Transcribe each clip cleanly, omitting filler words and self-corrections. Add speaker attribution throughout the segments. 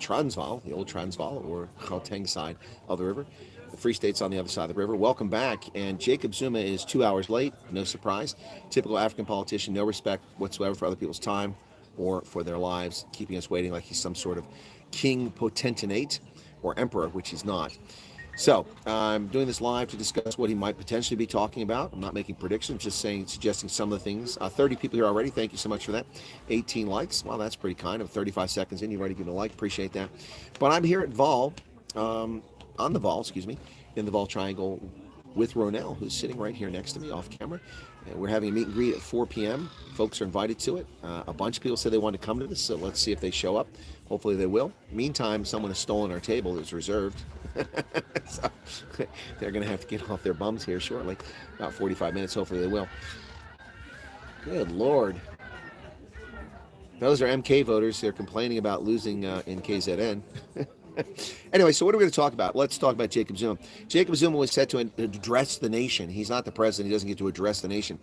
Speaker 1: Transvaal, the old Transvaal, or Gauteng side of the river. The Free State's on the other side of the river. Welcome back. And Jacob Zuma is 2 hours late. No surprise. Typical African politician, no respect whatsoever for other people's time or for their lives, keeping us waiting like he's some sort of king potentate or emperor, which he's not. So I'm doing this live to discuss what he might potentially be talking about. I'm not making predictions, just suggesting some of the things. 30 people here already. Thank you so much for that. 18 likes. Well, that's pretty kind. Of 35 seconds in, you've already given a like. Appreciate that. But I'm here at Vaal, on the Vaal, excuse me, in the Vaal Triangle with Ronell, who's sitting right here next to me off camera. And we're having a meet and greet at 4 p.m. Folks are invited to it. A bunch of people said they want to come to this, so let's see if they show up. Hopefully they will. Meantime, someone has stolen our table. It was reserved. So they're going to have to get off their bums here shortly. About 45 minutes. Hopefully they will. Good Lord. Those are MK voters. They're complaining about losing in KZN. Anyway, so what are we going to talk about? Let's talk about Jacob Zuma. Jacob Zuma was set to address the nation. He's not the president. He doesn't get to address the nation.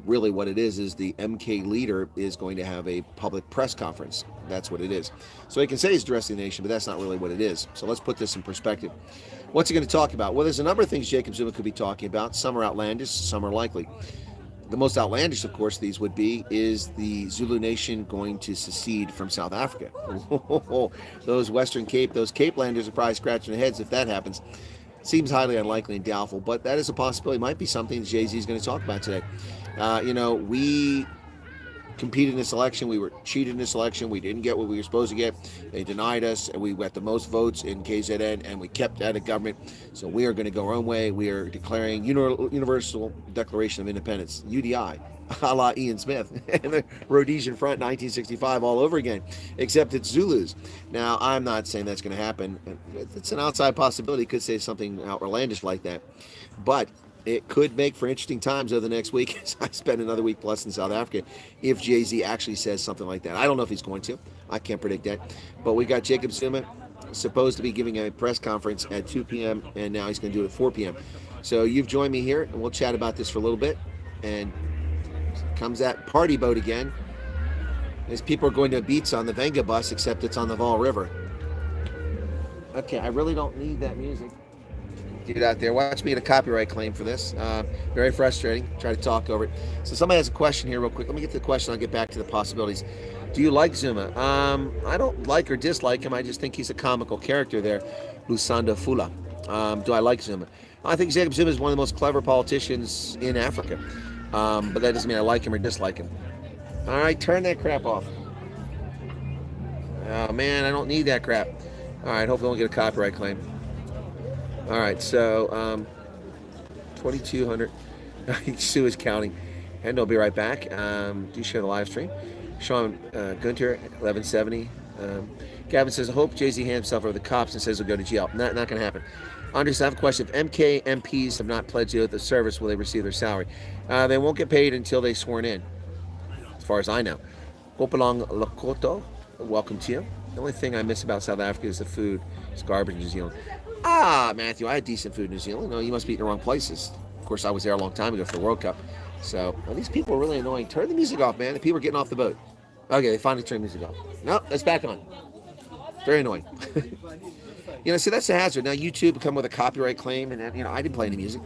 Speaker 1: Really what it is the MK leader is going to have a public press conference. That's what it is. So he can say he's addressing the nation, but that's not really what it is. So let's put this in perspective. What's he going to talk about? Well, there's a number of things Jacob Zuma could be talking about. Some are outlandish, some are likely. The most outlandish, of course, these would be, is the Zulu nation going to secede from South Africa? Those Western Cape, those Cape Landers are probably scratching their heads if that happens. Seems highly unlikely and doubtful, but that is a possibility. It might be something Jay-Z is going to talk about today. We competed in this election. We were cheated in this election. We didn't get what we were supposed to get. They denied us, and we got the most votes in KZN, and we kept out of government. So we are going to go our own way. We are declaring Universal Declaration of Independence, UDI, a la Ian Smith, and the Rhodesian Front 1965 all over again, except it's Zulus. Now, I'm not saying that's going to happen. It's an outside possibility. It could say something outlandish like that. But it could make for interesting times over the next week as I spend another week plus in South Africa if Jay-Z actually says something like that. I don't know if he's going to. I can't predict that. But we got Jacob Zuma supposed to be giving a press conference at 2 p.m. and now he's going to do it at 4 p.m. So you've joined me here, and we'll chat about this for a little bit. And comes that party boat again as people are going to Beats on the Venga bus, except it's on the Vaal River. Okay, I really don't need that music. Get out there. Watch me get a copyright claim for this. Very frustrating. Try to talk over it. So somebody has a question here real quick. Let me get to the question. I'll get back to the possibilities. Do you like Zuma? I don't like or dislike him. I just think he's a comical character there. Lusanda Fula. Do I like Zuma? I think Jacob Zuma is one of the most clever politicians in Africa. But that doesn't mean I like him or dislike him. All right, turn that crap off. Oh, man, I don't need that crap. All right, hopefully I won't get a copyright claim. All right, so 2,200. Sue is counting. And I'll be right back. Do share the live stream. Sean Gunter, 1170. Gavin says, I hope Jay-Z hands himself over the cops and says he'll go to jail. Not going to happen. Andres, I have a question. If MK MPs have not pledged to the service, will they receive their salary? They won't get paid until they're sworn in, as far as I know. Kopalong Lakoto, welcome to you. The only thing I miss about South Africa is the food. It's garbage in New Zealand. Matthew, I had decent food in New Zealand. No, you must be in the wrong places. Of course, I was there a long time ago for the World Cup. So, these people are really annoying. Turn the music off, man. The people are getting off the boat. Okay, they finally turned the music off. No, it's back on. Very annoying. See, that's the hazard. Now, YouTube come with a copyright claim, and I didn't play any music.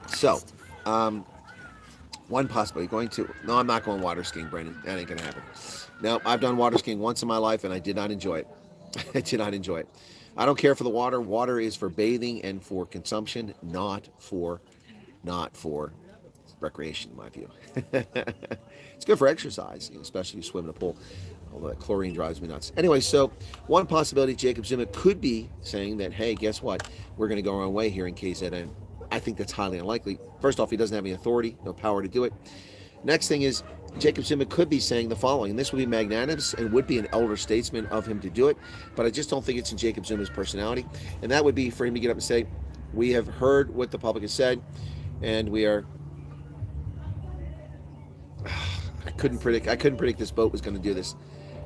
Speaker 1: So, one possibility, no, I'm not going water skiing, Brendan. That ain't going to happen. No, I've done water skiing once in my life, and I did not enjoy it. I did not enjoy it. I don't care for the water. Water is for bathing and for consumption, not for recreation, in my view. It's good for exercise, especially if you swim in a pool. Although that chlorine drives me nuts. Anyway, so one possibility, Jacob Zuma could be saying that, hey, guess what? We're going to go our own way here in KZN. I think that's highly unlikely. First off, he doesn't have any authority, no power to do it. Next thing is, Jacob Zuma could be saying the following, and this would be magnanimous and would be an elder statesman of him to do it, but I just don't think it's in Jacob Zuma's personality. And that would be for him to get up and say, we have heard what the public has said, and we are... I couldn't predict this boat was going to do this.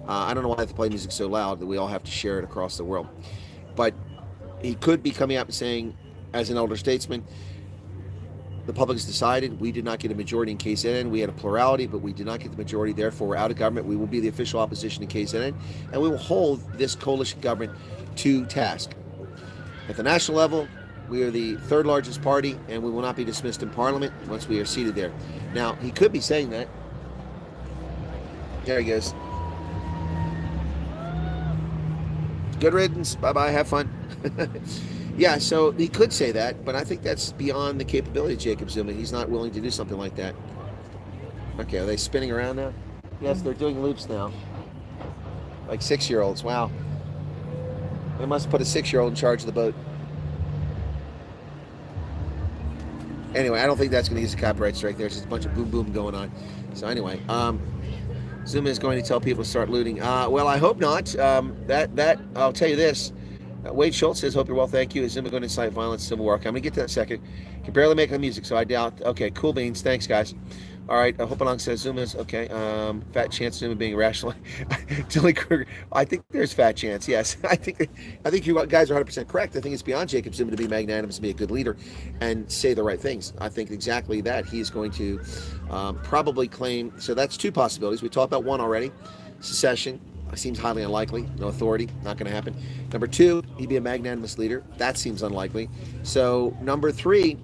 Speaker 1: I don't know why I have to play music so loud that we all have to share it across the world. But he could be coming out and saying, as an elder statesman, The public has decided. We did not get a majority in KZN. We had a plurality, but we did not get the majority. Therefore, we're out of government. We will be the official opposition in KZN, and we will hold this coalition government to task. At the national level, we are the third largest party, and we will not be dismissed in Parliament once we are seated there. Now, he could be saying that. There he goes. Good riddance. Bye-bye. Have fun. Yeah, so he could say that, but I think that's beyond the capability of Jacob Zuma. He's not willing to do something like that. Okay, are they spinning around now? Yes, they're doing loops now. Like 6-year-olds. Wow. They must put a 6-year-old in charge of the boat. Anyway, I don't think that's going to use a copyright strike. There's just a bunch of boom boom going on. So anyway, Zuma is going to tell people to start looting. Well, I hope not. That I'll tell you this. Wade Schultz says, hope you're well, thank you. Is Zuma going to incite violence, civil war? Okay, I'm going to get to that in a second. Can barely make the music, so I doubt. Okay, cool beans. Thanks, guys. All right, Hope Along says Zuma's, okay. Fat chance Zuma being irrational. Tilly Kruger, I think there's fat chance, yes. I think you guys are 100% correct. I think it's beyond Jacob Zuma to be magnanimous and be a good leader and say the right things. I think exactly that. He's going to probably claim, so that's two possibilities. We talked about one already, secession. Seems highly unlikely. No authority, not going to happen. Number two, he'd be a magnanimous leader. That seems unlikely. So number three,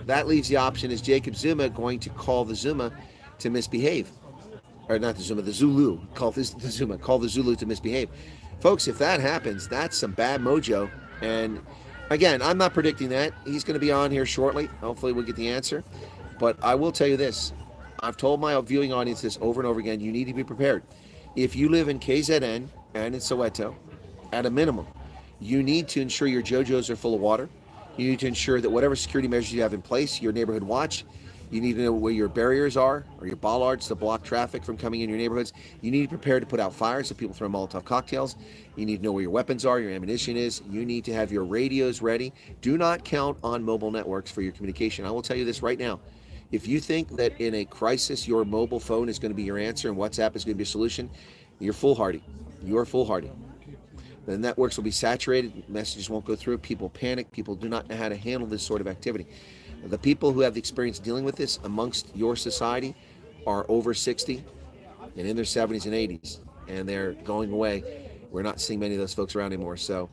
Speaker 1: that leaves the option, is Jacob Zuma going to call the Zuma to misbehave? Or not the Zuma, the Zulu. Call the Zulu to misbehave. Folks, if that happens, that's some bad mojo. And again, I'm not predicting that. He's going to be on here shortly. Hopefully we'll get the answer. But I will tell you this. I've told my viewing audience this over and over again. You need to be prepared. If you live in KZN and in Soweto, at a minimum, you need to ensure your JoJos are full of water. You need to ensure that whatever security measures you have in place, your neighborhood watch, you need to know where your barriers are or your bollards to block traffic from coming in your neighborhoods. You need to prepare to put out fires so people throw Molotov cocktails. You need to know where your weapons are, your ammunition is. You need to have your radios ready. Do not count on mobile networks for your communication. I will tell you this right now. If you think that in a crisis, your mobile phone is going to be your answer and WhatsApp is going to be a solution, you're foolhardy. You are foolhardy. The networks will be saturated. Messages won't go through. People panic. People do not know how to handle this sort of activity. The people who have the experience dealing with this amongst your society are over 60 and in their 70s and 80s, and they're going away. We're not seeing many of those folks around anymore. So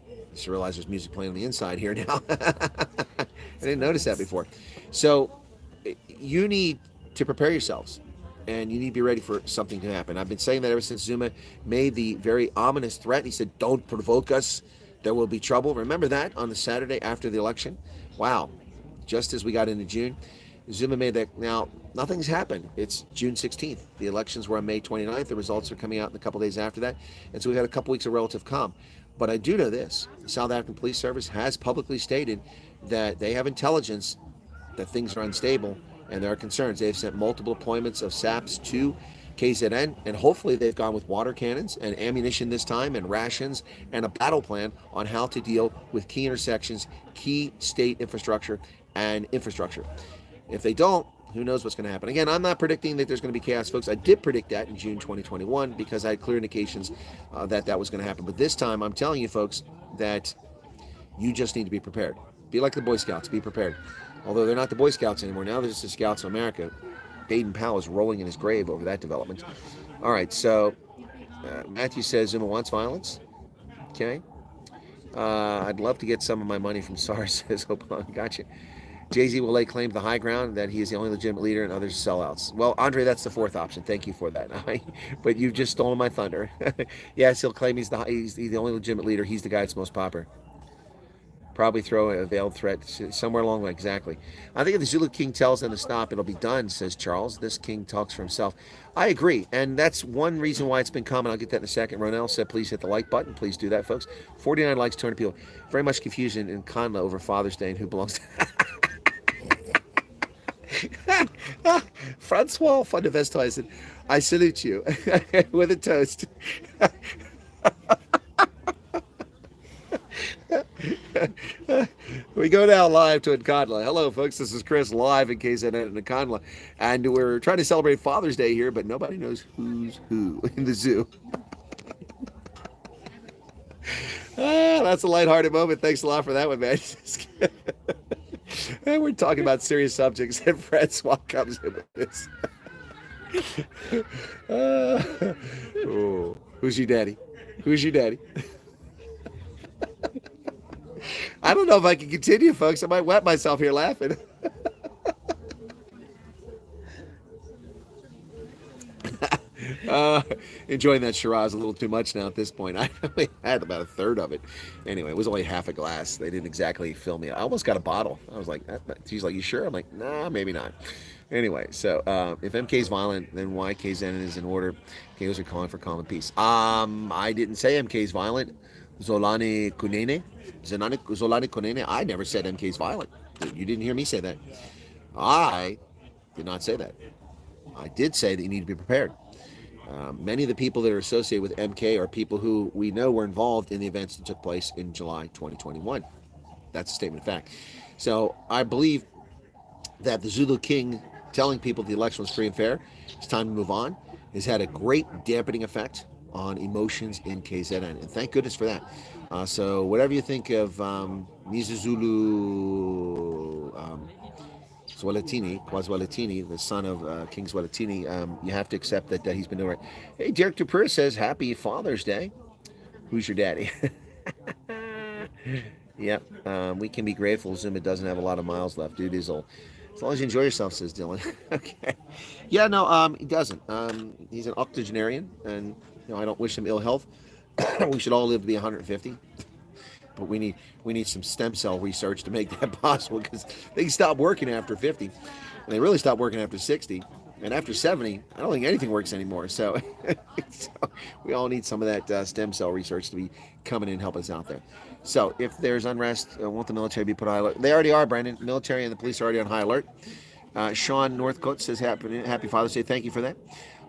Speaker 1: I just realized there's music playing on the inside here now. I didn't notice that before. So you need to prepare yourselves, and you need to be ready for something to happen. I've been saying that ever since Zuma made the very ominous threat. He said, don't provoke us. There will be trouble. Remember that on the Saturday after the election? Wow. Just as we got into June, Zuma made that. Now, nothing's happened. It's June 16th. The elections were on May 29th. The results are coming out in a couple days after that. And so we've had a couple weeks of relative calm. But I do know this. The South African Police Service has publicly stated that they have intelligence that things are unstable and there are concerns. They've sent multiple appointments of SAPs to KZN, and hopefully they've gone with water cannons and ammunition this time and rations and a battle plan on how to deal with key intersections, key state infrastructure and infrastructure. If they don't, who knows what's going to happen. Again, I'm not predicting that there's going to be chaos, folks. I did predict that in June 2021 because I had clear indications that was going to happen. But this time, I'm telling you, folks, that you just need to be prepared. Be like the Boy Scouts. Be prepared. Although they're not the Boy Scouts anymore. Now they're just the Scouts of America. Baden-Powell is rolling in his grave over that development. All right, so Matthew says Zuma wants violence. Okay. I'd love to get some of my money from SARS, says Hope Along. Gotcha. Jay-Z will lay claim to the high ground that he is the only legitimate leader and others are sellouts. Well, Andre, that's the fourth option. Thank you for that. But you've just stolen my thunder. Yes, he'll claim he's the only legitimate leader. He's the guy that's most popular. Probably throw a veiled threat somewhere along the way. Exactly. I think if the Zulu King tells them to stop, it'll be done, says Charles. This king talks for himself. I agree. And that's one reason why it's been common. I'll get that in a second. Ronell said, please hit the like button. Please do that, folks. 49 likes, 200 people. Very much confusion in Conla over Father's Day and who belongs to... Francois van der Westhuizen, I salute you with a toast. We go now live to Nconla. Hello, folks. This is Chris live in KZN in Nconla, and we're trying to celebrate Father's Day here, but nobody knows who's who in the zoo. That's a lighthearted moment. Thanks a lot for that one, man. And we're talking about serious subjects, and Francois comes in with this. Oh, who's your daddy? Who's your daddy? I don't know if I can continue, folks. I might wet myself here laughing. Enjoying that Shiraz a little too much now at this point. I only had about a third of it. Anyway, it was only half a glass. They didn't exactly fill me. I almost got a bottle. I was like, she's like, you sure? I'm like, nah, maybe not. Anyway, so if MK is violent, then why KZN is in order? KOs are calling for common peace. I didn't say MK is violent. Zolani Kunene. Zolani Kunene. I never said MK is violent. You didn't hear me say that. I did not say that. I did say that you need to be prepared. Many of the people that are associated with MK are people who we know were involved in the events that took place in July 2021. That's a statement of fact. So I believe that the Zulu King telling people the election was free and fair, it's time to move on, has had a great dampening effect on emotions in KZN. And thank goodness for that. So whatever you think of Mizuzulu Zwelithini, the son of King Zwelithini, you have to accept that he's been doing right. Hey, Derek Duper says, Happy Father's Day. Who's your daddy? Yep, we can be grateful Zuma doesn't have a lot of miles left. Dude is old. As long as you enjoy yourself, says Dylan. Okay. Yeah, no, he doesn't. He's an octogenarian, and I don't wish him ill health. We should all live to be 150. But we need some stem cell research to make that possible, because they stop working after 50, and they really stop working after 60, and after 70, I don't think anything works anymore. So, we all need some of that stem cell research to be coming in and helping us out there. So if there's unrest, I want the military to be put on high alert. They already are, Brandon. Military and the police are already on high alert. Sean Northcote says, Happy Father's Day. Thank you for that.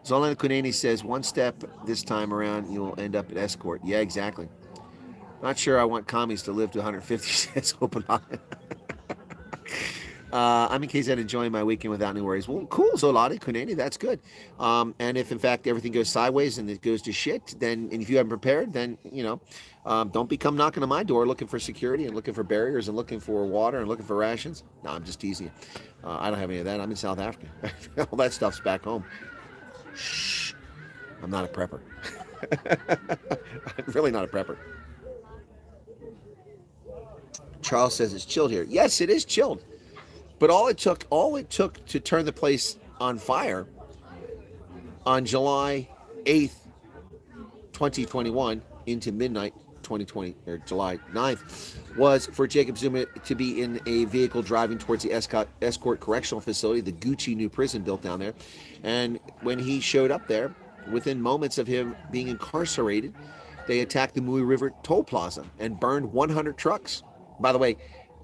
Speaker 1: Zolan Kuneni says, one step this time around, you'll end up at escort. Yeah, exactly. Not sure I want commies to live to 150, says Open Eye. I'm in KZ enjoying my weekend without any worries. Well, cool, Zolani Kuneni, that's good. And if in fact everything goes sideways and it goes to shit, then, and if you haven't prepared, then, don't become knocking on my door looking for security and looking for barriers and looking for water and looking for rations. No, I'm just teasing you. I don't have any of that. I'm in South Africa. All that stuff's back home. Shh. I'm not a prepper. I'm really not a prepper. Charles says it's chilled here. Yes, it is chilled. But all it took to turn the place on fire on July 8th, 2021 into midnight 2020, or July 9th, was for Jacob Zuma to be in a vehicle driving towards the Escort Correctional Facility, the Gucci new prison built down there. And when he showed up there, within moments of him being incarcerated, they attacked the Mui River Toll Plaza and burned 100 trucks. By the way,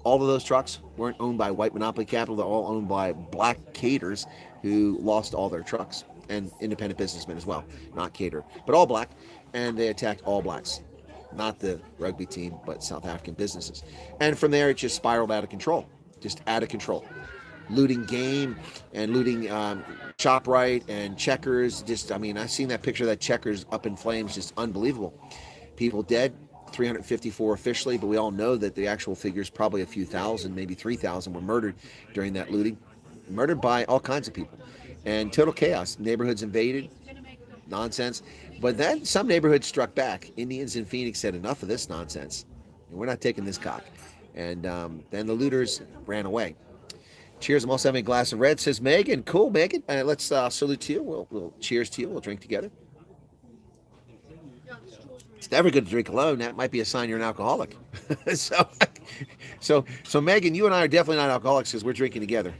Speaker 1: all of those trucks weren't owned by white monopoly capital. They're all owned by black caterers who lost all their trucks, and independent businessmen as well, not caterer, but all black. And they attacked all blacks, not the rugby team, but South African businesses. And from there, it just spiraled out of control, just out of control. Looting game and looting ShopRite and Checkers. I've seen that picture of that Checkers up in flames, just unbelievable. People dead. 354 officially, but we all know that the actual figure is probably a few thousand, maybe 3,000 were murdered during that looting. Murdered by all kinds of people. And total chaos. Neighborhoods invaded. Nonsense. But then some neighborhoods struck back. Indians in Phoenix said, enough of this nonsense. We're not taking this cock. And then the looters ran away. Cheers, I'm also having a glass of red, says Megan. Cool, Megan. Let's salute to you. We'll cheers to you. We'll drink together. It's never good to drink alone. That might be a sign you're an alcoholic. So Megan, you and I are definitely not alcoholics because we're drinking together.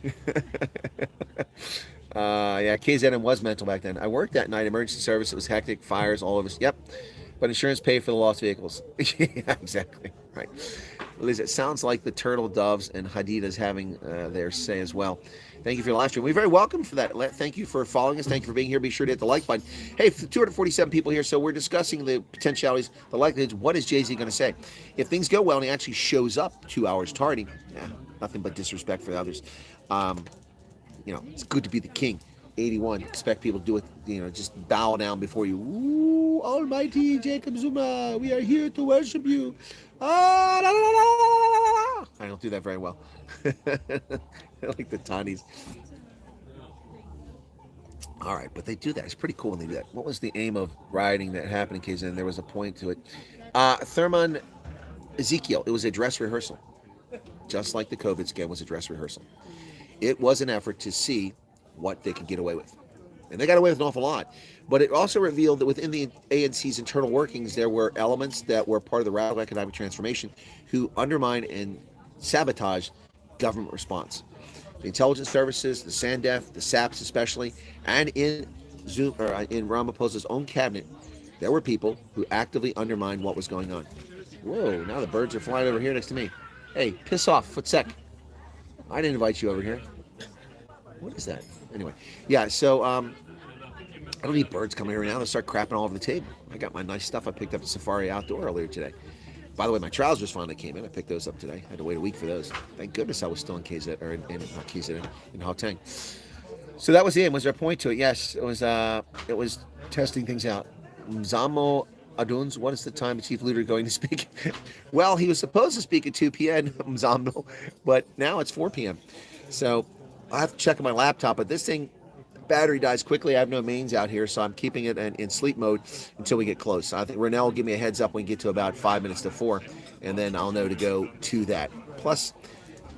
Speaker 1: Yeah, KZN was mental back then. I worked that night, emergency service. It was hectic, fires, all of us. Yep. But insurance paid for the lost vehicles. Yeah, exactly. Right. Liz, it sounds like the Turtle Doves and Hadidas having their say as well. Thank you for your live stream. We're very welcome for that. Thank you for following us. Thank you for being here. Be sure to hit the like button. Hey, 247 people here, so we're discussing the potentialities, the likelihoods. What is Jay-Z going to say? If things go well and he actually shows up 2 hours tardy, nothing but disrespect for the others. It's good to be the king. 81. Expect people to do it, just bow down before you. Ooh, almighty Jacob Zuma, we are here to worship you. Ah, la, la, la, la, la, la, la. I don't do that very well. I like the tawnies. All right, but they do that. It's pretty cool when they do that. What was the aim of rioting that happened in KZN? There was a point to it. Thurman Ezekiel, it was a dress rehearsal. Just like the COVID scam was a dress rehearsal. It was an effort to see what they could get away with. And they got away with an awful lot. But it also revealed that within the ANC's internal workings, there were elements that were part of the radical economic transformation who undermine and sabotage government response. The intelligence services, the SANDF, the SAPs especially, and in Ramaphosa's own cabinet, there were people who actively undermined what was going on. Whoa, now the birds are flying over here next to me. Hey, piss off, Footsec. I didn't invite you over here. What is that? Anyway, yeah, so I don't need birds coming here now. They'll start crapping all over the table. I got my nice stuff I picked up at Safari Outdoor earlier today. By the way, my trousers finally came in. I picked those up today. I had to wait a week for those. Thank goodness I was still in KZ, or in not KZ, in Haoteng. So that was the end. Was there a point to it? Yes, it was testing things out. Mzamo Aduns, what is the time the chief leader going to speak? Well, he was supposed to speak at 2 p.m., Mzamno, but now it's 4 p.m. So I have to check on my laptop, but this thing, battery dies quickly. I have no mains out here, so I'm keeping it in sleep mode until we get close. I think Ronell will give me a heads up when we get to about 5 minutes to 4, and then I'll know to go to that. Plus,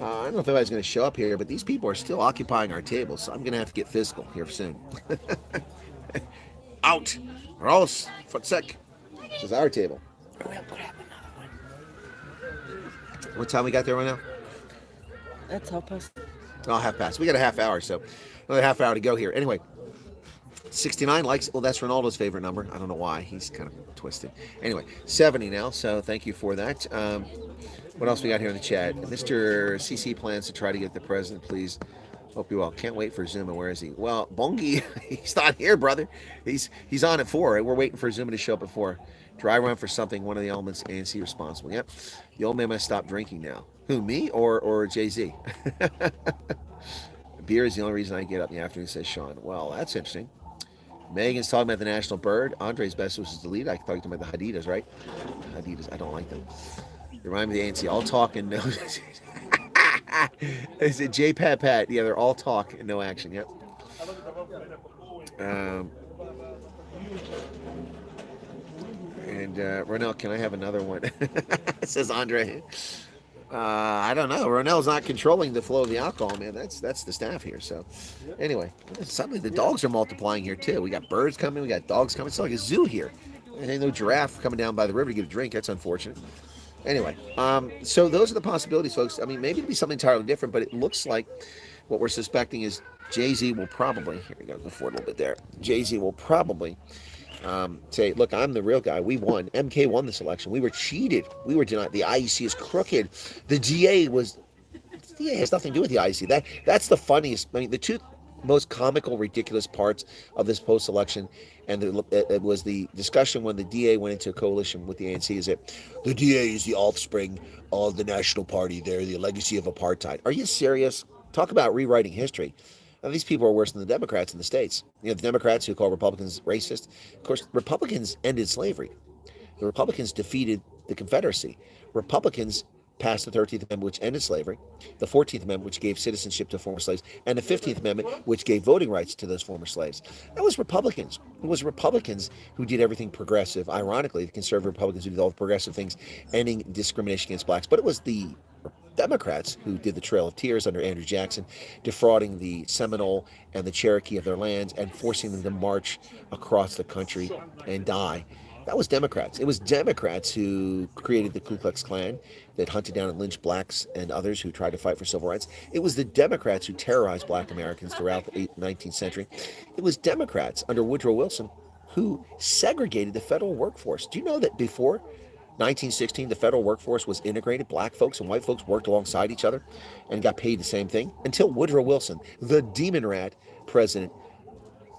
Speaker 1: I don't know if anybody's going to show up here, but these people are still occupying our table, so I'm going to have to get physical here soon. Out! Raus! Footsec! This is our table. What time we got there right now?
Speaker 2: That's half past.
Speaker 1: Oh, half past. We got a half hour, so another half hour to go here. Anyway, 69 likes. Well, that's Ronaldo's favorite number. I don't know why. He's kind of twisted. Anyway, 70 now, so thank you for that. What else we got here in the chat? Mr. CC plans to try to get the president, please. Hope you well. Can't wait for Zuma. Where is he? Well, Bongi, he's not here, brother. He's on at 4. We're waiting for Zuma to show up at 4. Dry run for something, one of the elements, ANC responsible. Yep. The old man must stop drinking now. Who, me or Jay-Z? Beer is the only reason I get up in the afternoon, says Sean. Well, that's interesting. Megan's talking about the national bird. Andre's best wishes to lead. I talked about the Hadidas, right? Hadidas, I don't like them. They remind me of the ANC. All talk and no... Is it J-Pat Pat? Yeah, they're all talk and no action. Yep. And Ronell, can I have another one? Says Andre. I don't know. Ronell's not controlling the flow of the alcohol, man. That's the staff here. So anyway, suddenly the dogs are multiplying here too. We got birds coming. We got dogs coming. It's like a zoo here. Ain't no giraffe coming down by the river to get a drink. That's unfortunate. Anyway, so those are the possibilities, folks. I mean, maybe it'll be something entirely different, but it looks like what we're suspecting is Jay-Z will probably, here we go, go forward a little bit there. Jay-Z will probably say, look, I'm the real guy. We won. MK won this election. We were cheated. We were denied. The IEC is crooked. The DA has nothing to do with the IEC. That's the funniest. I mean, the two most comical, ridiculous parts of this post-election, and it was the discussion when the DA went into a coalition with the ANC, is that the DA is the offspring of the National Party. They're the legacy of apartheid. Are you serious? Talk about rewriting history. Now, these people are worse than the Democrats in the states. You know, the Democrats who call Republicans racist. Of course, Republicans ended slavery. The Republicans defeated the Confederacy. Republicans passed the 13th Amendment, which ended slavery, the 14th Amendment, which gave citizenship to former slaves, and the 15th Amendment, which gave voting rights to those former slaves. That was Republicans. It was Republicans who did everything progressive. Ironically, the conservative Republicans who did all the progressive things, ending discrimination against blacks. But it was the Democrats who did the Trail of Tears under Andrew Jackson, defrauding the Seminole and the Cherokee of their lands and forcing them to march across the country and die. That was Democrats. It was Democrats who created the Ku Klux Klan that hunted down and lynched blacks and others who tried to fight for civil rights. It was the Democrats who terrorized black Americans throughout the 19th century. It was Democrats under Woodrow Wilson who segregated the federal workforce. Do you know that before 1916, the federal workforce was integrated? Black folks and white folks worked alongside each other and got paid the same thing until Woodrow Wilson, the demon rat president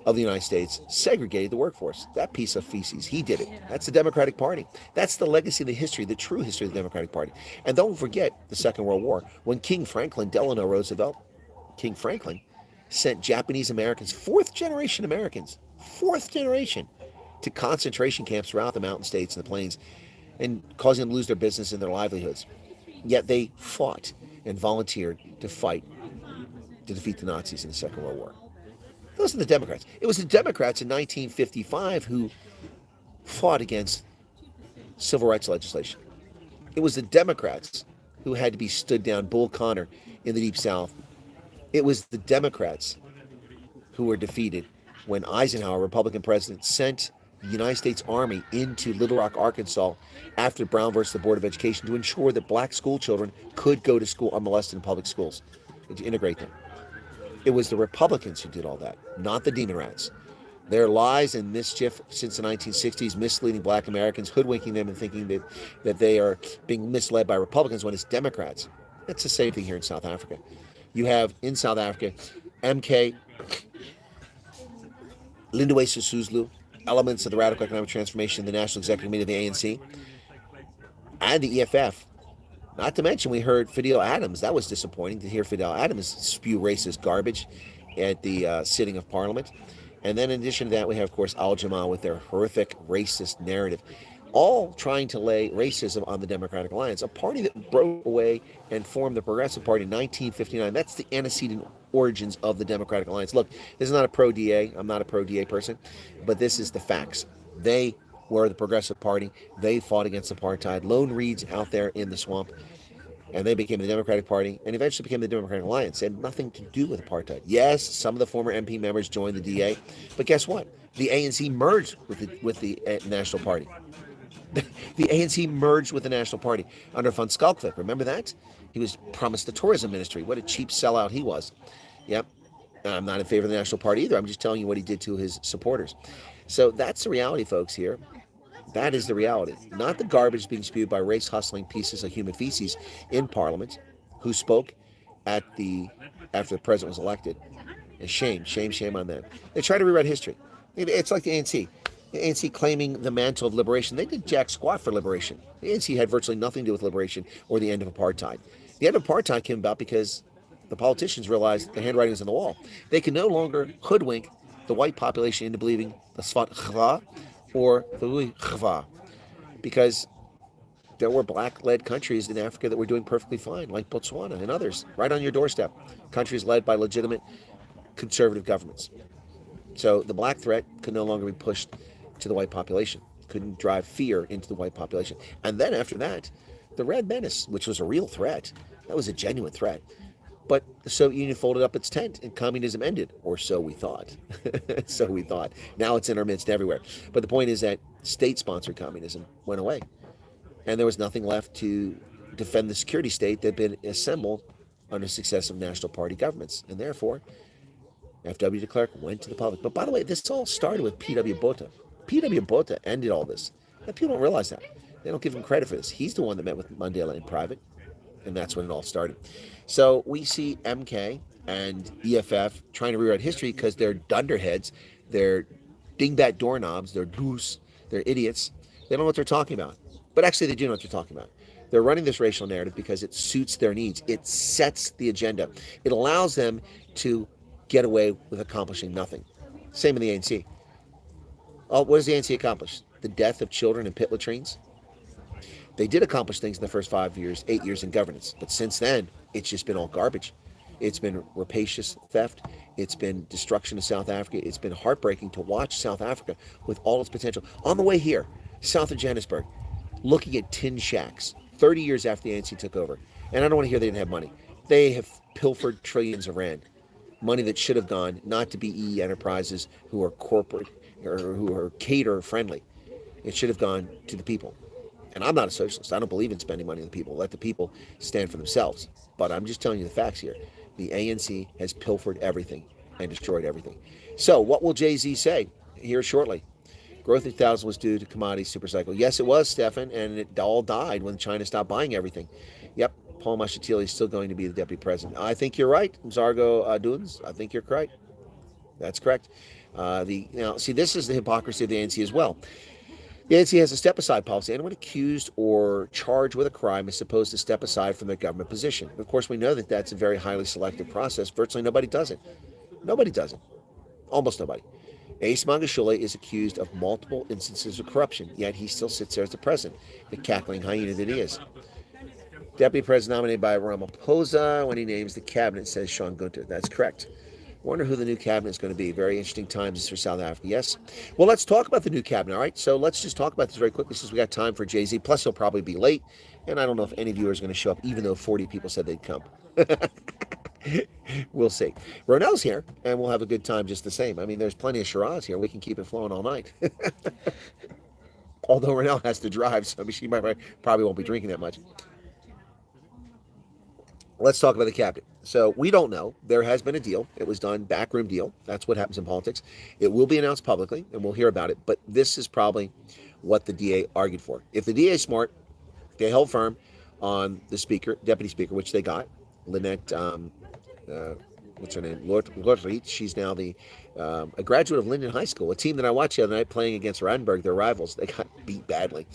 Speaker 1: of the United States, segregated the workforce. That piece of feces, he did it. That's the Democratic Party. That's the legacy of the history, the true history of the Democratic Party. And don't forget the Second World War, when King Franklin Delano Roosevelt, King Franklin, sent Japanese Americans, fourth generation, to concentration camps throughout the mountain states and the plains, and causing them to lose their business and their livelihoods. Yet they fought and volunteered to fight to defeat the Nazis in the Second World War. Those are the Democrats. It was the Democrats in 1955 who fought against civil rights legislation. It was the Democrats who had to be stood down, Bull Connor in the Deep South. It was the Democrats who were defeated when Eisenhower, Republican president, sent the United States Army into Little Rock, Arkansas after Brown versus the Board of Education to ensure that black school children could go to school unmolested in public schools and to integrate them. It was the Republicans who did all that, not the Demon Rats. Their lies and mischief since the 1960s, misleading black Americans, hoodwinking them and thinking that they are being misled by Republicans when it's Democrats. It's the same thing here in South Africa. You have in South Africa MK, Lindiwe Sisulu, elements of the Radical Economic Transformation, the National Executive Committee of the ANC, and the EFF. Not to mention, we heard Fidel Adams. That was disappointing to hear Fidel Adams spew racist garbage at the sitting of Parliament. And then in addition to that, we have, of course, Al-Jamaa with their horrific racist narrative, all trying to lay racism on the Democratic Alliance, a party that broke away and formed the Progressive Party in 1959. That's the antecedent origins of the Democratic Alliance. Look, this is not a pro-DA. I'm not a pro-DA person, but this is the facts. They were the Progressive Party. They fought against apartheid. Lone Reeds out there in the swamp, and they became the Democratic Party and eventually became the Democratic Alliance. It had nothing to do with apartheid. Yes, some of the former MP members joined the DA, but guess what? The ANC merged with the National Party. The ANC merged with the National Party under Van Schalkwyk. Remember that? He was promised the tourism ministry. What a cheap sellout he was. Yep. I'm not in favor of the National Party either. I'm just telling you what he did to his supporters. So that's the reality, folks, here. That is the reality. Not the garbage being spewed by race-hustling pieces of human feces in Parliament who spoke after the president was elected. And shame on them. They try to rewrite history. It's like the ANC. The ANC claiming the mantle of liberation. They did jack squat for liberation. The ANC had virtually nothing to do with liberation or the end of apartheid. The end of apartheid came about because the politicians realized the handwriting was on the wall. They could no longer hoodwink the white population into believing the Swat Khva or the Louis Khva, because there were black-led countries in Africa that were doing perfectly fine, like Botswana and others, right on your doorstep. Countries led by legitimate conservative governments. So the black threat could no longer be pushed to the white population. Couldn't drive fear into the white population. And then after that, the Red Menace, which was a real threat. That was a genuine threat. But the Soviet Union folded up its tent and communism ended, or so we thought. So we thought. Now it's in our midst everywhere. But the point is that state-sponsored communism went away. And there was nothing left to defend the security state that had been assembled under successive National Party governments. And therefore, F.W. de Klerk went to the public. But by the way, this all started with P.W. Botha. P.W. Botha ended all this. And people don't realize that. They don't give him credit for this. He's the one that met with Mandela in private. And that's when it all started. So we see MK and EFF trying to rewrite history because they're dunderheads, they're dingbat doorknobs, they're loose, they're idiots. They don't know what they're talking about. But actually, they do know what they're talking about. They're running this racial narrative because it suits their needs. It sets the agenda. It allows them to get away with accomplishing nothing. Same in the ANC. Oh, what does the ANC accomplish? The death of children in pit latrines? They did accomplish things in the first 8 years in governance. But since then, it's just been all garbage. It's been rapacious theft. It's been destruction of South Africa. It's been heartbreaking to watch South Africa with all its potential. On the way here, south of Johannesburg, looking at tin shacks 30 years after the ANC took over. And I don't want to hear they didn't have money. They have pilfered trillions of rand. Money that should have gone not to BE enterprises who are corporate or who are cater friendly. It should have gone to the people. And I'm not a socialist. I don't believe in spending money on the people. Let the people stand for themselves. But I'm just telling you the facts here. The ANC has pilfered everything and destroyed everything. So what will Jay-Z say here shortly? Growth in 2000 was due to commodity supercycle. Yes, it was, Stefan, and it all died when China stopped buying everything. Yep, Paul Mashatile is still going to be the deputy president. I think you're right, Zargo Dunes. I think you're correct. That's correct. See, this is the hypocrisy of the ANC as well. The ANC has a step-aside policy. Anyone accused or charged with a crime is supposed to step aside from their government position. Of course, we know that that's a very highly selective process. Virtually nobody does it. Nobody does it. Almost nobody. Ace Magashule is accused of multiple instances of corruption, yet he still sits there as the president, the cackling hyena that he is. Deputy President nominated by Ramaphosa. When he names the cabinet, says Sean Gunter. That's correct. Wonder who the new cabinet is going to be. Very interesting times for South Africa. Yes. Well, let's talk about the new cabinet. All right. So let's just talk about this very quickly since we got time for Jay-Z. Plus, he'll probably be late. And I don't know if any viewers are going to show up, even though 40 people said they'd come. We'll see. Ronell's here, and we'll have a good time just the same. I mean, there's plenty of Shiraz here. We can keep it flowing all night. Although Ronell has to drive, so she probably won't be drinking that much. Let's talk about the cabinet. So we don't know. There has been a deal. It was done, backroom deal. That's what happens in politics. It will be announced publicly, and we'll hear about it. But this is probably what the DA argued for. If the DA is smart, they held firm on the speaker, deputy speaker, which they got. Lynette, what's her name? Lordreet. She's now a graduate of Linden High School, a team that I watched the other night playing against Randburg, their rivals. They got beat badly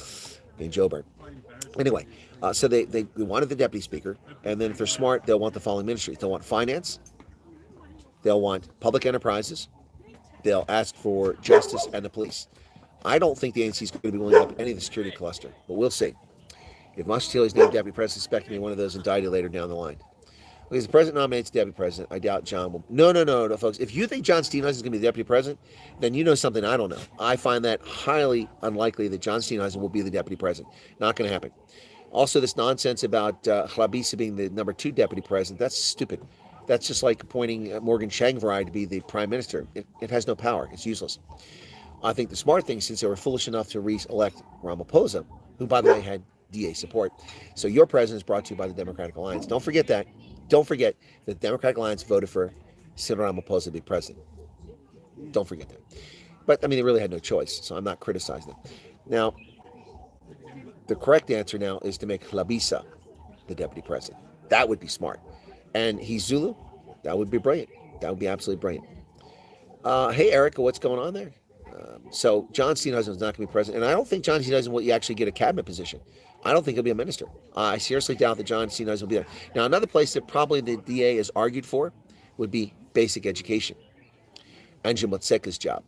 Speaker 1: in Joburg. Anyway, so they wanted the deputy speaker, and then if they're smart, they'll want the following ministries. They'll want finance, they'll want public enterprises, they'll ask for justice and the police. I don't think the ANC is going to be willing to help any of the security cluster, but we'll see. If Mashatile is named deputy president, expect me one of those indicted later down the line. Because the president nominates deputy president, I doubt John will. No, folks. If you think John Steenhuisen is going to be the deputy president, then you know something I don't know. I find that highly unlikely that John Steenhuisen will be the deputy president. Not going to happen. Also, this nonsense about Hlabisa being the number 2 deputy president, that's stupid. That's just like appointing Morgan Tsvangirai to be the prime minister. It has no power. It's useless. I think the smart thing, since they were foolish enough to re-elect Ramaphosa, who, by the way, had DA support. So your president is brought to you by the Democratic Alliance. Don't forget that. Don't forget that the Democratic Alliance voted for Cyril Ramaphosa to be president. Don't forget that. But, I mean, they really had no choice, so I'm not criticizing them. Now, the correct answer now is to make Hlabisa the deputy president. That would be smart. And he's Zulu. That would be brilliant. That would be absolutely brilliant. Hey, Erica, what's going on there? So John Steenhuisen is not going to be president. And I don't think John Steenhuisen will actually get a cabinet position. I don't think he'll be a minister. I seriously doubt that John Steenhuisen will be there. Now, another place that probably the DA has argued for would be basic education. Anja Motseka's job.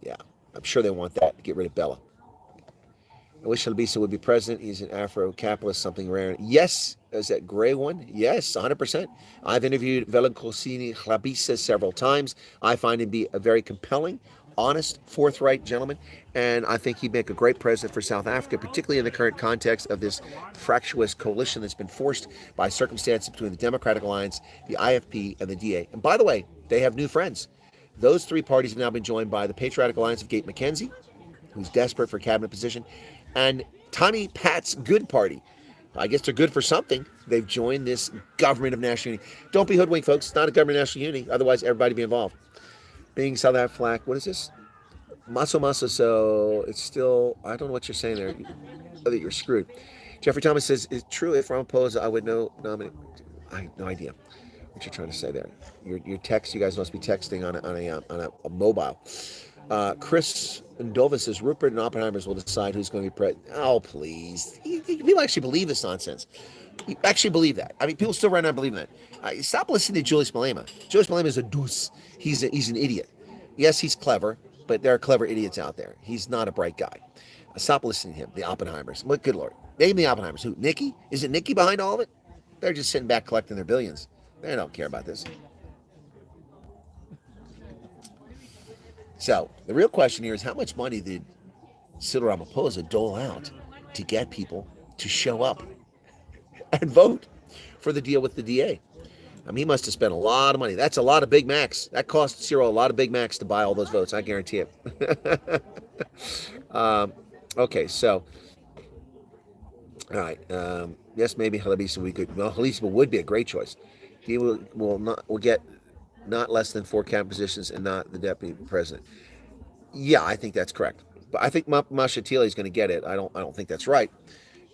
Speaker 1: Yeah, I'm sure they want that to get rid of Bella. I wish Hlabisa would be president. He's an Afro-capitalist, something rare. Yes, is that gray one? Yes, 100%. I've interviewed Velenkosini Hlabisa several times. I find him to be a very compelling, honest, forthright gentleman, and I think he'd make a great president for South Africa, particularly in the current context of this fractious coalition that's been forced by circumstances between the Democratic Alliance, the IFP, and the DA. And by the way, they have new friends. Those 3 parties have now been joined by the Patriotic Alliance of Gate McKenzie, who's desperate for a cabinet position, and Tani Pat's Good Party. I guess they're good for something. They've joined this government of national unity. Don't be hoodwinked, folks. It's not a government of national unity. Otherwise, everybody be involved. Being South African flag, what is this? Masa, so it's still, I don't know what you're saying there. I think you're screwed. Jeffrey Thomas says, it's true if Ramaphosa, I would know, nominate. I have no idea what you're trying to say there. Your text, you guys must be texting on a mobile. Chris Ndova says, Rupert and Oppenheimer's will decide who's going to be president. Oh, please. People actually believe this nonsense. You actually believe that. I mean, people still right now believe that. Stop listening to Julius Malema. Julius Malema is a deuce. He's an idiot. Yes, he's clever, but there are clever idiots out there. He's not a bright guy. Stop listening to him. The Oppenheimers. What good Lord. Name the Oppenheimers. Who? Nikki? Is it Nikki behind all of it? They're just sitting back collecting their billions. They don't care about this. So, the real question here is how much money did Cyril Ramaphosa dole out to get people to show up and vote for the deal with the DA? I mean, he must have spent a lot of money. That's a lot of Big Macs. That cost Cyril a lot of Big Macs to buy all those votes. I guarantee it. Okay, so, all right. Yes, maybe Hlabisa we could. Well, Hlabisa would be a great choice. He will get not less than 4 cabinet positions and not the deputy president. Yeah, I think that's correct. But I think Mashatile is going to get it. I don't think that's right.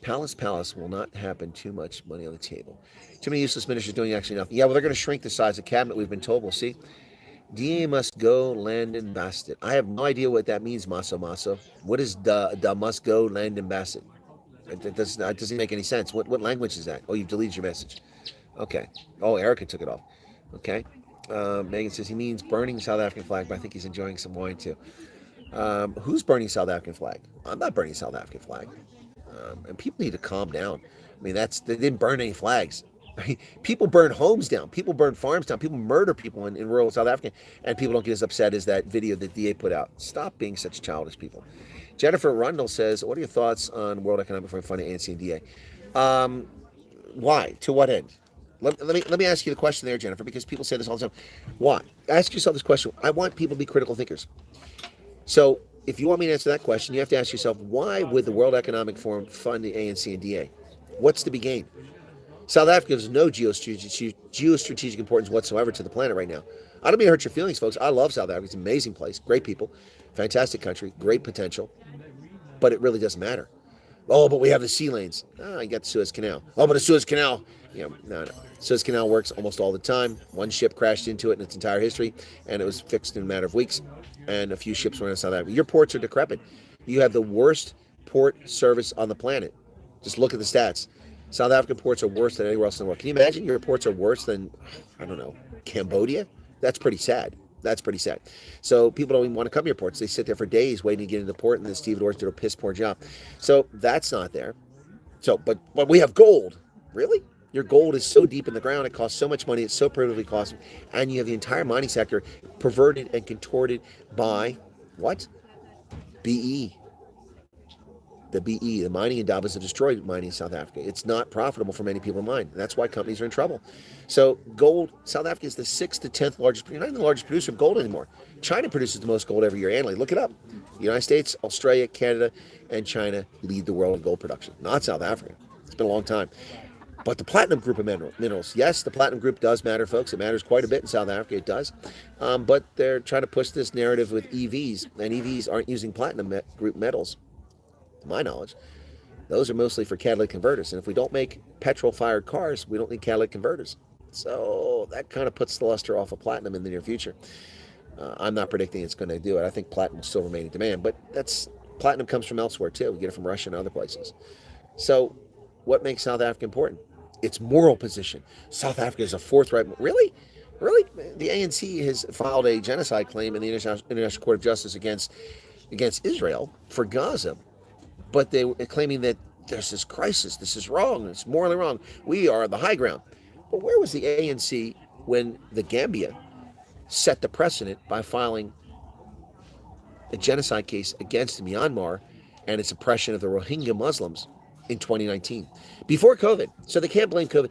Speaker 1: Palace will not happen. Too much money on the table. Too many useless ministers doing actually nothing. Yeah, well, they're going to shrink the size of cabinet, we've been told. We'll see. DA must go, land and basket. I have no idea what that means, Maso. What is the must go, land and basket? It doesn't make any sense. What language is that? Oh, you've deleted your message. Okay. Oh, Erica took it off. Okay. Megan says he means burning the South African flag, but I think he's enjoying some wine too. Who's burning South African flag? I'm not burning South African flag. And people need to calm down. I mean, they didn't burn any flags. People burn homes down. People burn farms down. People murder people in rural South Africa, and people don't get as upset as that video that DA put out. Stop being such childish people. Jennifer Rundle says, "What are your thoughts on World Economic Forum funding ANC and DA? Why? To what end?" Let me ask you the question there, Jennifer, because people say this all the time. Why? Ask yourself this question. I want people to be critical thinkers. So if you want me to answer that question, you have to ask yourself, why would the World Economic Forum fund the ANC and DA? What's to be gained? South Africa has no geostrategic importance whatsoever to the planet right now. I don't mean to hurt your feelings, folks. I love South Africa. It's an amazing place, great people, fantastic country, great potential, but it really doesn't matter. Oh, but we have the sea lanes. Oh, you got the Suez Canal. Oh, but the Suez Canal, no. Suez Canal works almost all the time. One ship crashed into it in its entire history, and it was fixed in a matter of weeks, and a few ships went in South Africa. Your ports are decrepit. You have the worst port service on the planet. Just look at the stats. South African ports are worse than anywhere else in the world. Can you imagine your ports are worse than, I don't know, Cambodia? That's pretty sad. So people don't even want to come to your ports. They sit there for days waiting to get into the port, and then stevedores do a piss poor job. So that's not there. So, but we have gold. Really? Your gold is so deep in the ground, it costs so much money, it's so prohibitively costly, and you have the entire mining sector perverted and contorted by what? BE. The BE, the mining endowments have destroyed mining in South Africa. It's not profitable for many people to mine. That's why companies are in trouble. So gold, South Africa is the 6th to 10th largest, not even the largest producer of gold anymore. China produces the most gold every year annually. Look it up. The United States, Australia, Canada, and China lead the world in gold production, not South Africa. It's been a long time. But the platinum group of minerals, yes, the platinum group does matter, folks. It matters quite a bit in South Africa. It does. But they're trying to push this narrative with EVs, and EVs aren't using platinum group metals. To my knowledge, those are mostly for catalytic converters. And if we don't make petrol-fired cars, we don't need catalytic converters. So that kind of puts the luster off of platinum in the near future. I'm not predicting it's going to do it. I think platinum will still remain in demand, but platinum comes from elsewhere too. We get it from Russia and other places. So what makes South Africa important? Its moral position. South Africa is a forthright. Really? The ANC has filed a genocide claim in the International Court of Justice against Israel for Gaza. But they were claiming that there's this crisis, this is wrong, it's morally wrong. We are the high ground. But where was the ANC when the Gambia set the precedent by filing a genocide case against Myanmar and its oppression of the Rohingya Muslims in 2019, before COVID? So they can't blame COVID.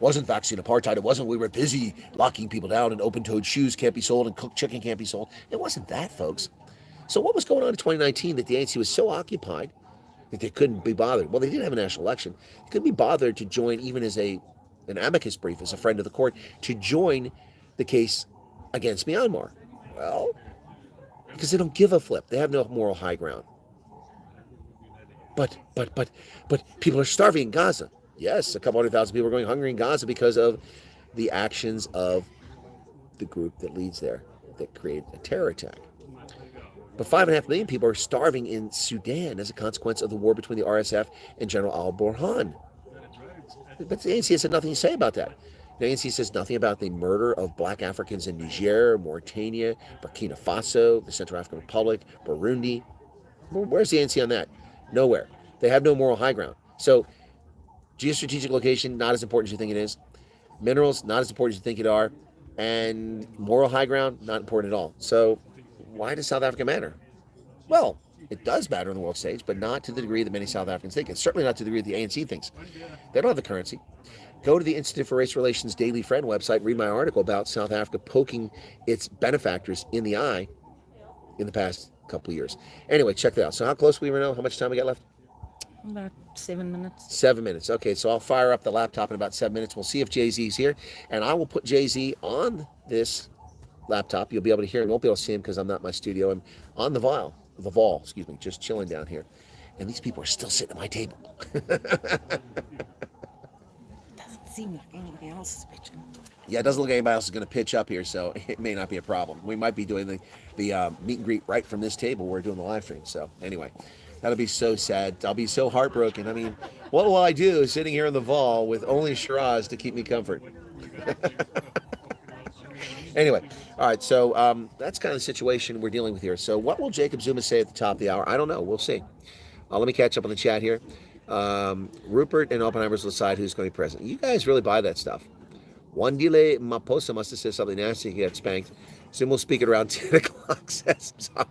Speaker 1: Wasn't vaccine apartheid. It wasn't we were busy locking people down and open-toed shoes can't be sold and cooked chicken can't be sold. It wasn't that, folks. So what was going on in 2019 that the ANC was so occupied that they couldn't be bothered? Well, they did have a national election. They couldn't be bothered to join, even as an amicus brief, as a friend of the court, to join the case against Myanmar. Well, because they don't give a flip. They have no moral high ground. But people are starving in Gaza. Yes, a couple 100,000 people are going hungry in Gaza because of the actions of the group that leads there, that created a terror attack. But 5.5 million people are starving in Sudan as a consequence of the war between the RSF and General al-Burhan. But the ANC has nothing to say about that. The ANC says nothing about the murder of black Africans in Niger, Mauritania, Burkina Faso, the Central African Republic, Burundi. Where's the ANC on that? Nowhere. They have no moral high ground. So geostrategic location, not as important as you think it is. Minerals, not as important as you think it are. And moral high ground, not important at all. So why does South Africa matter? Well, it does matter on the world stage, but not to the degree that many South Africans think. It's certainly not to the degree that the ANC thinks. They don't have the currency. Go to the Institute for Race Relations Daily Friend website and read my article about South Africa poking its benefactors in the eye in the past couple of years. Anyway, check that out. So how close we were now? How much time we got left?
Speaker 2: About 7 minutes.
Speaker 1: 7 minutes. Okay, so I'll fire up the laptop in about 7 minutes. We'll see if Jay-Z's here, and I will put Jay-Z on this laptop. You'll be able to hear him. You won't be able to see him because I'm not in my studio. I'm on the Vaal, just chilling down here. And these people are still sitting at my table.
Speaker 2: Doesn't seem like anybody else is pitching.
Speaker 1: Yeah, it doesn't look like anybody else is going to pitch up here, so it may not be a problem. We might be doing the meet and greet right from this table. We're doing the live stream. So anyway, that'll be so sad. I'll be so heartbroken. I mean, what will I do sitting here in the Vaal with only Shiraz to keep me comfort? Anyway, all right, so that's kind of the situation we're dealing with here. So what will Jacob Zuma say at the top of the hour? I don't know. We'll see. Let me catch up on the chat here. Rupert and Oppenheimer's will decide who's going to be president. You guys really buy that stuff. Wandile Maposa must have said something nasty. He got spanked. Soon we'll speak at around 10 o'clock, says Tom.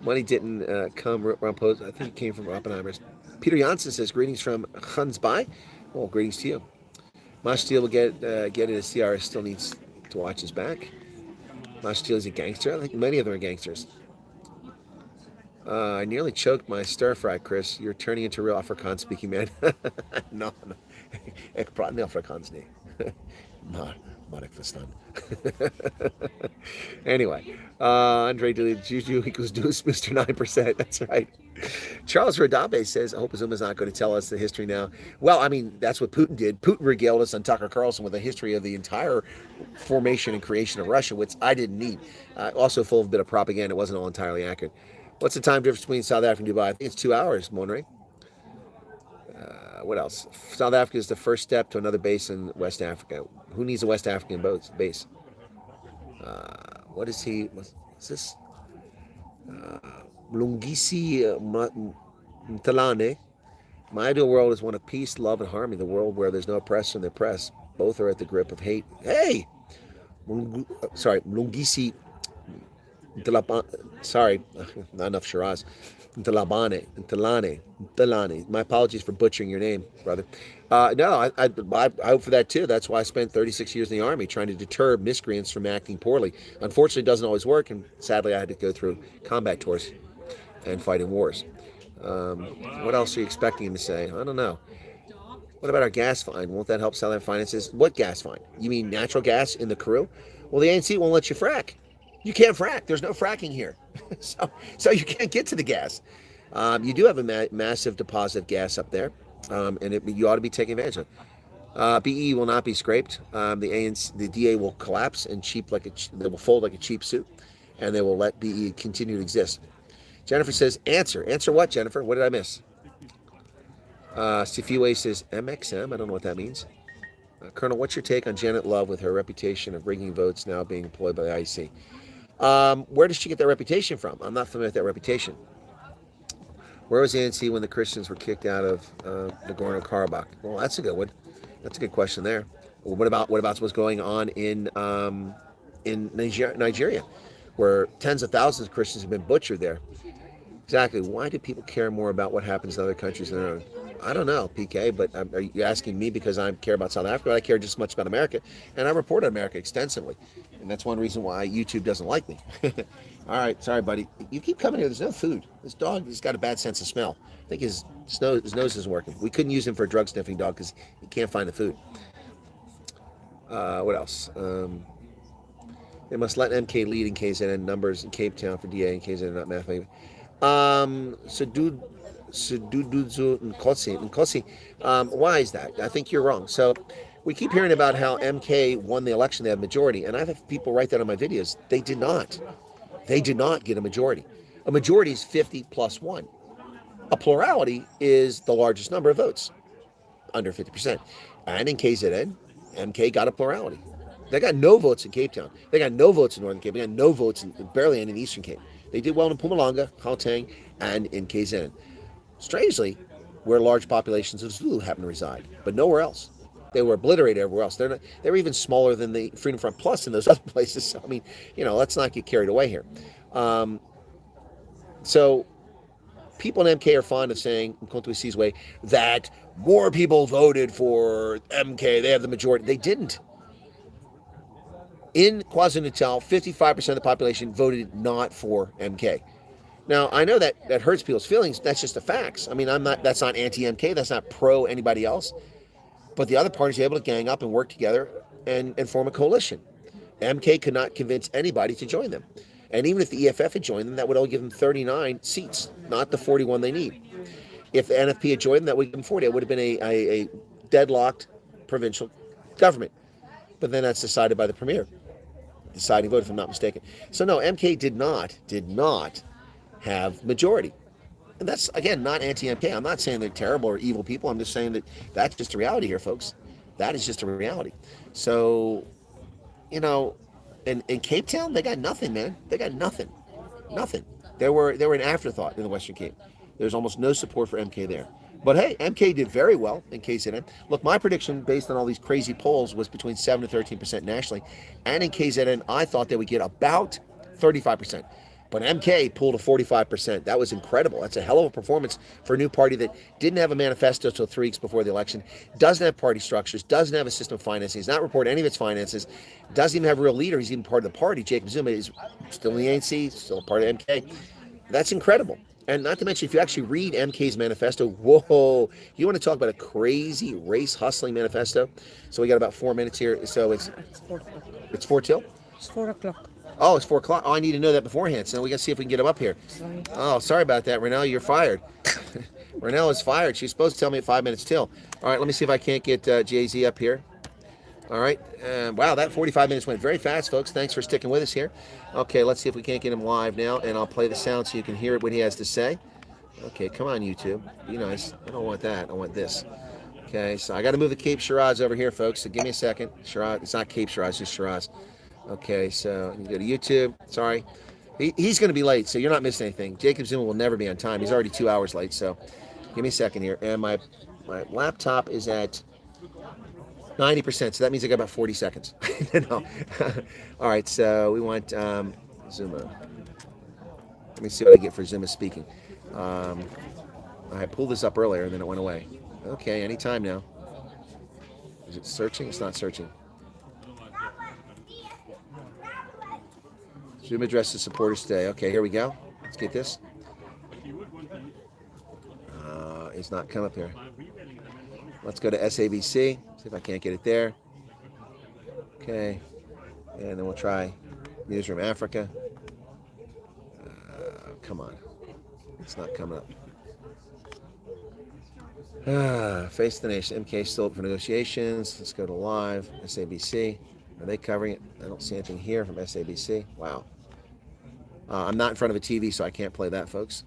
Speaker 1: Money didn't come around post. I think it came from Oppenheimer's. Peter Janssen says, greetings from Hans Bai. Well, greetings to you. Mashtil will get it as CR still needs to watch his back. Mashtil is a gangster. I think many of them are gangsters. I nearly choked my stir fry, Chris. You're turning into a real Afrikaans speaking man. No. Ik praat niet Afrikaans, nee. Maar ik verstaan. Anyway, Andre deleted Juju equals Deuce, Mr. 9%. That's right. Charles Rodabe says, I hope Zuma's not going to tell us the history now. Well, I mean, that's what Putin did. Putin regaled us on Tucker Carlson with a history of the entire formation and creation of Russia, which I didn't need. Also full of a bit of propaganda. It wasn't all entirely accurate. What's the time difference between South Africa and Dubai? I think it's 2 hours, Monre. What else? South Africa is the first step to another base in West Africa. Who needs a West African base? What is he? What's this? Lungisi Mtalane. My ideal world is one of peace, love, and harmony. The world where there's no oppressor and the oppressed. Both are at the grip of hate. Hey! Lungisi. Sorry, not enough Shiraz. Talane. My apologies for butchering your name, brother. No, I hope for that too. That's why I spent 36 years in the Army trying to deter miscreants from acting poorly. Unfortunately, it doesn't always work, and sadly, I had to go through combat tours and fighting wars. What else are you expecting him to say? I don't know. What about our gas fine? Won't that help Southern finances? What gas fine? You mean natural gas in the Karoo? Well, the ANC won't let you frack. You can't frack. There's no fracking here. so you can't get to the gas. You do have a massive deposit of gas up there, and you ought to be taking advantage of it. BE will not be scraped. The DA will collapse and they will fold like a cheap suit, and they will let BE continue to exist. Jennifer says, answer. Answer what, Jennifer? What did I miss? Sifiwe says, MXM. I don't know what that means. Colonel, what's your take on Janet Love with her reputation of rigging votes now being employed by the IEC? Where does she get that reputation from? I'm not familiar with that reputation. Where was the ANC when the Christians were kicked out of Nagorno-Karabakh? Well, that's a good one. That's a good question there. Well, what about what's going on in Nigeria, where tens of thousands of Christians have been butchered there? Exactly. Why do people care more about what happens in other countries than their own? I don't know, PK, but are you asking me because I care about South Africa? But I care just as much about America, and I report on America extensively. And that's one reason why YouTube doesn't like me. All right, sorry, buddy. You keep coming here. There's no food. This dog has got a bad sense of smell. I think his nose isn't working. We couldn't use him for a drug sniffing dog because he can't find the food. What else? They must let MK lead in KZN numbers in Cape Town for DA in KZN, not mathematically. Sududuzu Nkosi. Why is that? I think you're wrong. So we keep hearing about how MK won the election, they had a majority, and I've had people write that on my videos. They did not. They did not get a majority. A majority is 50 plus 1. A plurality is the largest number of votes, under 50%. And in KZN, MK got a plurality. They got no votes in Cape Town. They got no votes in Northern Cape. They got no votes in barely any in Eastern Cape. They did well in Mpumalanga, Gauteng, and in KZN. Strangely, where large populations of Zulu happen to reside, but nowhere else. They were obliterated everywhere else. They're even smaller than the Freedom Front Plus in those other places. So, I mean, let's not get carried away here. So people in MK are fond of saying, in Kontwisi's way, that more people voted for MK. They have the majority. They didn't. In KwaZulu-Natal, 55% of the population voted not for MK. Now, I know that hurts people's feelings. That's just the facts. I mean, that's not anti-MK. That's not pro anybody else. But the other parties are able to gang up and work together and form a coalition. MK could not convince anybody to join them. And even if the EFF had joined them, that would only give them 39 seats, not the 41 they need. If the NFP had joined them, that would give them 40. It would have been a deadlocked provincial government. But then that's decided by the premier. Deciding vote, if I'm not mistaken. So no, MK did not have majority. And that's, again, not anti-MK. I'm not saying they're terrible or evil people. I'm just saying that that's just a reality here, folks. That is just a reality. So, in Cape Town, they got nothing, man. They got nothing. Nothing. They were an afterthought in the Western Cape. There's almost no support for MK there. But hey, MK did very well in KZN. Look, my prediction based on all these crazy polls was between 7 to 13% nationally. And in KZN, I thought they would get about 35%. But MK pulled a 45%. That was incredible. That's a hell of a performance for a new party that didn't have a manifesto until 3 weeks before the election, doesn't have party structures, doesn't have a system of financing, he's not reporting any of its finances, doesn't even have a real leader. He's even part of the party. Jacob Zuma is still in the ANC, still a part of MK. That's incredible. And not to mention, if you actually read MK's manifesto, whoa, you want to talk about a crazy race hustling manifesto? So we got about 4 minutes here. So
Speaker 2: It's 4 o'clock.
Speaker 1: it's 4 till?
Speaker 2: It's 4 o'clock.
Speaker 1: Oh, it's 4 o'clock. Oh, I need to know that beforehand. So we got to see if we can get him up here.
Speaker 2: Sorry.
Speaker 1: Oh, sorry about that, Renelle. You're fired. Renelle is fired. She's supposed to tell me at 5 minutes till. All right, let me see if I can't get Jay-Z up here. All right. Wow, that 45 minutes went very fast, folks. Thanks for sticking with us here. Okay, let's see if we can't get him live now, and I'll play the sound so you can hear what he has to say. Okay, come on, YouTube. Be nice. I don't want that. I want this. Okay, so I got to move the Cape Shiraz over here, folks. So give me a second. Shiraz. It's not Cape Shiraz, just Shiraz. Okay, so you go to YouTube. Sorry. He's going to be late, so you're not missing anything. Jacob Zuma will never be on time. He's already 2 hours late, so give me a second here. And my laptop is at 90%, so that means I got about 40 seconds. No. All right, so we want Zuma. Let me see what I get for Zuma speaking. I pulled this up earlier, and then it went away. Okay, anytime now. Is it searching? It's not searching. Zoom address to supporters today. Okay, here we go. Let's get this. It's not coming up here. Let's go to SABC. See if I can't get it there. Okay. And then we'll try Newsroom Africa. Come on. It's not coming up. Face the Nation. MK still up for negotiations. Let's go to live. SABC. Are they covering it? I don't see anything here from SABC. Wow. I'm not in front of a TV, so I can't play that, folks.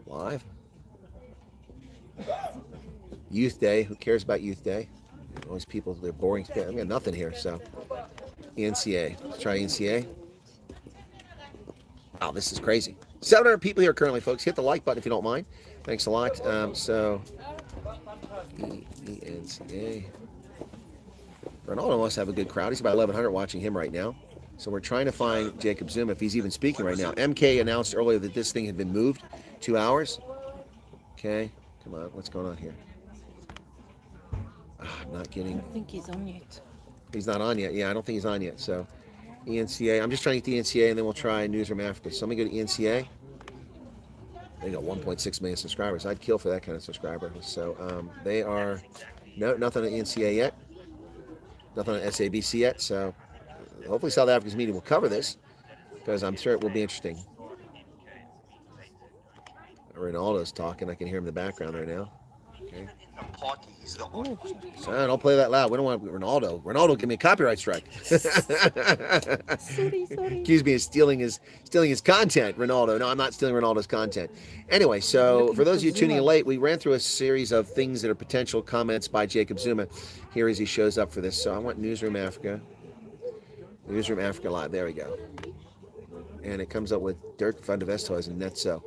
Speaker 1: Live. Youth Day. Who cares about Youth Day? Always people, they're boring. I've got nothing here, so. ENCA. Let's try ENCA. Wow, this is crazy. 700 people here currently, folks. Hit the like button if you don't mind. Thanks a lot. So, ENCA. Ronaldo must have a good crowd. He's about 1,100 watching him right now. So we're trying to find Jacob Zuma if he's even speaking right now. MK announced earlier that this thing had been moved 2 hours. Okay, come on, what's going on here? I'm not getting.
Speaker 2: I don't think he's on yet.
Speaker 1: He's not on yet. Yeah, I don't think he's on yet. So ENCA. I'm just trying to get the ENCA, and then we'll try Newsroom Africa. So let me go to ENCA. They got 1.6 million subscribers. I'd kill for that kind of subscriber. So they are nothing on ENCA yet. Nothing on SABC yet. So hopefully South Africa's media will cover this because I'm sure it will be interesting. Ronaldo's talking. I can hear him in the background right now. Okay. So don't play that loud. We don't want Ronaldo. Ronaldo give me a copyright strike.
Speaker 2: Sorry.
Speaker 1: Accuse me of stealing his content, Ronaldo. No, I'm not stealing Ronaldo's content. Anyway, so for those of you tuning in late, we ran through a series of things that are potential comments by Jacob Zuma here as he shows up for this. So I want Newsroom Africa. Newsroom Africa Live. There we go. And it comes up with Dirk van der Westhuizen and Netzo.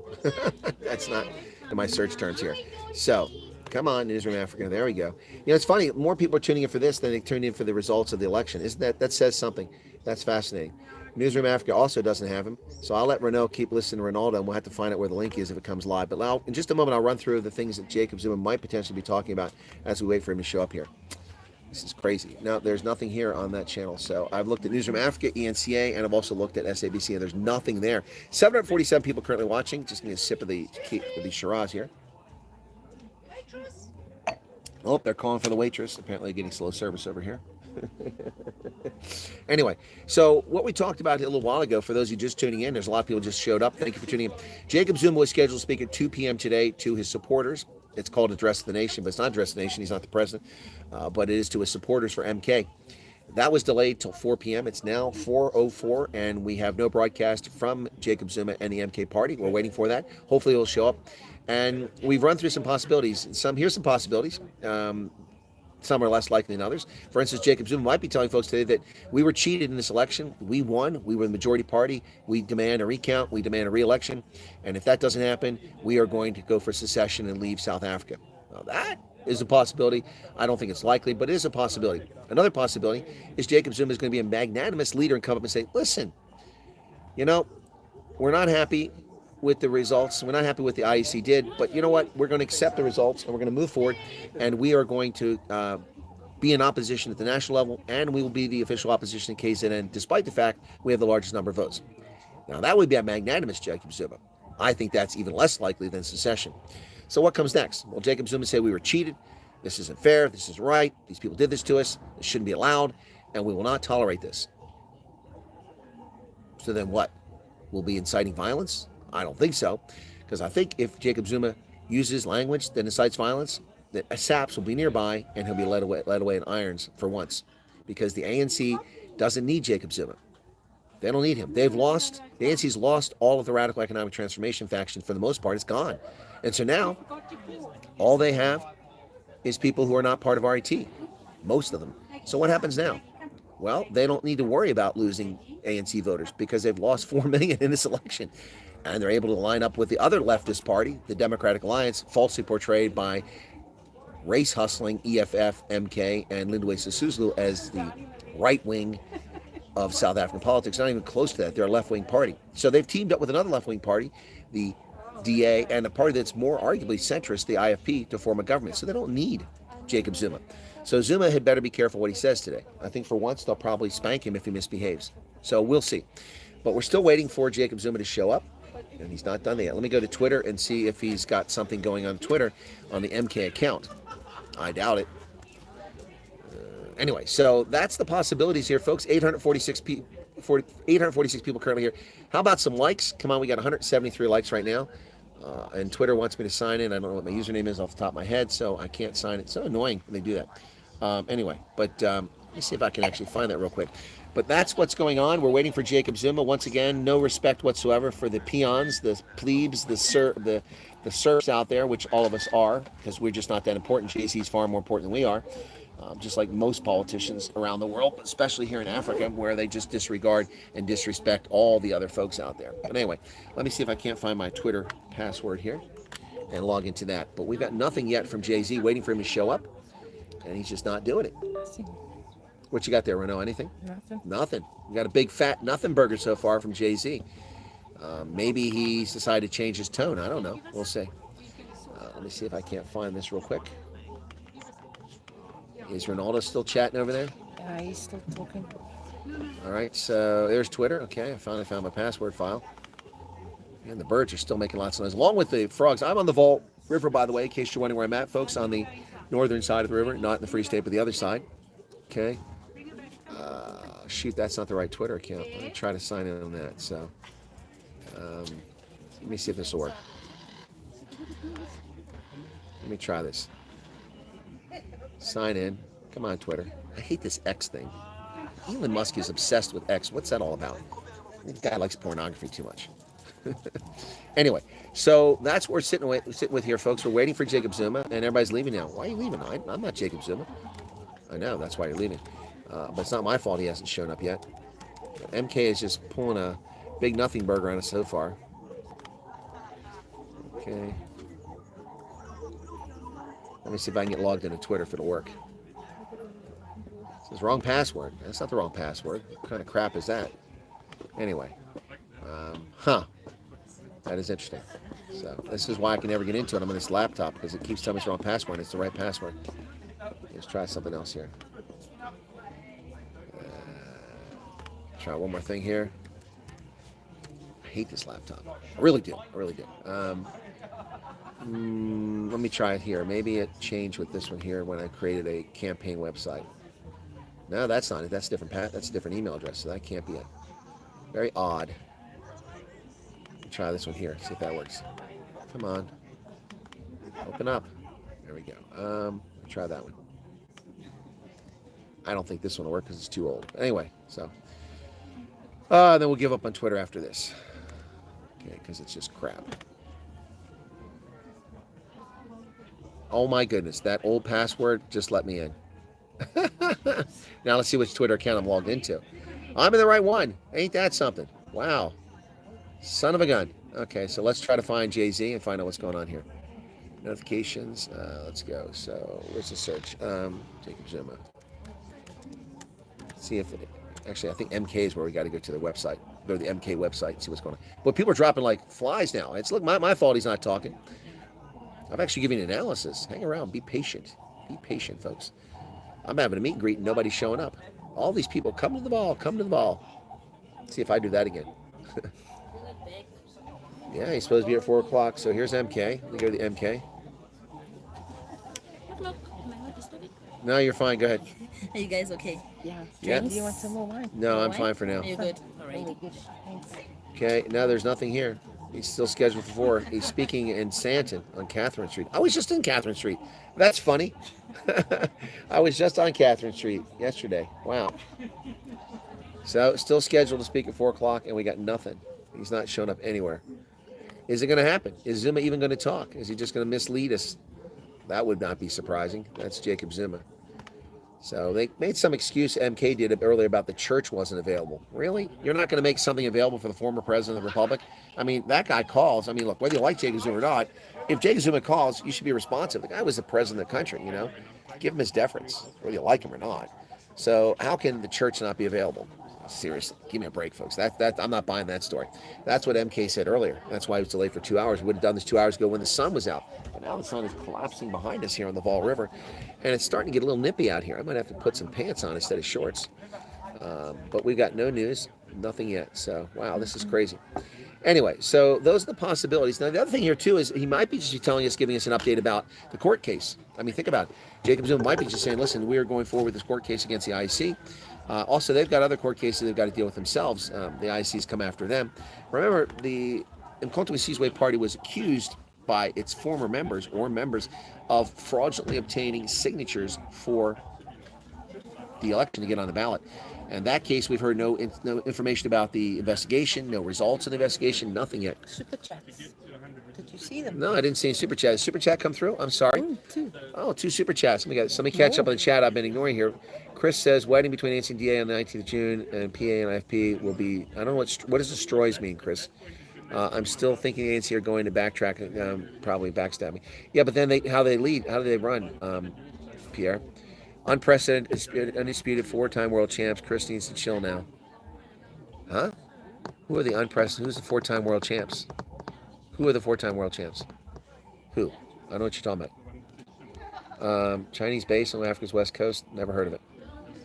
Speaker 1: That's not in my search terms here. So, come on, Newsroom Africa. There we go. You know, it's funny. More people are tuning in for this than they tuned in for the results of the election. Isn't that says something? That's fascinating. Newsroom Africa also doesn't have him. So I'll let Renault keep listening to Ronaldo, and we'll have to find out where the link is if it comes live. But now, in just a moment, I'll run through the things that Jacob Zuma might potentially be talking about as we wait for him to show up here. This is crazy. No, there's nothing here on that channel. So I've looked at Newsroom Africa, ENCA, and I've also looked at SABC, and there's nothing there. 747 people currently watching. Just need a sip of the Shiraz here. Oh, they're calling for the waitress. Apparently getting slow service over here. Anyway, so what we talked about a little while ago, for those of you just tuning in, there's a lot of people just showed up. Thank you for tuning in. Jacob Zuma was scheduled to speak at 2 p.m. today to his supporters. It's called Address the Nation, but it's not Address the Nation. He's not the president, but it is to his supporters for MK. That was delayed till 4 p.m. It's now 4:04, and we have no broadcast from Jacob Zuma and the MK party. We're waiting for that. Hopefully he'll show up. And we've run through some possibilities. Here's some possibilities. Some are less likely than others. For instance, Jacob Zuma might be telling folks today that we were cheated in this election. We won. We were the majority party. We demand a recount. We demand a re-election. And if that doesn't happen, we are going to go for secession and leave South Africa. Now, that is a possibility. I don't think it's likely, but it is a possibility. Another possibility is Jacob Zuma is going to be a magnanimous leader and come up and say, listen, you know, we're not happy with the results. We're not happy with the IEC did, but you know what? We're going to accept the results and we're going to move forward, and we are going to be in opposition at the national level, and we will be the official opposition in KZN, despite the fact we have the largest number of votes. Now, that would be a magnanimous Jacob Zuma. I think that's even less likely than secession. So what comes next? Well, Jacob Zuma said we were cheated. This isn't fair. This isn't right. These people did this to us. This shouldn't be allowed, and we will not tolerate this. So then what? We'll be inciting violence? I don't think so, because I think if Jacob Zuma uses language that incites violence, that SAPs will be nearby and he'll be led away in irons for once, because the ANC doesn't need Jacob Zuma. They don't need him. The ANC's lost all of the radical economic transformation faction for the most part. It's gone. And so now, all they have is people who are not part of RET, most of them. So what happens now? Well, they don't need to worry about losing ANC voters because they've lost 4 million in this election. And they're able to line up with the other leftist party, the Democratic Alliance, falsely portrayed by race-hustling EFF, MK, and Lindiwe Sisulu as the right wing of South African politics. Not even close to that. They're a left-wing party. So they've teamed up with another left-wing party, the DA, and a party that's more arguably centrist, the IFP, to form a government. So they don't need Jacob Zuma. So Zuma had better be careful what he says today. I think for once they'll probably spank him if he misbehaves. So we'll see. But we're still waiting for Jacob Zuma to show up, and he's not done that yet. Let me go to Twitter and see if he's got something going on Twitter on the MK account. I doubt it. Anyway, so that's the possibilities here, folks. 846 people currently here. How about some likes? Come on, we got 173 likes right now. And Twitter wants me to sign in. I don't know what my username is off the top of my head, so I can't sign it. It's so annoying when they do that. Anyway, but let me see if I can actually find that real quick. But that's what's going on. We're waiting for Jacob Zuma. Once again, no respect whatsoever for the peons, the plebes, the serfs out there, which all of us are, because we're just not that important. JC's far more important than we are, just like most politicians around the world, but especially here in Africa, where they just disregard and disrespect all the other folks out there. But anyway, let me see if I can't find my Twitter password here and log into that. But we've got nothing yet from Jay-Z, waiting for him to show up, and he's just not doing it. What you got there, Renaud? Anything?
Speaker 2: Nothing.
Speaker 1: Nothing. We got a big fat nothing burger so far from Jay-Z. Maybe he's decided to change his tone. I don't know. We'll see. Let me see if I can't find this real quick. Is Ronaldo still chatting over there?
Speaker 2: Yeah, he's still talking.
Speaker 1: All right, so there's Twitter. Okay, I finally found my password file. And the birds are still making lots of noise, along with the frogs. I'm on the Vaal River, by the way, in case you're wondering where I'm at, folks, on the northern side of the river, not in the Free State, but the other side. Okay. Shoot, that's not the right Twitter account. Let me try to sign in on that. So, let me see if this will work. Let me try this. Sign in. Come on, Twitter. I hate this X thing. Elon Musk is obsessed with X. What's that all about? This guy likes pornography too much. Anyway, so that's what we're sitting with here, folks. We're waiting for Jacob Zuma, and everybody's leaving now. Why are you leaving? I'm not Jacob Zuma. I know, that's why you're leaving. But it's not my fault he hasn't shown up yet. MK is just pulling a big nothing burger on us so far. Okay. Let me see if I can get logged into Twitter if it'll work. It says wrong password. That's not the wrong password. What kind of crap is that? Anyway. That is interesting. So this is why I can never get into it. I'm on this laptop because it keeps telling me it's the wrong password. It's the right password. Let's try something else here. Try one more thing here. I hate this laptop. I really do. I really do. Let me try it here. Maybe it changed with this one here when I created a campaign website. No, that's not it. That's a different that's a different email address, so that can't be it. Very odd. Try this one here. See if that works. Come on. Open up. There we go. Try that one. I don't think this one will work because it's too old. Anyway, so then we'll give up on Twitter after this. Okay, because it's just crap. Oh my goodness, that old password just let me in. Now let's see which Twitter account I'm logged into. I'm in the right one. Ain't that something? Wow. Son of a gun. Okay, so let's try to find Jay-Z and find out what's going on here. Notifications. Let's go. So where's the search? Jacob Zuma. See if it, actually, I think MK is where we got to go to the website. Go to the MK website and see what's going on. But people are dropping like flies now. It's look, my fault he's not talking. I'm actually giving analysis. Hang around. Be patient. Be patient, folks. I'm having a meet and greet and nobody's showing up. All these people, come to the ball, come to the ball. Let's see if I do that again. Yeah, he's supposed to be at 4 o'clock. So here's MK. We go to the MK. No, you're fine. Go ahead.
Speaker 3: Are you guys okay?
Speaker 2: Yeah.
Speaker 1: Yeah.
Speaker 2: Do you want some more wine?
Speaker 1: No, I'm
Speaker 3: Wine?
Speaker 1: fine for now.
Speaker 3: Are you good? All right.
Speaker 2: Really good. Thanks.
Speaker 1: Okay, now there's nothing here. He's still scheduled for 4. He's speaking in Santon on Catherine Street. I was just in Catherine Street. That's funny. I was just on Catherine Street yesterday. Wow. So still scheduled to speak at 4 o'clock, and we got nothing. He's not showing up anywhere. Is it going to happen? Is Zuma even going to talk? Is he just going to mislead us? That would not be surprising. That's Jacob Zuma. So they made some excuse, MK did earlier, about the church wasn't available. Really? You're not going to make something available for the former president of the republic? I mean, that guy calls. I mean, look, whether you like Jacob Zuma or not, if Jacob Zuma calls, you should be responsive. The guy was the president of the country, you know? Give him his deference, whether you like him or not. So how can the church not be available? Seriously, give me a break, folks. I'm not buying that story. That's what MK said earlier. That's why he was delayed for 2 hours. We would have done this 2 hours ago when the sun was out. But now the sun is collapsing behind us here on the Vaal River, and it's starting to get a little nippy out here. I might have to put some pants on instead of shorts. But we got no news, nothing yet. So, wow, this is crazy. Anyway, so those are the possibilities. Now, the other thing here, too, is he might be just telling us, giving us an update about the court case. I mean, think about it. Jacob Zuma might be just saying, listen, we are going forward with this court case against the IEC. Also, they've got other court cases they've got to deal with themselves. The IEC's come after them. Remember, the Mkonto Sizwe party was accused by its former members or members of fraudulently obtaining signatures for the election to get on the ballot. And that case, we've heard no information about the investigation, no results of the investigation, nothing yet.
Speaker 2: Super chats. Did you see them?
Speaker 1: No, I didn't see any super chat. Did super chat come through? I'm sorry.
Speaker 2: Two.
Speaker 1: Oh, 2 super chats. Let me catch up on the chat I've been ignoring here. Chris says, wedding between ANC and DA on the 19th of June and PA and IFP will be, I don't know what does destroys mean, Chris? I'm still thinking the ANC are going to backtrack, probably backstab me. Yeah, but then how do they run, Pierre? Unprecedented, undisputed 4-time world champs. Chris needs to chill now. Huh? Who are the unprecedented? Who's the 4-time world champs? Who are the 4-time world champs? Who? I don't know what you're talking about. Chinese base on Africa's west coast. Never heard of it.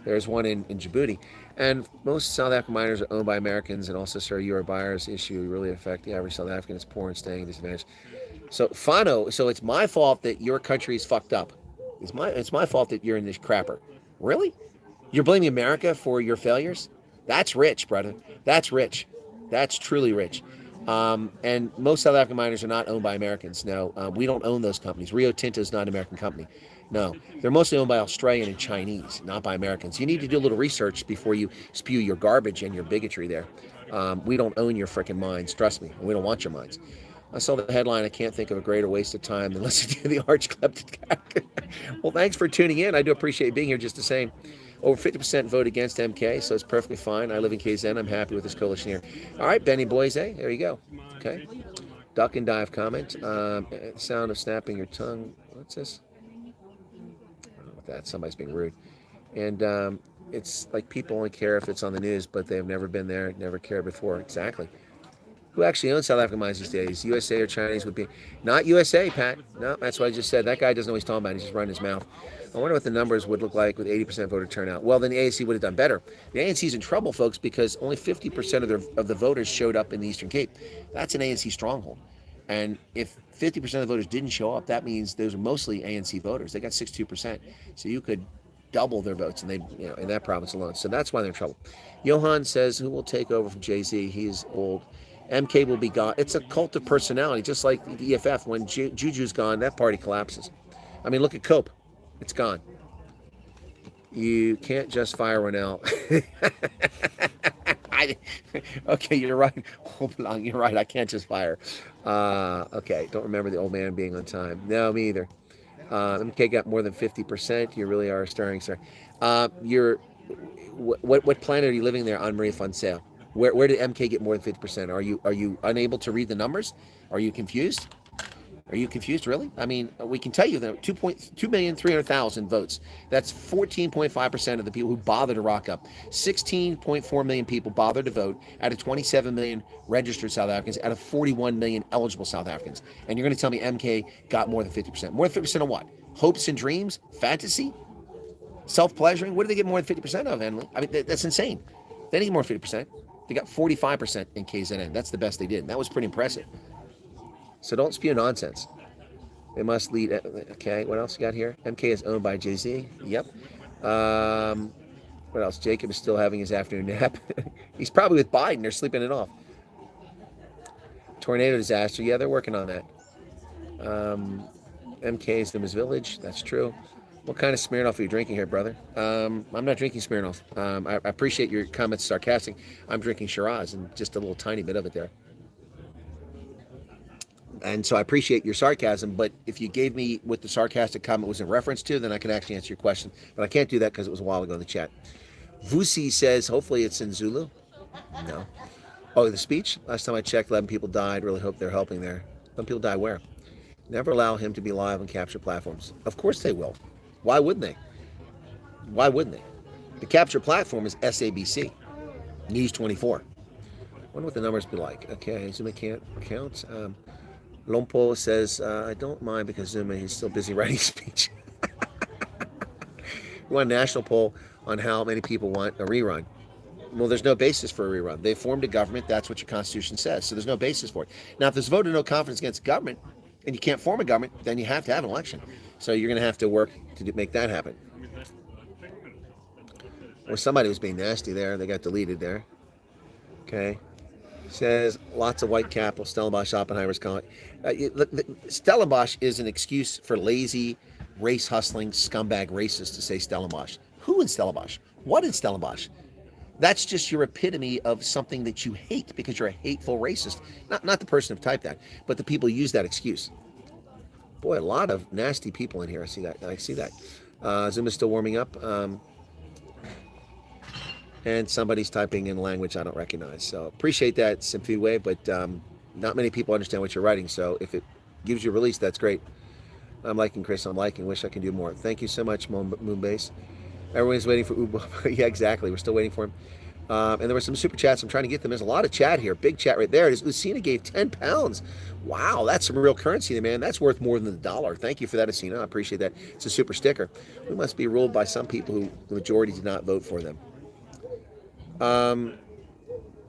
Speaker 1: There's one in Djibouti. And most South African miners are owned by Americans, and also, sir, your buyers issue really affect the average South African. It's poor and staying disadvantaged. So, Fano, so it's my fault that your country is fucked up. It's my fault that you're in this crapper. Really? You're blaming America for your failures? That's rich, brother. That's rich. That's truly rich. And most South African miners are not owned by Americans. No, we don't own those companies. Rio Tinto is not an American company. No, they're mostly owned by Australian and Chinese, not by Americans. You need to do a little research before you spew your garbage and your bigotry there. We don't own your freaking mines. Trust me. We don't want your mines. I saw the headline. I can't think of a greater waste of time than listening to the arch kleptocrat. Well, thanks for tuning in. I do appreciate being here just the same. Over 50% vote against MK, so it's perfectly fine. I live in KZN. I'm happy with this coalition here. All right, Benny Boise, there you go. Okay. Duck and dive comment. Sound of snapping your tongue. What's this? I don't know what that. Somebody's being rude. And it's like people only care if it's on the news, but they've never been there, never cared before. Exactly. Who actually owns South African mines these days? USA or Chinese would be. Not USA, Pat. No, that's what I just said. That guy doesn't know what he's talking about. He's just running his mouth. I wonder what the numbers would look like with 80% voter turnout. Well, then the ANC would have done better. The ANC's in trouble, folks, because only 50% of the voters showed up in the Eastern Cape. That's an ANC stronghold. And if 50% of the voters didn't show up, that means those are mostly ANC voters. They got 62%. So you could double their votes in that province alone. So that's why they're in trouble. Johan says, who will take over from Jay-Z? He's old. MK will be gone. It's a cult of personality, just like the EFF. When Juju's gone, that party collapses. I mean, look at Cope. It's gone. You can't just fire Ronell. Okay, you're right. You're right. I can't just fire. Okay, don't remember the old man being on time. No, me either. MK got more than 50%. You really are a stirring star. What planet are you living there on Marie Foncel? Where did MK get more than 50%? Are you unable to read the numbers? Are you confused? Are you confused, really? I mean, we can tell you that 2,300,000 votes. That's 14.5% of the people who bothered to rock up. 16.4 million people bothered to vote out of 27 million registered South Africans, out of 41 million eligible South Africans. And you're going to tell me MK got more than 50%. More than 50% of what? Hopes and dreams? Fantasy? Self-pleasuring? What do they get more than 50% of, Emily? I mean, that's insane. They didn't get more than 50%. They got 45% in KZN. That's the best they did. And that was pretty impressive. So don't spew nonsense. They must lead. Okay, what else you got here? MK is owned by Jay-Z. Yep. What else? Jacob is still having his afternoon nap. He's probably with Biden. They're sleeping it off. Tornado disaster. Yeah, they're working on that. MK is Zuma's village. That's true. What kind of Smirnoff are you drinking here, brother? I'm not drinking Smirnoff. I appreciate your comments sarcastic. I'm drinking Shiraz and just a little tiny bit of it there. And so I appreciate your sarcasm, but if you gave me what the sarcastic comment was in reference to, then I can actually answer your question. But I can't do that because it was a while ago in the chat. Vusi says, hopefully it's in Zulu. No. Oh, the speech? Last time I checked, 11 people died. Really hope they're helping there. 11 people died where? Never allow him to be live on capture platforms. Of course they will. Why wouldn't they? Why wouldn't they? The capture platform is SABC, News 24. Wonder what the numbers be like. Okay, Zuma can't count. Lompo says, I don't mind because Zuma, he's still busy writing speech. We want a national poll on how many people want a rerun. Well, there's no basis for a rerun. They formed a government. That's what your Constitution says. So there's no basis for it. Now, if there's a vote of no confidence against the government and you can't form a government, then you have to have an election. So you're going to have to work to make that happen. Or somebody was being nasty there. They got deleted there. Okay. Says lots of white capital. Stellenbosch, Oppenheimer's calling. Stellenbosch is an excuse for lazy, race hustling scumbag racists to say Stellenbosch. Who in Stellenbosch? What in Stellenbosch? That's just your epitome of something that you hate because you're a hateful racist. Not the person who typed that, but the people who use that excuse. Boy, a lot of nasty people in here. I see that. Zoom is still warming up. And somebody's typing in language I don't recognize. So appreciate that, Simfiwe, but not many people understand what you're writing. So if it gives you release, that's great. I'm liking Chris. I'm liking. Wish I can do more. Thank you so much, Moonbase. Everyone's waiting for Ubo. Yeah, exactly. We're still waiting for him. And there were some super chats. I'm trying to get them. There's a lot of chat here. Big chat right there. It is. Lucina gave 10 pounds. Wow, that's some real currency there, man. That's worth more than the dollar. Thank you for that, Lucina. I appreciate that. It's a super sticker. We must be ruled by some people who the majority did not vote for them.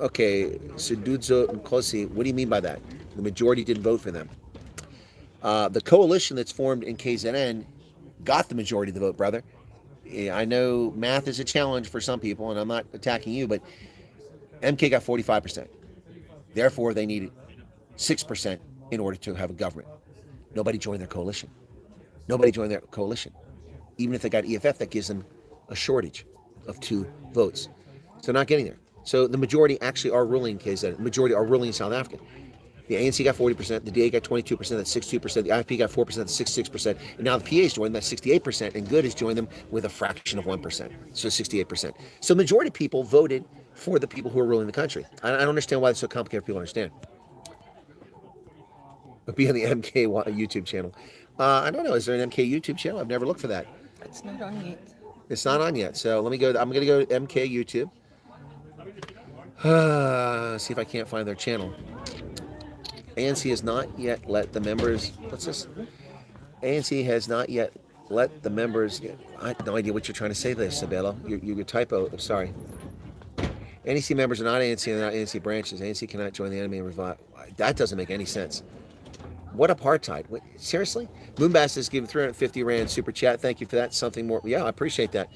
Speaker 1: Okay, Sududzo and Kosi, what do you mean by that? The majority didn't vote for them. The coalition that's formed in KZN got the majority of the vote, brother. I know math is a challenge for some people, and I'm not attacking you, but MK got 45%. Therefore, they needed 6% in order to have a government. Nobody joined their coalition. Even if they got EFF, that gives them a shortage of 2 votes. So not getting there. So the majority actually are ruling KZN. The majority are ruling in South Africa. The ANC got 40%, the DA got 22%, that's 62%, the IFP got 4%, that's 66%, and now the PA's joined, that's 68%, and Good has joined them with a fraction of 1%, so 68%. So the majority of people voted for the people who are ruling the country. I don't understand why it's so complicated for people to understand. But be on the MK YouTube channel. I don't know, is there an MK YouTube channel? I've never looked for that.
Speaker 2: It's not on yet.
Speaker 1: It's not on yet, so let me go, I'm going to go to MK YouTube. See if I can't find their channel. ANC has not yet let the members. What's this? ANC has not yet let the members. I have no idea what you're trying to say there, Sabelo. Your typo. I'm sorry. NEC members are not ANC and not ANC branches. ANC cannot join the enemy and revive. That doesn't make any sense. What apartheid? What, seriously? Moonbass has given 350 Rand super chat. Thank you for that. Something more. Yeah, I appreciate that.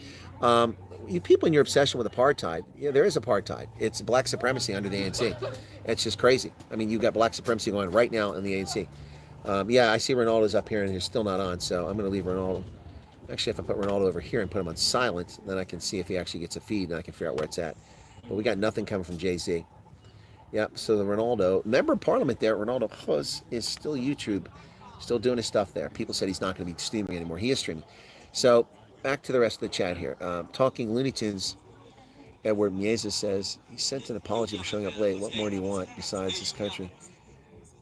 Speaker 1: You people in your obsession with apartheid, yeah, there is apartheid. It's black supremacy under the ANC. It's just crazy. I mean, you've got black supremacy going right now in the ANC. Yeah, I see Ronaldo's up here and he's still not on, so I'm going to leave Ronaldo. Actually, if I put Ronaldo over here and put him on silent, then I can see if he actually gets a feed and I can figure out where it's at. But we got nothing coming from Jay-Z. Yep, so the Ronaldo, member of parliament there, Ronaldo Hus, is still YouTube. Still doing his stuff there. People said he's not going to be streaming anymore. He is streaming. So back to the rest of the chat here. Talking Looney Tunes, Edward Mieza says, he sent an apology for showing up late. What more do you want besides this country?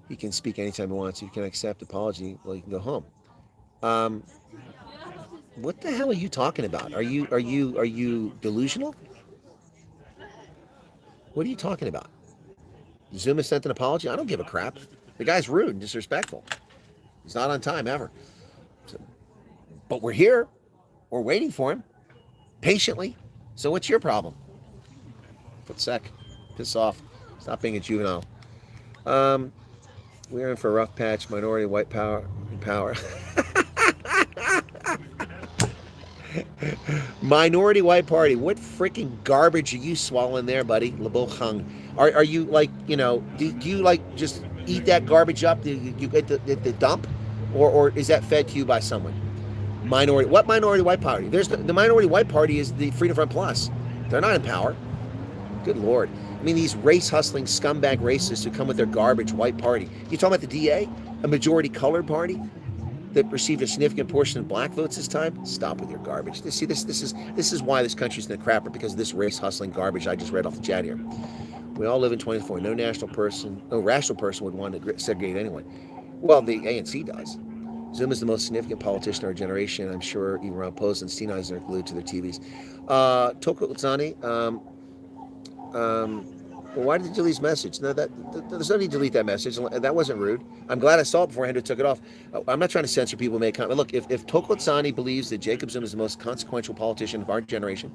Speaker 1: He can speak anytime he wants. If you can accept apology, well, you can go home. What the hell are you talking about? Are you delusional? What are you talking about? Zuma sent an apology? I don't give a crap. The guy's rude and disrespectful. He's not on time ever. So, but we're here. We're waiting for him. Patiently. So what's your problem? Sec. Piss off. Stop being a juvenile. We're in for a rough patch. Minority white power. Minority white party. What freaking garbage are you swallowing there, buddy? Labochang. Are you like, you know, do you like just eat that garbage up? Do you get the dump? Or is that fed to you by someone? What minority white party? There's the minority white party is the Freedom Front Plus. They're not in power. Good Lord. I mean, these race-hustling scumbag racists who come with their garbage white party. You talking about the DA? A majority colored party that received a significant portion of black votes this time? Stop with your garbage. See, this is why this country's in the crapper, because of this race-hustling garbage I just read off the chat here. We all live in 24. No rational person would want to segregate anyone. Well, the ANC does. Zuma is the most significant politician in our generation. I'm sure even Ron Post and Steinheiser are glued to their TVs. Toko Utsani, well, why did you delete his message? No, there's no need to delete that message. That wasn't rude. I'm glad I saw it before Andrew took it off. I'm not trying to censor people who make comments. Look, if Toko Utsani believes that Jacob Zuma is the most consequential politician of our generation,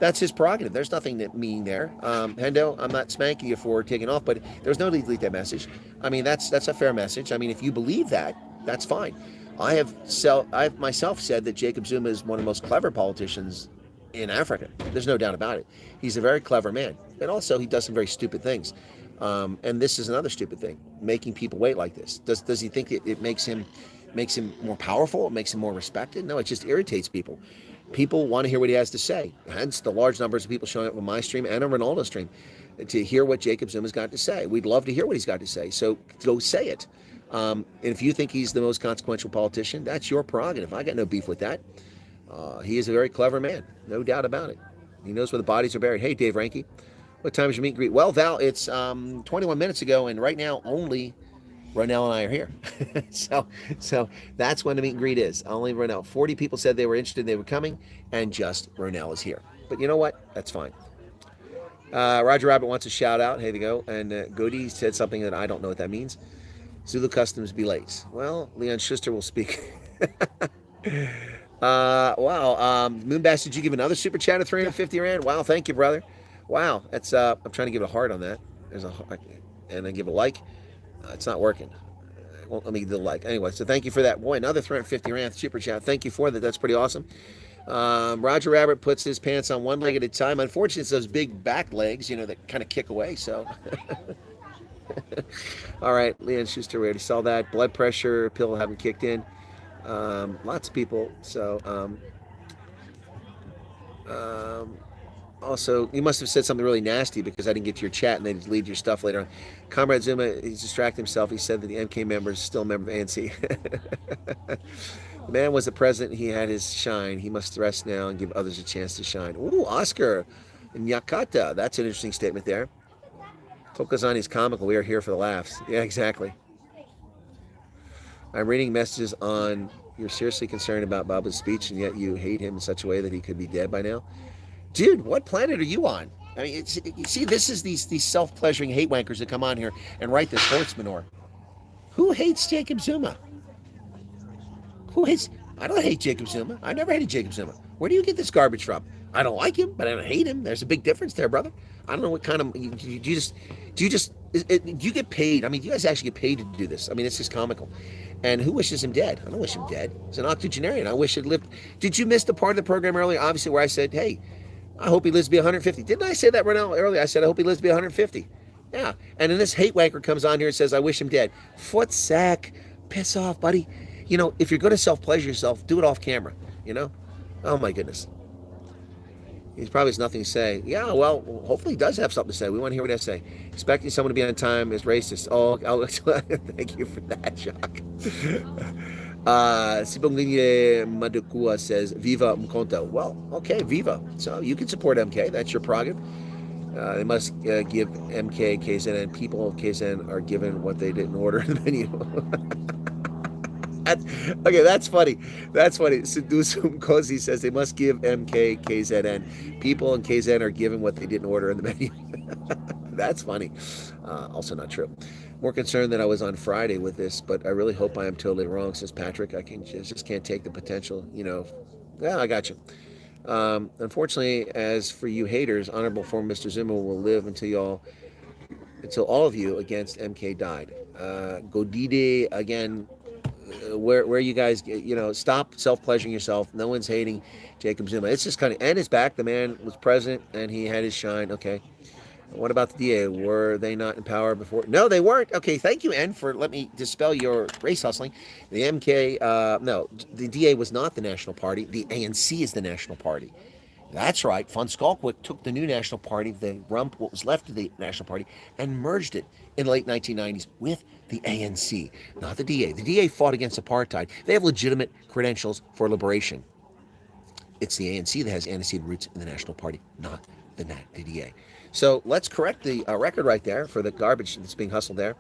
Speaker 1: that's his prerogative. There's nothing mean there. Hendo, I'm not spanking you for taking off, but there's no need to delete that message. I mean, that's a fair message. I mean, if you believe that, that's fine. I have myself said that Jacob Zuma is one of the most clever politicians in Africa. There's no doubt about it. He's a very clever man. And also, he does some very stupid things. And this is another stupid thing, making people wait like this. Does he think it makes him more powerful? It makes him more respected? No, it just irritates people. People want to hear what he has to say. Hence the large numbers of people showing up on my stream and on Ronaldo's stream to hear what Jacob Zuma's got to say. We'd love to hear what he's got to say. So go say it. And if you think he's the most consequential politician, that's your prerogative. I got no beef with that. He is a very clever man, no doubt about it. He knows where the bodies are buried. Hey, Dave Ranke, what time is your meet and greet? Well, Val, it's 21 minutes ago, and right now only Ronell and I are here. so that's when the meet and greet is. Only Ronell. 40 people said they were interested, they were coming, and just Ronell is here. But you know what? That's fine. Roger Rabbit wants a shout out. Here they go. And Goody said something that I don't know what that means. Zulu Customs be late. Well, Leon Schuster will speak. Wow. Moonbass, did you give another super chat of 350 Rand? Wow, thank you, brother. Wow, that's I'm trying to give it a heart on that. There's a heart, and then give a like. It's not working. It won't let me do the like. Anyway, so thank you for that. Boy, another 350 Rand super chat. Thank you for that. That's pretty awesome. Roger Rabbit puts his pants on one leg at a time. Unfortunately, it's those big back legs, that kind of kick away. So, all right, Leon Schuster, we already saw that. Blood pressure pill haven't kicked in. Lots of people. So, also, you must have said something really nasty because I didn't get to your chat and they deleted your stuff later on. Comrade Zuma, he's distracted himself. He said that the MK member is still a member of ANC. The man was the president. He had his shine. He must rest now and give others a chance to shine. Ooh, Oscar Nyakata. That's an interesting statement there. Tokozani's comical. We are here for the laughs. Yeah, exactly. I'm reading messages on you're seriously concerned about Baba's speech and yet you hate him in such a way that he could be dead by now. Dude, what planet are you on? I mean, you see, this is these self-pleasuring hate wankers that come on here and write this horse manure. Who hates Jacob Zuma? I don't hate Jacob Zuma. I never hated Jacob Zuma. Where do you get this garbage from? I don't like him, but I don't hate him. There's a big difference there, brother. I don't know what kind of do you get paid? I mean, do you guys actually get paid to do this? I mean, it's just comical. And who wishes him dead? I don't wish him dead. He's an octogenarian. I wish he'd lived. Did you miss the part of the program earlier? Obviously, where I said, "Hey, I hope he lives to be 150." Didn't I say that right now earlier? I said I hope he lives to be 150. Yeah. And then this hate wanker comes on here and says, "I wish him dead." Foot sack. Piss off, buddy. If you're going to self-pleasure yourself, do it off camera. Oh my goodness. He probably has nothing to say. Yeah, well, hopefully he does have something to say. We want to hear what he has to say. Expecting someone to be on time is racist. Oh, thank you for that, Jacques. Sibonglini Madukua says, Viva Mkonto. Well, okay, Viva. So you can support MK. That's your prerogative. They must give MK, KZN, and people of KZN are given what they didn't order in the menu. Okay, that's funny. That's funny. Sedusum Kozi says they must give MK, KZN. People in KZN are given what they didn't order in the menu. That's funny. Also not true. More concerned that I was on Friday with this, but I really hope I am totally wrong, says Patrick. I just can't take the potential, Yeah, I got you. Unfortunately, as for you haters, honorable former Mr. Zuma will live until all of you against MK died. Godide, again, where you guys, stop self-pleasuring yourself. No one's hating Jacob Zuma. It's just kind of, and his back. The man was president and he had his shine. Okay. What about the DA? Were they not in power before? No, they weren't. Okay, thank you, N, for let me dispel your race hustling. The MK, no, the DA was not the National Party. The ANC is the National Party. That's right. Von Skalkwyk took the new National Party, the rump, what was left of the National Party, and merged it in the late 1990s with the ANC, not the DA. The DA fought against apartheid. They have legitimate credentials for liberation. It's the ANC that has antecedent roots in the National Party, not the DA. So let's correct the record right there for the garbage that's being hustled there.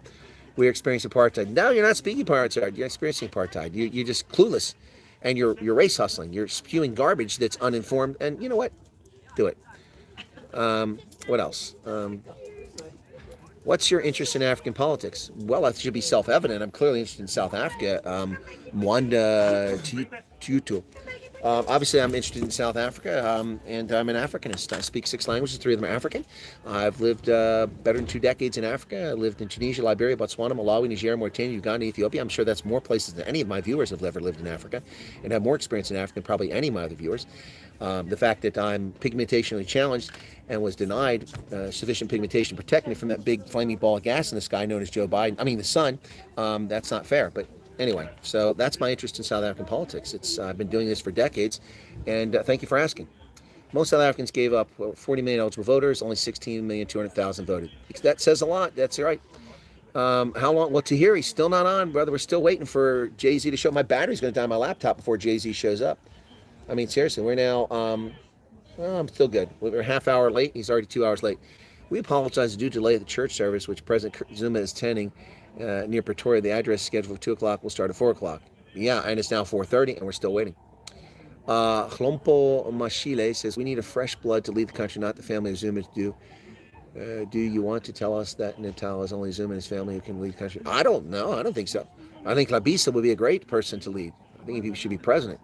Speaker 1: We're experiencing apartheid. No, you're not speaking apartheid. You're experiencing apartheid. You're just clueless, and you're race hustling. You're spewing garbage that's uninformed. And you know what? Do it. What else? What's your interest in African politics? Well, that should be self-evident. I'm clearly interested in South Africa. Mwanda Tutu. Obviously, I'm interested in South Africa, and I'm an Africanist. I speak 6 languages, 3 of them are African. I've lived better than 2 decades in Africa. I lived in Tunisia, Liberia, Botswana, Malawi, Nigeria, Mauritania, Uganda, Ethiopia. I'm sure that's more places than any of my viewers have ever lived in Africa, and have more experience in Africa than probably any of my other viewers. The fact that I'm pigmentationally challenged and was denied sufficient pigmentation to protect me from that big flaming ball of gas in the sky known as Joe Biden, the sun, that's not fair. But anyway, so that's my interest in South African politics. I've been doing this for decades, and thank you for asking. Most South Africans gave up 40 million eligible voters, only 16,200,000 voted. That says a lot. That's right. How long? Well, Tahiri's still not on, brother. We're still waiting for Jay-Z to show. My battery's going to die on my laptop before Jay-Z shows up. Seriously, we're now, I'm still good. We're a half hour late. He's already 2 hours late. We apologize due to delay at the church service, which President Zuma is attending near Pretoria. The address is scheduled for 2 o'clock. We'll start at 4 o'clock. Yeah, and it's now 4:30, and we're still waiting. Chlompo Mashile says, we need a fresh blood to lead the country, not the family of Zuma to do. Do you want to tell us that Natal is only Zuma and his family who can lead the country? I don't know. I don't think so. I think Labisa would be a great person to lead. I think he should be president.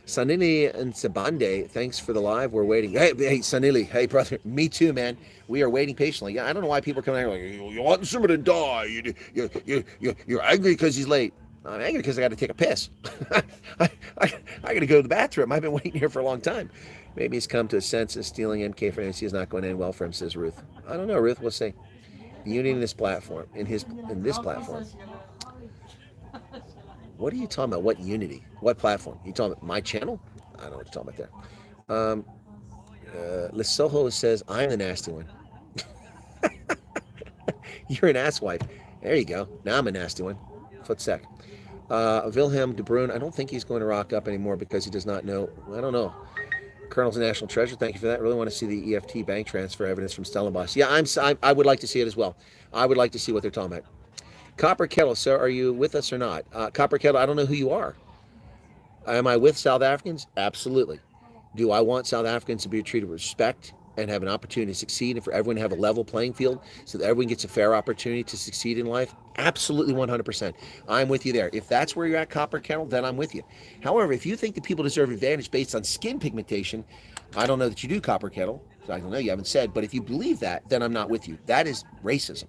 Speaker 1: Sanili and Sabande, thanks for the live. We're waiting. Hey, Sanili. Hey, brother. Me too, man. We are waiting patiently. Yeah, I don't know why people come out here like, you want Zuma to die. You're angry because he's late. I'm angry because I got to take a piss. I got to go to the bathroom. I've been waiting here for a long time. Maybe he's come to a sense of stealing MK for ANC is not going to end well for him, says Ruth. I don't know, Ruth. We'll see. The unity in this platform, in this platform. What are you talking about? What unity? What platform? You talking about my channel? I don't know what you're talking about there. Lesoho says, I'm the nasty one. You're an asswipe. There you go. Now I'm a nasty one. Foot sec. Wilhelm de Bruin, I don't think he's going to rock up anymore because he does not know. I don't know. Colonel's a national treasure. Thank you for that. I really want to see the EFT bank transfer evidence from Stellenbosch. Yeah, I would like to see it as well. I would like to see what they're talking about. Copper Kettle, sir, are you with us or not? Copper Kettle, I don't know who you are. Am I with South Africans? Absolutely. Do I want South Africans to be treated with respect and have an opportunity to succeed and for everyone to have a level playing field so that everyone gets a fair opportunity to succeed in life? Absolutely 100%. I'm with you there. If that's where you're at, Copper Kettle, then I'm with you. However, if you think that people deserve advantage based on skin pigmentation, I don't know that you do, Copper Kettle. I don't know, you haven't said, but if you believe that, then I'm not with you. That is racism.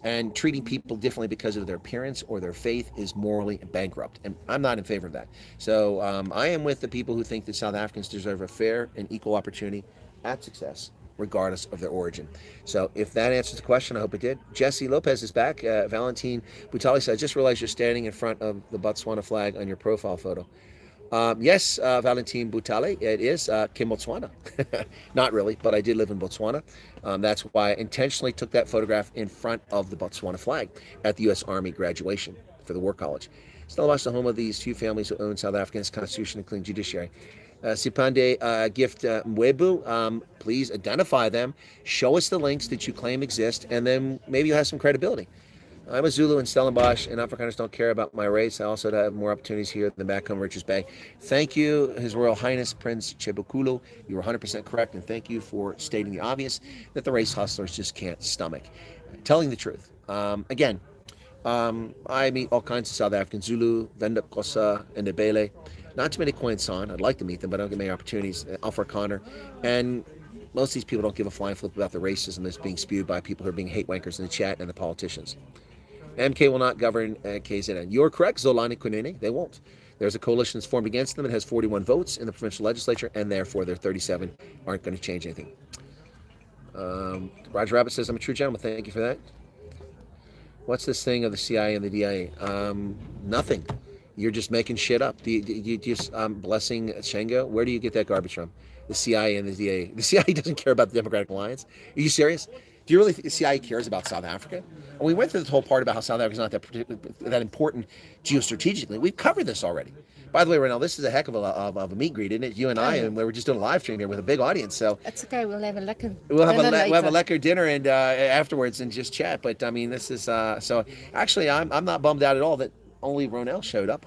Speaker 1: And treating people differently because of their appearance or their faith is morally bankrupt. And I'm not in favor of that. So I am with the people who think that South Africans deserve a fair and equal opportunity at success, regardless of their origin. So if that answers the question, I hope it did. Jesse Lopez is back. Valentine Butali said, I just realized you're standing in front of the Botswana flag on your profile photo. Yes, Valentin Butale, it is Kim Botswana. Not really, but I did live in Botswana. That's why I intentionally took that photograph in front of the Botswana flag at the U.S. Army graduation for the War College. Stellenbosch, the home of these few families who own South Africa's constitution and clean judiciary. Sipande Gift Mwebu, please identify them, show us the links that you claim exist, and then maybe you'll have some credibility. I'm a Zulu in Stellenbosch, and Afrikaners don't care about my race. I also have more opportunities here than back home, Richards Bay. Thank you, His Royal Highness Prince Chebukulu. You were 100% correct, and thank you for stating the obvious that the race hustlers just can't stomach telling the truth. Again, I meet all kinds of South Africans, Zulu, Venda Kosa, and Ndebele. Not too many Khoisan. I'd like to meet them, but I don't get many opportunities. Afrikaner, and most of these people don't give a flying flip about the racism that's being spewed by people who are being hate wankers in the chat and the politicians. MK will not govern KZN. You're correct, Zolani Kunene. They won't. There's a coalition that's formed against them. It has 41 votes in the provincial legislature, and therefore their 37 aren't going to change anything. Roger Rabbit says, I'm a true gentleman. Thank you for that. What's this thing of the CIA and the DIA? Nothing. You're just making shit up. You just blessing Shenga. Where do you get that garbage from? The CIA and the DIA. The CIA doesn't care about the Democratic Alliance. Are you serious? Do you really think the CIA cares about South Africa? And we went through this whole part about how South Africa is not that important geostrategically. We've covered this already. By the way, Renell, this is a heck of a meet greet, isn't it? You and I, and we were just doing a live stream here with a big audience. So
Speaker 2: That's okay. We'll have a lekker.
Speaker 1: we'll have a lekker dinner and afterwards and just chat. But I mean, this is so. Actually, I'm not bummed out at all that only Ronell showed up.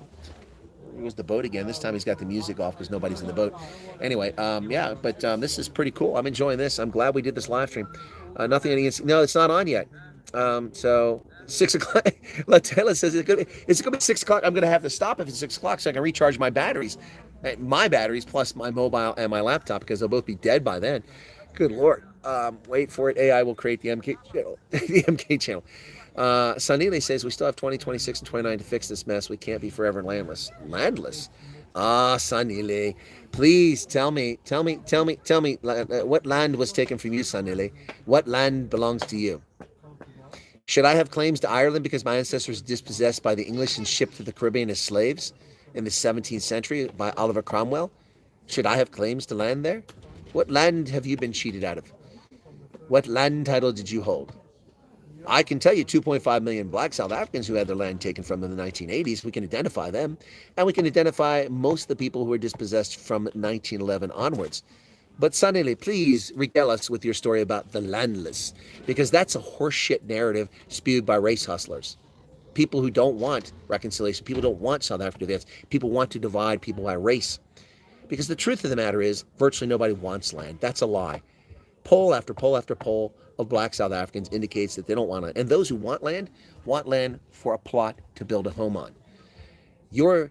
Speaker 1: It was the boat again. This time he's got the music off because nobody's in the boat. Anyway, yeah, but this is pretty cool. I'm enjoying this. I'm glad we did this live stream. Nothing against. No, it's not on yet. So 6 o'clock. Latela says it's gonna be 6 o'clock. I'm gonna have to stop if it's 6 o'clock so I can recharge my batteries plus my mobile and my laptop because they'll both be dead by then. Good Lord. Wait for it. AI will create the MK channel. The MK channel. Sanile says we still have 20, 26, and 29 to fix this mess. We can't be forever landless. Landless? Sanile, please tell me, what land was taken from you, Sanile? What land belongs to you? Should I have claims to Ireland because my ancestors were dispossessed by the English and shipped to the Caribbean as slaves in the 17th century by Oliver Cromwell? Should I have claims to land there? What land have you been cheated out of? What land title did you hold? I can tell you 2.5 million black South Africans who had their land taken from them in the 1980s. We can identify them. And we can identify most of the people who were dispossessed from 1911 onwards. But Sanile, please regale us with your story about the landless, because that's a horseshit narrative spewed by race hustlers. People who don't want reconciliation. People don't want South Africa to do this. People want to divide people by race. Because the truth of the matter is, virtually nobody wants land. That's a lie. Poll after poll after poll of black South Africans indicates that they don't want land. And those who want land for a plot to build a home on. Your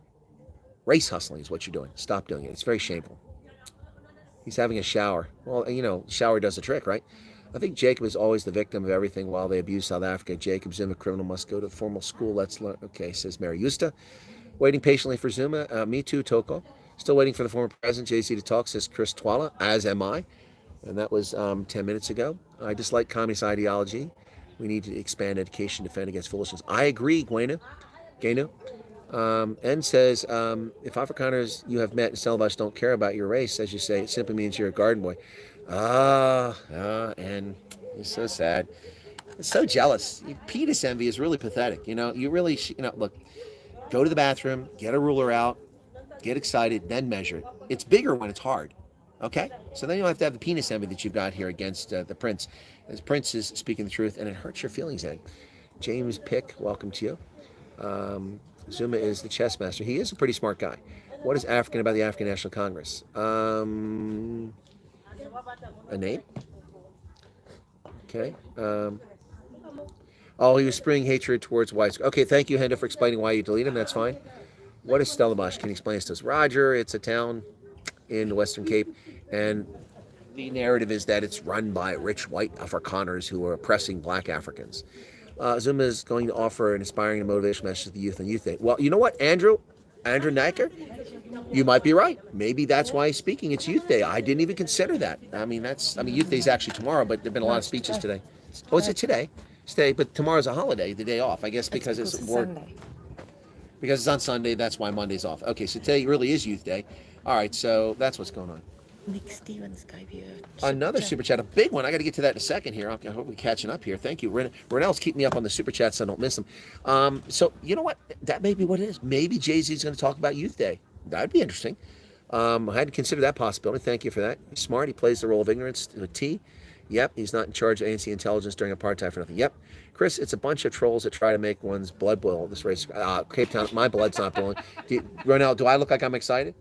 Speaker 1: race hustling is what you're doing. Stop doing it. It's very shameful. He's having a shower. Well, you know, shower does the trick, right? I think Jacob is always the victim of everything while they abuse South Africa. Jacob Zuma, criminal, must go to formal school. Let's learn. Okay, says Mary Eusta. Waiting patiently for Zuma. Me too, Toko. Still waiting for the former president, JC, to talk, says Chris Twala, as am I. And that was 10 minutes ago. I dislike communist ideology. We need to expand education, defend against foolishness. I agree, Genu. And says, if Afrikaners you have met in Stellenbosch don't care about your race, as you say, it simply means you're a garden boy. And it's so sad. It's so jealous. Penis envy is really pathetic. You know, you really, look, go to the bathroom, get a ruler out, get excited, then measure it. It's bigger when it's hard. Okay? So then you don't have to have the penis envy that you've got here against the prince. The prince is speaking the truth, and it hurts your feelings, Ed. James Pick, welcome to you. Zuma is the chess master. He is a pretty smart guy. What is African about the African National Congress? A name? Okay. He was spring hatred towards whites. Okay, thank you, Henda, for explaining why you deleted him. That's fine. What is Stellenbosch? Can you explain this to us? Roger, it's a town in the Western Cape, and the narrative is that it's run by rich white Afrikaners who are oppressing black Africans. Zuma is going to offer an inspiring and motivational message to the youth on Youth Day. Well, you know what, Andrew Nacker? You might be right. Maybe that's why he's speaking. It's Youth Day. I didn't even consider that. I mean, Youth Day is actually tomorrow, but there have been a lot of speeches today. Oh, is it today? It's today, but tomorrow's a holiday, the day off, I guess, because it's
Speaker 2: Sunday.
Speaker 1: Because it's on Sunday, that's why Monday's off. Okay, so today really is Youth Day. All right, so that's what's going on.
Speaker 2: Nick Stevens gave you
Speaker 1: Another super chat, a big one. I got to get to that in a second here. I hope we're catching up here. Thank you. Renell's keeping me up on the super chats so I don't miss them. So, you know what? That may be what it is. Maybe Jay-Z's going to talk about Youth Day. That'd be interesting. I had to consider that possibility. Thank you for that. He's smart. He plays the role of ignorance with T. Yep, he's not in charge of ANC intelligence during apartheid for nothing. Yep. Chris, it's a bunch of trolls that try to make one's blood boil this race. Cape Town, my blood's not boiling. Ronell, do I look like I'm excited?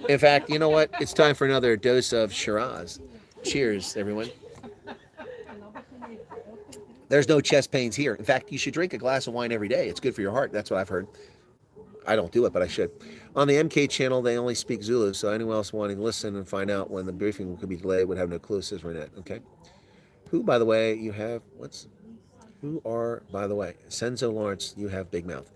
Speaker 1: In fact, you know what? It's time for another dose of Shiraz. Cheers, everyone. There's no chest pains here. In fact, you should drink a glass of wine every day. It's good for your heart. That's what I've heard. I don't do it, but I should. On the MK channel, they only speak Zulu, so anyone else wanting to listen and find out when the briefing could be delayed would have no clue, says Renette. Okay. Who, by the way, you have, Senzo Lawrence, you have big mouth.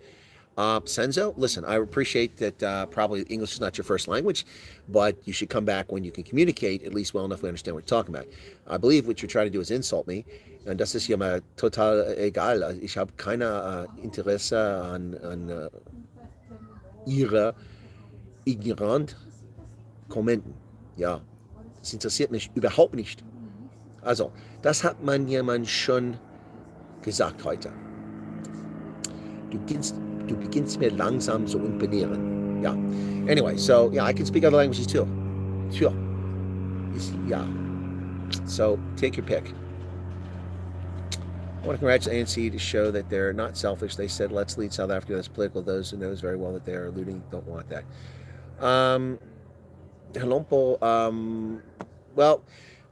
Speaker 1: Senzo, listen, I appreciate that probably English is not your first language, but you should come back when you can communicate at least well enough we understand what you're talking about. I believe what you're trying to do is insult me. Und das ist ja mal total egal. Ich habe keine Interesse an Ihre ignorant Kommenten. Ja, das interessiert mich überhaupt nicht. Also, das hat man jemand schon gesagt heute. Du beginnst mir langsam so imponieren. Yeah. Anyway, so yeah, I can speak other languages too. Sure. Yeah. So take your pick. I want to congratulate ANC to show that they're not selfish. They said, let's lead South Africa. That's political. Those who knows very well that they are looting don't want that. Halompo, well,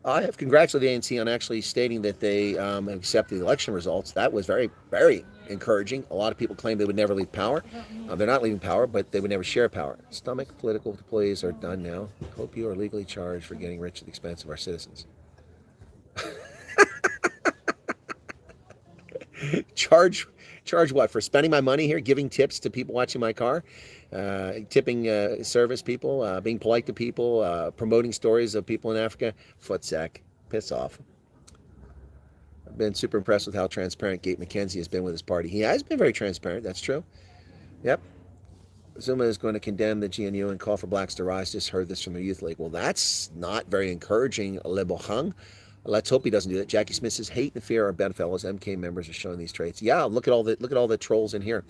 Speaker 1: I have congratulated the ANC on actually stating that they accepted the election results. That was very, very encouraging. A lot of people claim they would never leave power. They're not leaving power, but they would never share power. Stomach political employees are done now. Hope you are legally charged for getting rich at the expense of our citizens. Charge what? For spending my money here, giving tips to people watching my car, tipping service people, being polite to people, promoting stories of people in Africa. Footsack, piss off. I've been super impressed with how transparent Gabe McKenzie has been with his party. He has been very transparent, that's true. Yep. Zuma is going to condemn the GNU and call for blacks to rise. Just heard this from the Youth League. Well, that's not very encouraging, Le Bohang. Let's hope he doesn't do that. Jackie Smith says, hate and fear are bedfellows. MK members are showing these traits. Yeah, look at all the trolls in here.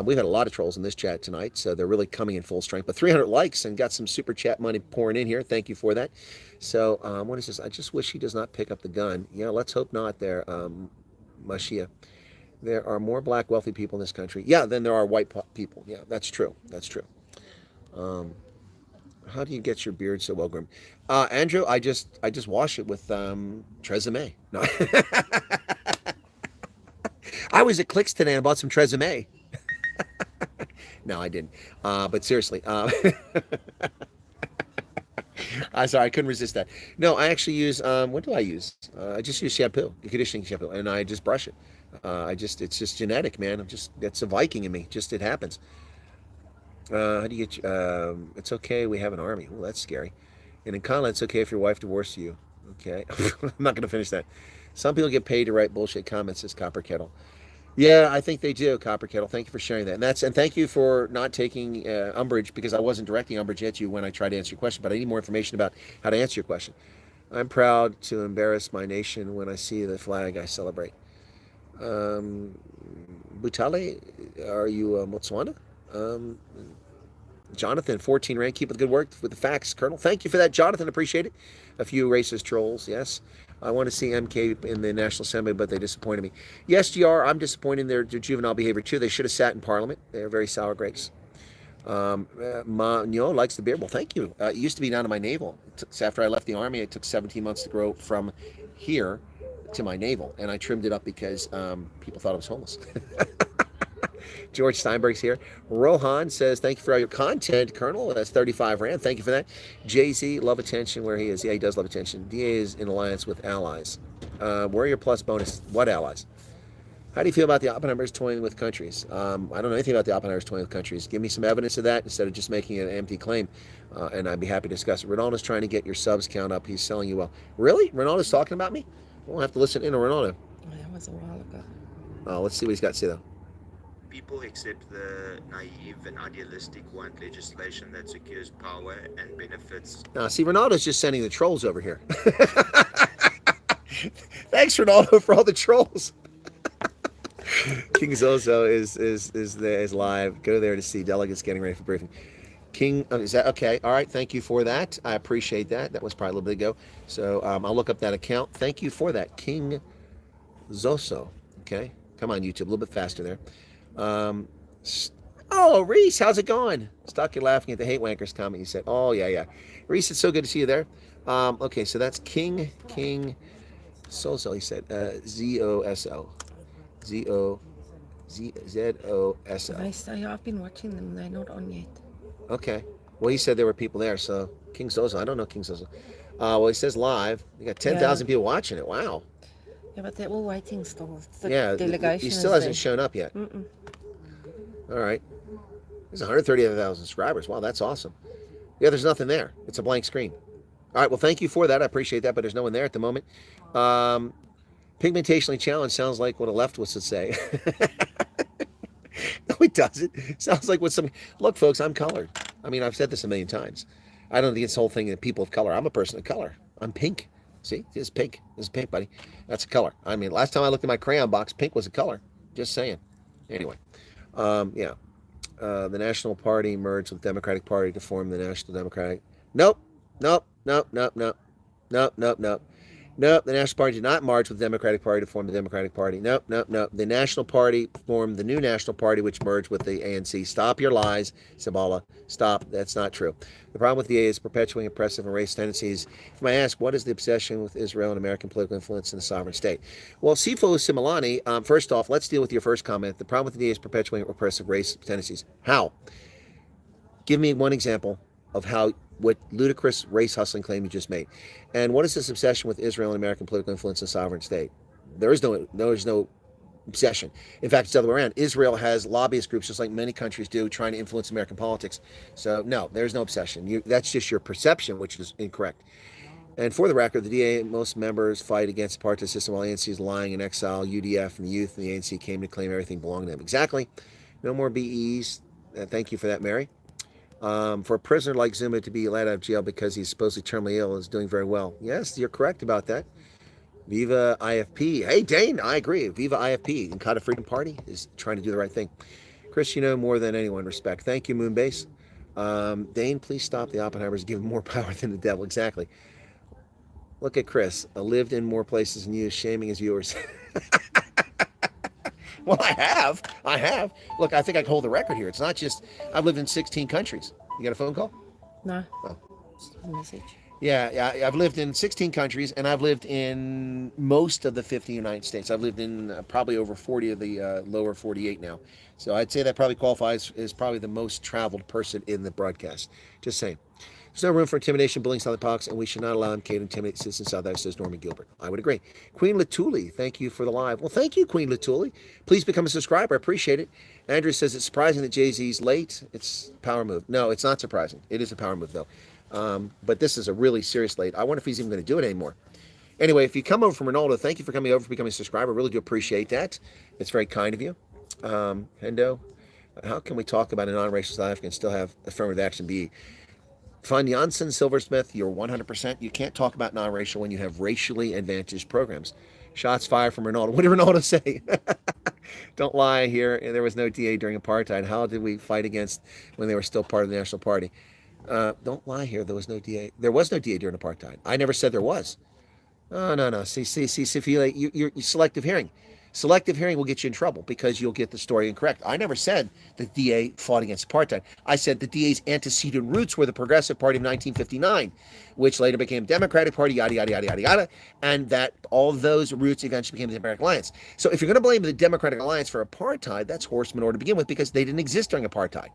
Speaker 1: We've had a lot of trolls in this chat tonight, so they're really coming in full strength. But 300 likes and got some super chat money pouring in here. Thank you for that. So what is this? I just wish he does not pick up the gun. Yeah, let's hope not there, Mashia. There are more black wealthy people in this country. Yeah, than there are white people. Yeah, that's true. That's true. How do you get your beard so well groomed? Andrew, I just wash it with Tresemme. No. I was at Clicks today and bought some Tresemme. No, I didn't. But seriously, I'm sorry, I couldn't resist that. No, I actually use, what do I use? I just use shampoo, conditioning shampoo, and I just brush it. It's just genetic, man. That's a Viking in me. It happens. How do you get, it's okay, we have an army. Well, that's scary. And in Conla, it's okay if your wife divorced you. Okay. I'm not going to finish that. Some people get paid to write bullshit comments, says Copper Kettle. Yeah, I think they do, Copper Kettle. Thank you for sharing that. And thank you for not taking umbrage, because I wasn't directing umbrage at you when I tried to answer your question, but I need more information about how to answer your question. I'm proud to embarrass my nation when I see the flag I celebrate. Butale, are you Botswana? Jonathan, 14 rank. Keep up the good work with the facts, Colonel. Thank you for that, Jonathan. Appreciate it. A few racist trolls, yes. I want to see MK in the National Assembly, but they disappointed me. Yes, GR, I'm disappointed in their juvenile behavior, too. They should have sat in Parliament. They're very sour grapes. Nyo likes the beard. Well, thank you. It used to be down to my navel. After I left the Army, it took 17 months to grow from here to my navel, and I trimmed it up because people thought I was homeless. George Steinberg's here. Rohan says, thank you for all your content, Colonel. That's 35 Rand. Thank you for that. Jay-Z, love attention where he is. Yeah, he does love attention. DA is in alliance with allies. Warrior Plus bonus. What allies? How do you feel about the Oppenheimers toying with countries? I don't know anything about the Oppenheimers toying with countries. Give me some evidence of that instead of just making an empty claim, and I'd be happy to discuss it. Ronaldo's trying to get your subs count up. He's selling you well. Really? Ronaldo's talking about me? We'll have to listen in to Ronaldo.
Speaker 2: That was a while ago.
Speaker 1: Let's see what he's got to say, though.
Speaker 4: People except the naive and idealistic want legislation that secures power and benefits.
Speaker 1: See, Ronaldo's just sending the trolls over here. Thanks, Ronaldo, for all the trolls. King Zozo is live. Go there to see delegates getting ready for briefing. King, is that okay? All right, thank you for that. I appreciate that. That was probably a little bit ago. So I'll look up that account. Thank you for that, King Zoso. Okay, come on, YouTube, a little bit faster there. Oh, Reese, how's it going? Stuck you laughing at the hate wankers comment. You said, oh yeah. Reese, it's so good to see you there. Okay, so that's King Zoso. He said ZOSO. ZOZOSO.
Speaker 2: I've been watching them. They're not on yet.
Speaker 1: Okay. Well, he said there were people there, so King Zozo. I don't know King Zozo. Well, he says live. You got 10,000 people watching it. Wow.
Speaker 2: Yeah, but they're all waiting still. The
Speaker 1: Yeah,
Speaker 2: delegation
Speaker 1: he still
Speaker 2: is
Speaker 1: hasn't
Speaker 2: there.
Speaker 1: shown up yet.
Speaker 2: Mm-mm.
Speaker 1: All right. There's 130,000 subscribers. Wow, that's awesome. Yeah, there's nothing there. It's a blank screen. All right, well, thank you for that. I appreciate that, but there's no one there at the moment. Pigmentationally challenged sounds like what a leftist would say. No, it doesn't. It sounds like what some... Look, folks, I'm colored. I mean, I've said this a million times. I don't think it's the whole thing that people of color. I'm a person of color. I'm pink. See, this is pink. This is pink, buddy. That's a color. I mean, last time I looked at my crayon box, pink was a color. Just saying. Anyway, yeah. The National Party merged with Democratic Party to form the National Democratic... Nope. The National Party did not merge with the Democratic Party to form the Democratic Party. Nope. The National Party formed the new National Party, which merged with the ANC. Stop your lies, Sabala. Stop. That's not true. The problem with the AA is perpetuating oppressive and racist tendencies. If I ask, what is the obsession with Israel and American political influence in the sovereign state? Well, Sifo Similani, first off, let's deal with your first comment. The problem with the AA is perpetuating oppressive racist tendencies. How? Give me one example of how... what ludicrous race hustling claim you just made. And what is this obsession with Israel and American political influence in the sovereign state? There is no obsession. In fact, it's the other way around. Israel has lobbyist groups, just like many countries do, trying to influence American politics. So no, there's no obsession. That's just your perception, which is incorrect. And for the record, the DA, most members fight against the apartheid system while ANC is lying in exile. UDF and the youth and the ANC came to claim everything belonged to them. Exactly. No more BEs. Thank you for that, Mary. For a prisoner like Zuma to be let out of jail because he's supposedly terminally ill is doing very well. Yes, you're correct about that. Viva IFP. Hey, Dane, I agree. Viva IFP. Inkatha Freedom Party is trying to do the right thing. Chris, you know more than anyone. Respect. Thank you, Moonbase. Dane, please stop the Oppenheimers giving more power than the devil. Exactly. Look at Chris. Lived in more places than you, shaming his viewers. Well, I have. Look, I think I can hold the record here. It's not just, I've lived in 16 countries. You got a phone call?
Speaker 2: No.
Speaker 1: Oh.
Speaker 2: Just a message.
Speaker 1: Yeah, I've lived in 16 countries, and I've lived in most of the 50 United States. I've lived in probably over 40 of the lower 48 now. So I'd say that probably qualifies as probably the most traveled person in the broadcast. Just saying. There's no room for intimidation, bullying, Southern politics, and we should not allow MK to intimidate citizens South Africa, says Norman Gilbert. I would agree. Queen Latuli, thank you for the live. Well, thank you, Queen Latuli. Please become a subscriber. I appreciate it. Andrew says it's surprising that Jay-Z's late. It's a power move. No, it's not surprising. It is a power move, though. But this is a really serious late. I wonder if he's even going to do it anymore. Anyway, if you come over from Ronaldo, thank you for coming over, for becoming a subscriber. I really do appreciate that. It's very kind of you. Hendo, how can we talk about a non-racial South African and still have affirmative action be? Fun Janssen, Silversmith, you're 100%. You can't talk about non-racial when you have racially advantaged programs. Shots fired from Ronaldo. What did Ronaldo say? Don't lie here. There was no DA during apartheid. How did we fight against when they were still part of the National Party? Don't lie here. There was no DA. There was no DA during apartheid. I never said there was. Oh, no. See, Sophia, you're selective hearing. Selective hearing will get you in trouble because you'll get the story incorrect. I never said the DA fought against apartheid. I said the DA's antecedent roots were the Progressive Party of 1959, which later became Democratic Party, yada, yada, yada, yada, yada, and that all of those roots eventually became the Democratic Alliance. So if you're going to blame the Democratic Alliance for apartheid, that's horse manure to begin with because they didn't exist during apartheid.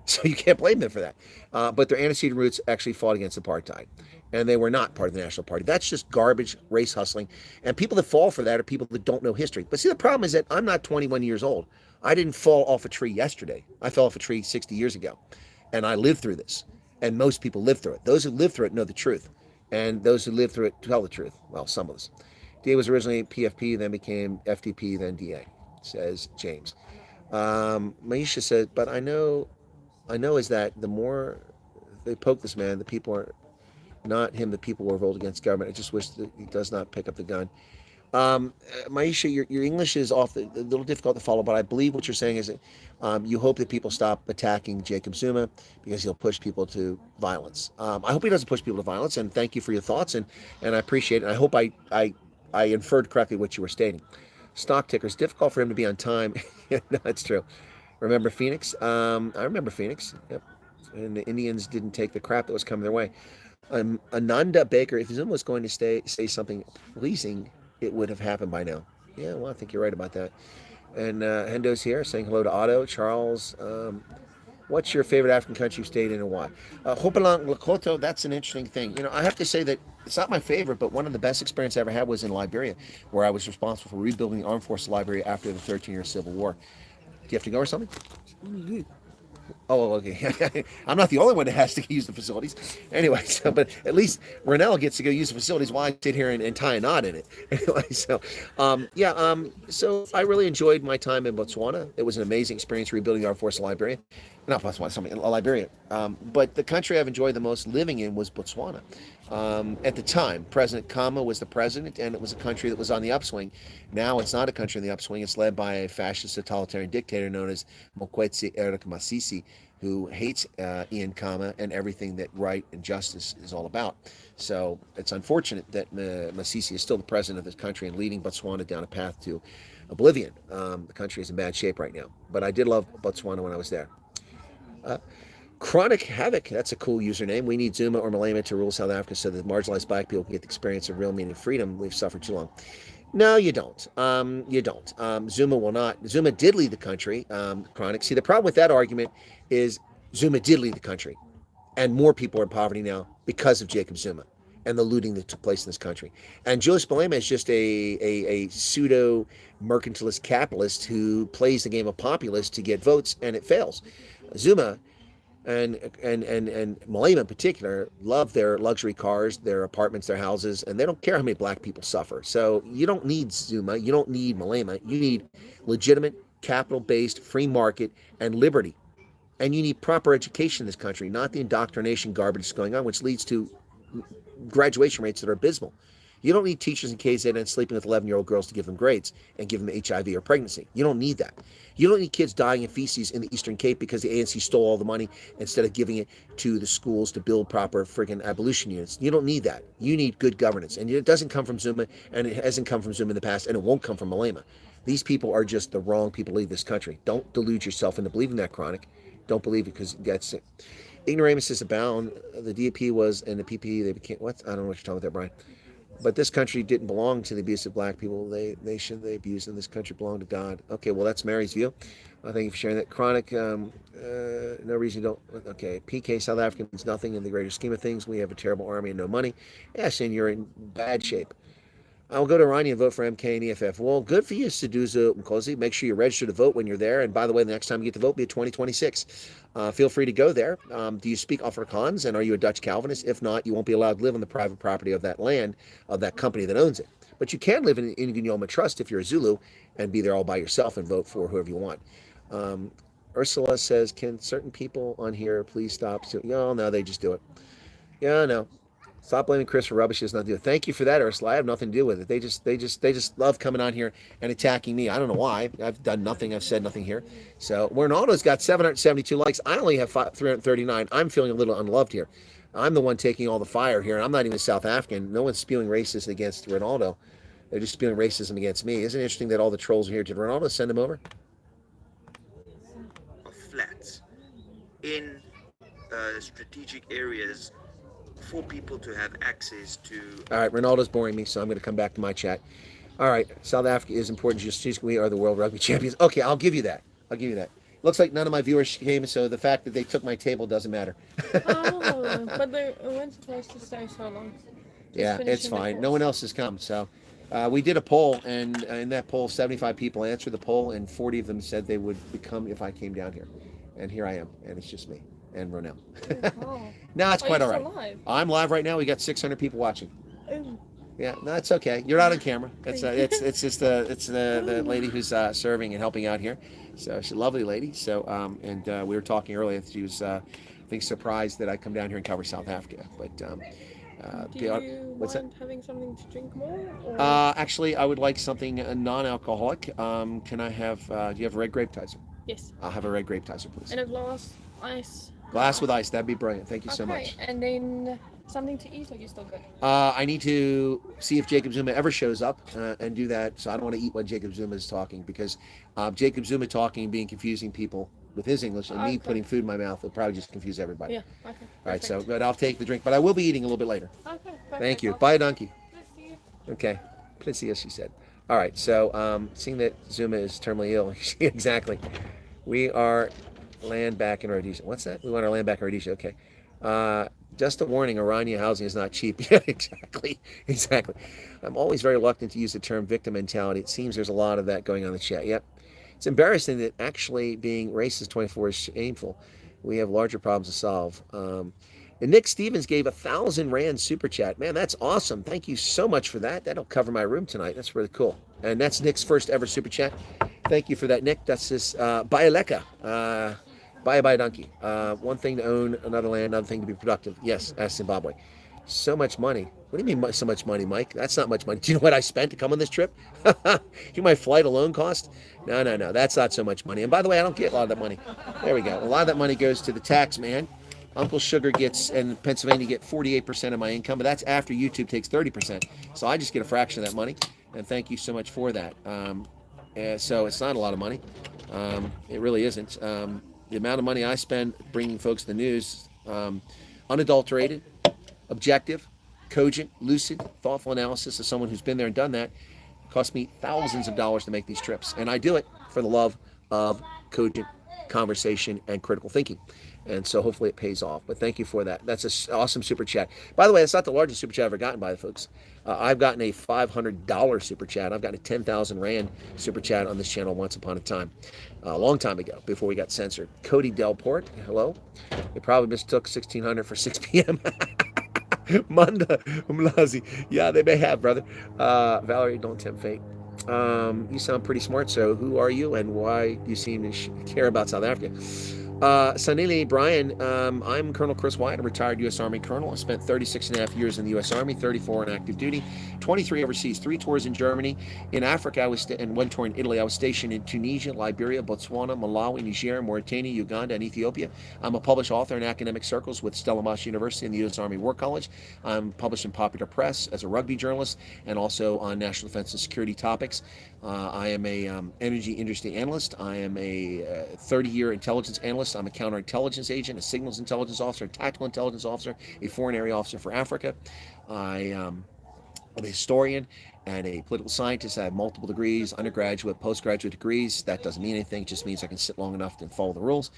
Speaker 1: So you can't blame them for that. But their antecedent roots actually fought against apartheid. And they were not part of the National Party. That's just garbage, race hustling. And people that fall for that are people that don't know history. But see, the problem is that I'm not 21 years old. I didn't fall off a tree yesterday. I fell off a tree 60 years ago. And I lived through this. And most people live through it. Those who live through it know the truth. And those who live through it tell the truth. Well, some of us. DA was originally PFP, then became FDP, then DA, says James. Maisha said, but I know is that the more they poke this man, the people are not him. The people will revolt against government. I just wish that he does not pick up the gun. Maisha, your English is a little difficult to follow, but I believe what you're saying is that you hope that people stop attacking Jacob Zuma because he'll push people to violence. I hope he doesn't push people to violence, and thank you for your thoughts, and I appreciate it. I hope I inferred correctly what you were stating. Stock tickers, difficult for him to be on time. Yeah, no, that's true. Remember Phoenix? I remember Phoenix. Yep. And the Indians didn't take the crap that was coming their way. Ananda Baker, if Zuma was going to say something pleasing, it would have happened by now. Yeah, well, I think you're right about that. And Hendo's here saying hello to Otto. Charles, what's your favorite African country you've stayed in and why? Hopalang Lakota, that's an interesting thing. You know, I have to say that it's not my favorite, but one of the best experiences I ever had was in Liberia, where I was responsible for rebuilding the armed forces of Liberia after the 13-year civil war. Do you have to go or something? Oh, okay. I'm not the only one that has to use the facilities. Anyway, so, but at least Renell gets to go use the facilities while I sit here and tie a knot in it. Anyway, so, so I really enjoyed my time in Botswana. It was an amazing experience rebuilding the Armed Forces of Liberia. Not Botswana, Liberia. But the country I've enjoyed the most living in was Botswana. At the time, President Kama was the president, and it was a country that was on the upswing. Now it's not a country on the upswing. It's led by a fascist totalitarian dictator known as Mokwetsi Eric Masisi, who hates Ian Kama and everything that right and justice is all about. So it's unfortunate that Masisi is still the president of this country and leading Botswana down a path to oblivion. The country is in bad shape right now. But I did love Botswana when I was there. Chronic Havoc, that's a cool username. We need Zuma or Malema to rule South Africa so that marginalized black people can get the experience of real meaning freedom. We've suffered too long. No, you don't. You don't. Zuma will not. Zuma did lead the country, Chronic. See, the problem with that argument is Zuma did lead the country, and more people are in poverty now because of Jacob Zuma and the looting that took place in this country. And Julius Malema is just a pseudo mercantilist capitalist who plays the game of populist to get votes, and it fails. Zuma and Malema in particular love their luxury cars, their apartments, their houses, and they don't care how many black people suffer. So you don't need Zuma, you don't need Malema, you need legitimate, capital-based, free market, and liberty. And you need proper education in this country, not the indoctrination garbage that's going on, which leads to graduation rates that are abysmal. You don't need teachers in KZN sleeping with 11-year-old girls to give them grades and give them HIV or pregnancy. You don't need that. You don't need kids dying in feces in the Eastern Cape because the ANC stole all the money instead of giving it to the schools to build proper friggin' abolition units. You don't need that. You need good governance. And it doesn't come from Zuma, and it hasn't come from Zuma in the past, and it won't come from Malema. These people are just the wrong people to lead this country. Don't delude yourself into believing that, Chronic. Don't believe it because that's it. Ignoramus abound. The DAP was, and the PP, they became, what? I don't know what you're talking about there, Brian. But this country didn't belong to the abuse of black people. They abused them. This country belonged to God. Okay, well, that's Mary's view. Thank you for sharing that. Chronic, no reason you don't. Okay, PK, South Africa means nothing in the greater scheme of things. We have a terrible army and no money. Yes, and you're in bad shape. I'll go to Iranian and vote for MK and EFF. Well, good for you, Seduza Mkosi. Make sure you register to vote when you're there. And by the way, the next time you get to vote, be at 2026. Feel free to go there. Do you speak Afrikaans, and are you a Dutch Calvinist? If not, you won't be allowed to live on the private property of that land, of that company that owns it. But you can live in Inganyoma Trust if you're a Zulu and be there all by yourself and vote for whoever you want. Ursula says, can certain people on here please stop? No, they just do it. Yeah, no. Stop blaming Chris for rubbish. He does not do it. Thank you for that, Ursula. I have nothing to do with it. They just love coming on here and attacking me. I don't know why. I've done nothing. I've said nothing here. So Ronaldo's got 772 likes. I only have 339. I'm feeling a little unloved here. I'm the one taking all the fire here, and I'm not even South African. No one's spewing racism against Ronaldo. They're just spewing racism against me. Isn't it interesting that all the trolls are here? Did Ronaldo send them over?
Speaker 4: Of flats in strategic areas for people to have access to.
Speaker 1: All right, Ronaldo's boring me, so I'm going to come back to my chat. All right, South Africa is important. Just we are the world rugby champions. Okay, I'll give you that. Looks like none of my viewers came, so the fact that they took my table doesn't matter.
Speaker 2: Oh, but they weren't supposed to stay so long.
Speaker 1: Yeah, it's fine. No one else has come, so. We did a poll, and in that poll, 75 people answered the poll, and 40 of them said they would come if I came down here. And here I am, and it's just me and Ronell.
Speaker 2: Oh.
Speaker 1: No, it's quite all right.
Speaker 2: Live?
Speaker 1: I'm live right now. We got 600 people watching.
Speaker 2: Oh.
Speaker 1: Yeah, no, it's okay. You're not on camera. It's just the lady who's serving and helping out here. So she's a lovely lady. So and we were talking earlier. She was I think surprised that I come down here and cover South Africa. But
Speaker 2: Do you
Speaker 1: what's
Speaker 2: mind having something to drink more? Or?
Speaker 1: actually, I would like something non-alcoholic. Can I have? Do you have a red grape Tizer?
Speaker 2: Yes.
Speaker 1: I'll have a red grape Tizer, please.
Speaker 2: And a glass ice.
Speaker 1: Glass with ice. That'd be brilliant. Thank you so
Speaker 2: Okay,
Speaker 1: much.
Speaker 2: and then something to eat, or you still good?
Speaker 1: I need to see if Jacob Zuma ever shows up and do that. So I don't want to eat when Jacob Zuma is talking because Jacob Zuma talking being confusing people with his English and me putting food in my mouth will probably just confuse everybody.
Speaker 2: Yeah. Okay.
Speaker 1: All right. So, but I'll take the drink. But I will be eating a little bit later.
Speaker 2: Okay. Perfect.
Speaker 1: Thank you. Bye, donkey.
Speaker 2: Let's see you.
Speaker 1: Okay. Let's see, as she said. All right. So, seeing that Zuma is terminally ill, exactly. We are land back in Rhodesia. What's that? We want our land back in Rhodesia. Okay. Just a warning, Iranian housing is not cheap. Yeah, exactly. Exactly. I'm always very reluctant to use the term victim mentality. It seems there's a lot of that going on in the chat. Yep. It's embarrassing that actually being racist 24 is shameful. We have larger problems to solve. And Nick Stevens gave 1,000 Rand super chat. Man, that's awesome. Thank you so much for that. That'll cover my room tonight. That's really cool. And that's Nick's first ever super chat. Thank you for that, Nick. That's this Bayaleka. Bye, donkey. One thing to own another land, another thing to be productive. Yes, ask Zimbabwe. So much money. What do you mean so much money, Mike? That's not much money. Do you know what I spent to come on this trip? You my flight alone cost? No. That's not so much money. And by the way, I don't get a lot of that money. There we go. A lot of that money goes to the tax man. Uncle Sugar gets, and Pennsylvania get 48% of my income, but that's after YouTube takes 30%. So I just get a fraction of that money. And thank you so much for that. So it's not a lot of money. It really isn't. The amount of money I spend bringing folks the news, unadulterated, objective, cogent, lucid, thoughtful analysis of someone who's been there and done that, cost me thousands of dollars to make these trips. And I do it for the love of cogent conversation and critical thinking. And so hopefully it pays off. But thank you for that. That's an awesome super chat. By the way, that's not the largest super chat I've ever gotten by the folks. I've gotten a $500 super chat. I've gotten a 10,000 Rand super chat on this channel once upon a time. A long time ago, before we got censored. Cody Delport, hello. They probably mistook 1600 for 6 p.m. Manda Umlazi. Yeah, they may have, brother. Valerie, don't tempt fate. You sound pretty smart, so who are you and why do you seem to care about South Africa? Sanili Brian, I'm Colonel Chris Wyatt, a retired U.S. Army colonel. I spent 36 and a half years in the U.S. Army, 34 in active duty, 23 overseas, 3 tours in Germany. In Africa, and 1 tour in Italy. I was stationed in Tunisia, Liberia, Botswana, Malawi, Niger, Mauritania, Uganda, and Ethiopia. I'm a published author in academic circles with Stellenbosch University and the U.S. Army War College. I'm published in Popular Press as a rugby journalist and also on national defense and security topics. I am a energy industry analyst. I am a 30-year intelligence analyst. I'm a counterintelligence agent, a signals intelligence officer, a tactical intelligence officer, a foreign area officer for Africa. I am a historian and a political scientist. I have multiple degrees, undergraduate, postgraduate degrees. That doesn't mean anything. It just means I can sit long enough to follow the rules.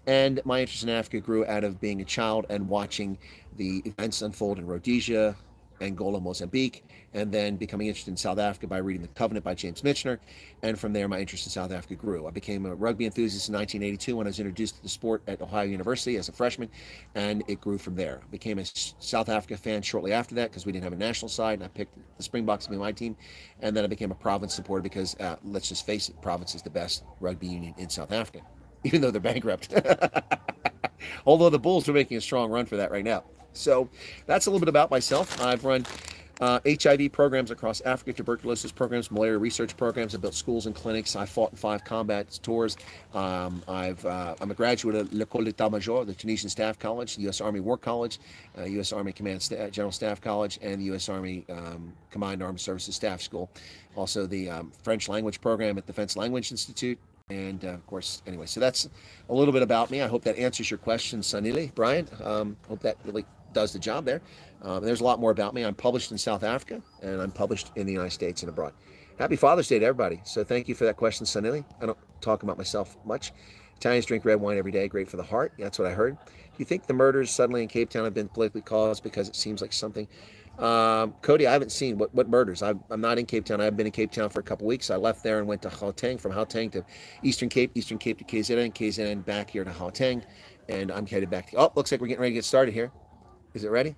Speaker 1: And my interest in Africa grew out of being a child and watching the events unfold in Rhodesia, Angola, Mozambique, and then becoming interested in South Africa by reading The Covenant by James Michener. And from there, my interest in South Africa grew. I became a rugby enthusiast in 1982 when I was introduced to the sport at Ohio University as a freshman, and it grew from there. I became a South Africa fan shortly after that because we didn't have a national side, and I picked the Springboks to be my team. And then I became a Province supporter because, let's just face it, Province is the best rugby union in South Africa, even though they're bankrupt. Although the Bulls are making a strong run for that right now. So that's a little bit about myself. I've run HIV programs across Africa, tuberculosis programs, malaria research programs. I've built schools and clinics. I fought in 5 combat tours. I'm a graduate of L'École d'État-Major, the Tunisian Staff College, the U.S. Army War College, U.S. Army Command General Staff College, and the U.S. Army Combined Armed Services Staff School. Also the French language program at Defense Language Institute. And of course, anyway, so that's a little bit about me. I hope that answers your question, Sanili, Brian. Hope that really does the job there. There's a lot more about me. I'm published in South Africa, and I'm published in the United States and abroad. Happy Father's Day to everybody. So thank you for that question, Sanili. I don't talk about myself much. Italians drink red wine every day, great for the heart. That's what I heard. Do you think the murders suddenly in Cape Town have been politically caused because it seems like something? Cody, I haven't seen what murders. I'm not in Cape Town. I've been in Cape Town for a couple weeks. I left there and went to Gauteng, from Gauteng to Eastern Cape to KZN, KZN back here to Gauteng, and I'm headed back. Oh, looks like we're getting ready to get started here. Is it ready?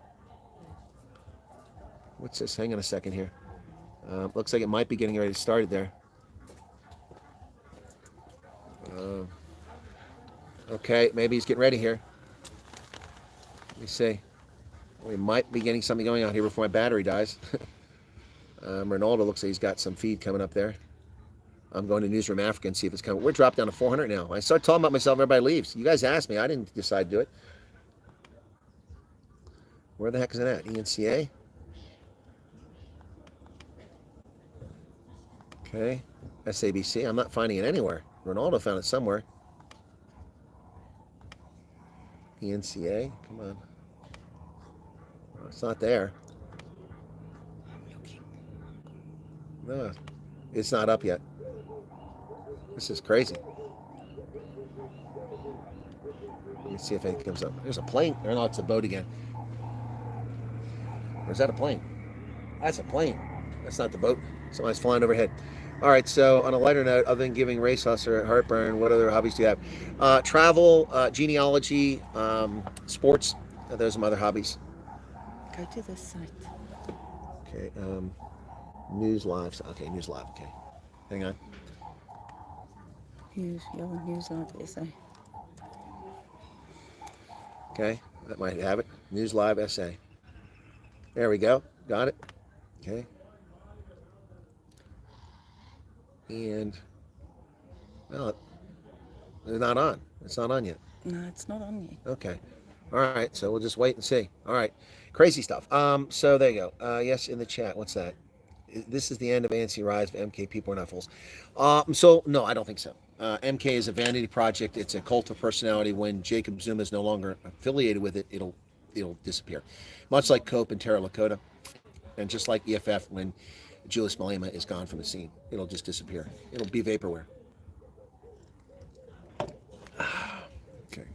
Speaker 1: What's this? Hang on a second here. Looks like it might be getting ready to start there. Okay, maybe he's getting ready here. Let me see. We might be getting something going on here before my battery dies. Ronaldo looks like he's got some feed coming up there. I'm going to Newsroom Africa and see if it's coming. We're dropped down to 400 now. I start talking about myself, everybody leaves. You guys asked me. I didn't decide to do it. Where the heck is it at? ENCA? Okay. SABC. I'm not finding it anywhere. Ronaldo found it somewhere. ENCA. Come on. Oh, it's not there. No, it's not up yet. This is crazy. Let me see if anything comes up. There's a plane. Or no, it's a boat again. Or is that a plane? That's a plane. That's not the boat. Somebody's flying overhead. All right, so on a lighter note, other than giving race hustler heartburn, what other hobbies do you have? Travel, genealogy, sports. Those are my other hobbies.
Speaker 3: Go to this site.
Speaker 1: Okay, News Live. Okay, News Live. Okay, hang on.
Speaker 3: News Live SA.
Speaker 1: Okay, that might have it. News Live SA. There we go. Got it. Okay. And, well, it's not on. It's not on yet.
Speaker 3: No, it's not on yet.
Speaker 1: Okay. All right. So we'll just wait and see. All right. Crazy stuff. So there you go. Yes, in the chat. What's that? This is the end of ANC Rise of MK. People are not fools. So no, I don't think so. MK is a vanity project. It's a cult of personality. When Jacob Zuma is no longer affiliated with it, it'll disappear. Much like COPE and Terra Lakota, and just like EFF when Julius Malema is gone from the scene. It'll just disappear. It'll be vaporware. Okay.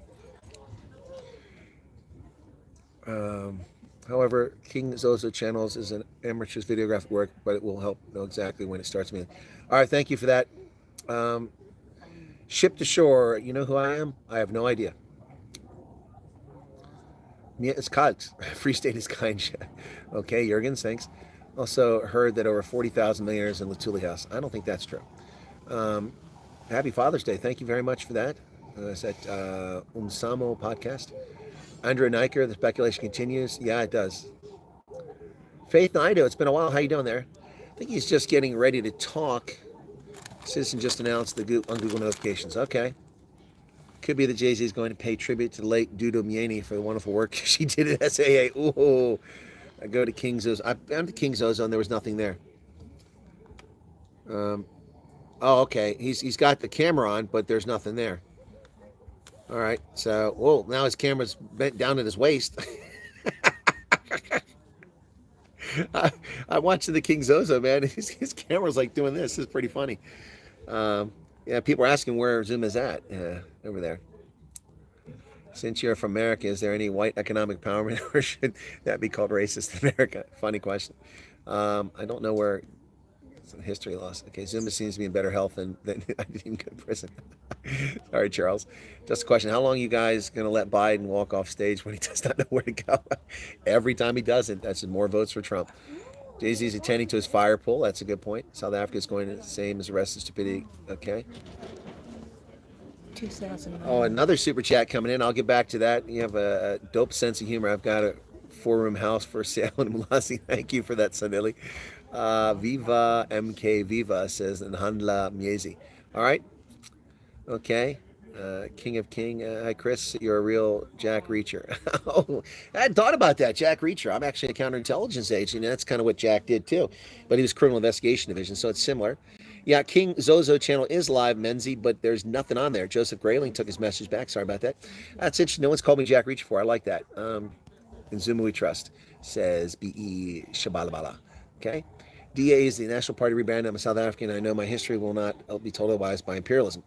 Speaker 1: However, King Zozo Channels is an amateur's videographic work, but it will help know exactly when it starts. All right, thank you for that. Ship to shore, you know who I am? I have no idea. Mir ist kalt. Free State is kind. Okay, Jurgens, thanks. Also heard that over 40,000 millionaires in Latuli House. I don't think that's true. Happy Father's Day. Thank you very much for that. It's at Umsamo podcast. Andrew Niker, the speculation continues. Yeah, it does. Faith Nido, it's been a while. How you doing there? I think he's just getting ready to talk. Citizen just announced on Google notifications. Okay. Could be that Jay-Z is going to pay tribute to the late Dudo Mieni for the wonderful work she did at SAA. Ooh. I go to King Zozo. I've been to King Zozo and there was nothing there. Oh, okay. He's got the camera on, but there's nothing there. All right. So, whoa, now his camera's bent down at his waist. I'm watching the King Zozo, man. His camera's like doing this. This is pretty funny. Yeah, people are asking where Zuma's at over there. Since you're from America, is there any white economic empowerment, or should that be called racist in America? Funny question. I don't know where. It's a history loss. Okay, Zuma seems to be in better health than I didn't even go to prison. Sorry, Charles. Just a question. How long are you guys going to let Biden walk off stage when he does not know where to go? Every time he doesn't, that's more votes for Trump. Jay-Z's attending to his fire pool. That's a good point. South Africa is going the same as the rest of stupidity. Okay.
Speaker 3: 2009.
Speaker 1: Oh, another super chat coming in. I'll get back to that. You have a dope sense of humor. I've got a 4-room house for sale in Mulasi. Thank you for that, Sanili. Viva MK Viva says Nhandla Miezi. All right. Okay. King of King. Hi, Chris. You're a real Jack Reacher. Oh, I hadn't thought about that. Jack Reacher. I'm actually a counterintelligence agent. And that's kind of what Jack did, too. But he was Criminal Investigation Division, so it's similar. Yeah, King Zozo channel is live, Menzie, but there's nothing on there. Joseph Grayling took his message back. Sorry about that. That's interesting. No one's called me Jack Reacher before. I like that. In Zuma we trust, says B.E. Shabalabala. Okay. DA is the National Party rebranded. I'm a South African. I know my history will not be told otherwise by imperialism.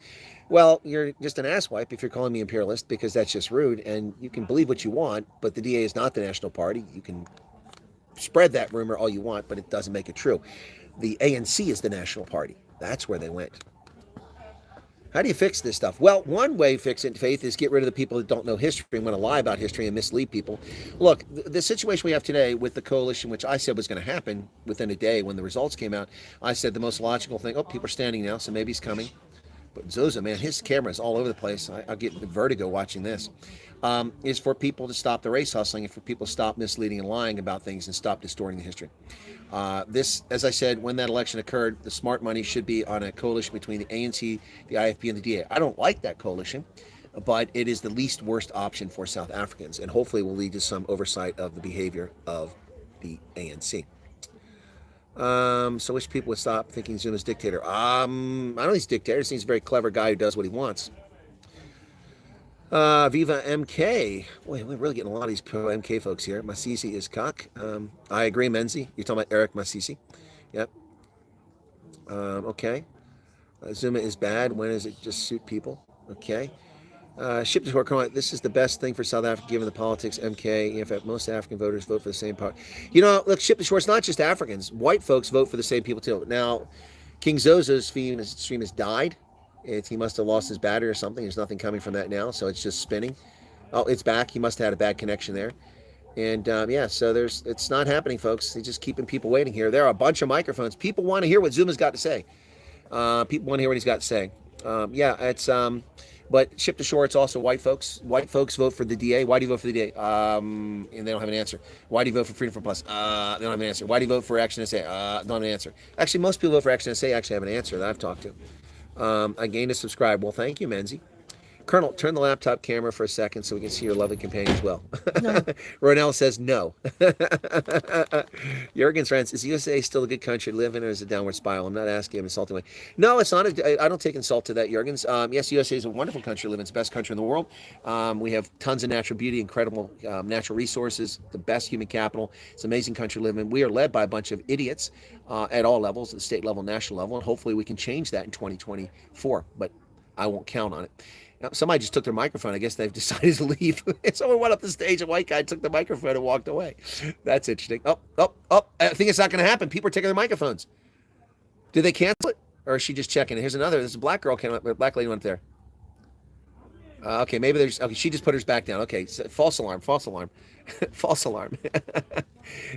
Speaker 1: Well, you're just an asswipe if you're calling me imperialist, because that's just rude. And you can believe what you want, but the DA is not the National Party. You can spread that rumor all you want, but it doesn't make it true. The ANC is the National Party. That's where they went. How do you fix this stuff? Well, one way to fix it, Faith, is get rid of the people that don't know history and want to lie about history and mislead people. Look, the situation we have today with the coalition, which I said was going to happen within a day when the results came out, I said the most logical thing, people are standing now, so maybe he's coming. But Zuma, man, his camera is all over the place. I'll get vertigo watching this. Is for people to stop the race hustling and for people to stop misleading and lying about things and stop distorting the history. This, as I said, when that election occurred, the smart money should be on a coalition between the ANC, the IFP, and the DA. I don't like that coalition, but it is the least worst option for South Africans, and hopefully will lead to some oversight of the behavior of the ANC. So which people would stop thinking Zuma's dictator? I don't know he's dictator. He's a very clever guy who does what he wants. Viva MK. Boy, we're really getting a lot of these pro MK folks here. Masisi is cock. I agree, Menzi. You're talking about Eric Masisi. Yep. Okay. Zuma is bad. When does it just suit people? Okay. Ship to Corona. This is the best thing for South Africa given the politics. MK. If most African voters vote for the same party. Look, Ship to Shore, it's not just Africans. White folks vote for the same people too. Now, King Zozo's stream has died. He must have lost his battery or something. There's nothing coming from that now, so it's just spinning. Oh, it's back. He must have had a bad connection there. And so it's not happening, folks. He's just keeping people waiting here. There are a bunch of microphones. People want to hear what Zuma's got to say. People want to hear what he's got to say. But Ship to Shore, it's also white folks. White folks vote for the DA. Why do you vote for the DA? And they don't have an answer. Why do you vote for Freedom for Plus? They don't have an answer. Why do you vote for Action SA? Don't have an answer. Actually, most people vote for Action SA actually have an answer that I've talked to. I gained a subscribe. Well, thank you, Menzi. Colonel, turn the laptop camera for a second so we can see your lovely companion as well. No. Ronell says no. Jurgen's friends, is USA still a good country to live in, or is it a downward spiral? I'm not asking him insulting way. No, it's not. I don't take insult to that, Jurgens. Yes, USA is a wonderful country to live in. It's the best country in the world. We have tons of natural beauty, incredible natural resources, the best human capital. It's an amazing country to live in. We are led by a bunch of idiots at all levels, at the state level, national level, and hopefully we can change that in 2024, but I won't count on it. Now, somebody just took their microphone. I guess they've decided to leave. Someone went up the stage, a white guy took the microphone and walked away. That's interesting. I think it's not going to happen. People are taking their microphones. Did they cancel it? Or is she just checking it? Here's another. There's a black girl came up. A black lady went there. Okay, maybe there's... Okay, she just put hers back down. Okay, so false alarm. False alarm.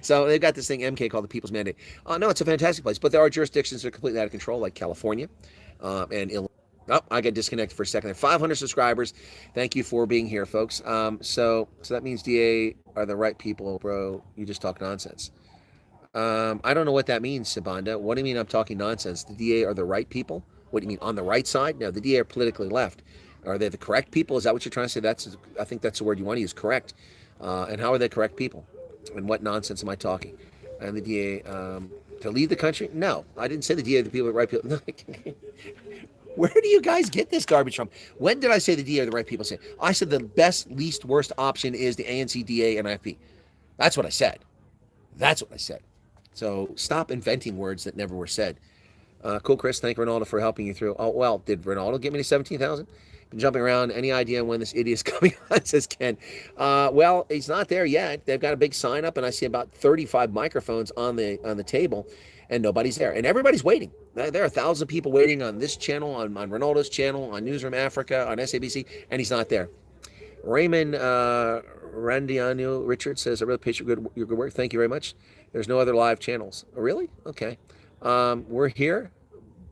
Speaker 1: So they've got this thing, MK, called the People's Mandate. No, it's a fantastic place. But there are jurisdictions that are completely out of control, like California and Illinois. I got disconnected for a second there. 500 subscribers. Thank you for being here, folks. So that means DA are the right people, bro. You just talk nonsense. I don't know what that means, Sabanda. What do you mean I'm talking nonsense? The DA are the right people? What do you mean, on the right side? No, the DA are politically left. Are they the correct people? Is that what you're trying to say? I think that's the word you want to use, correct. And how are they correct people? And what nonsense am I talking? And the DA, to lead the country? No, I didn't say the DA are the people, the right people. Where do you guys get this garbage from? When did I say the DA are the right people? I said the best, least worst option is the ANC, DA, and IFP. That's what I said. So stop inventing words that never were said. Cool, Chris. Thank Ronaldo for helping you through. Oh, well, did Ronaldo get me to 17,000? Been jumping around. Any idea when this idiot's coming on, says Ken. Well, he's not there yet. They've got a big sign up, and I see about 35 microphones on the table, and nobody's there. And everybody's waiting. There are 1,000 people waiting on this channel, on Ronaldo's channel, on Newsroom Africa, on SABC, and he's not there. Raymond Randiano Richard says, I really appreciate your good work. Thank you very much. There's no other live channels. Oh, really? Okay. We're here.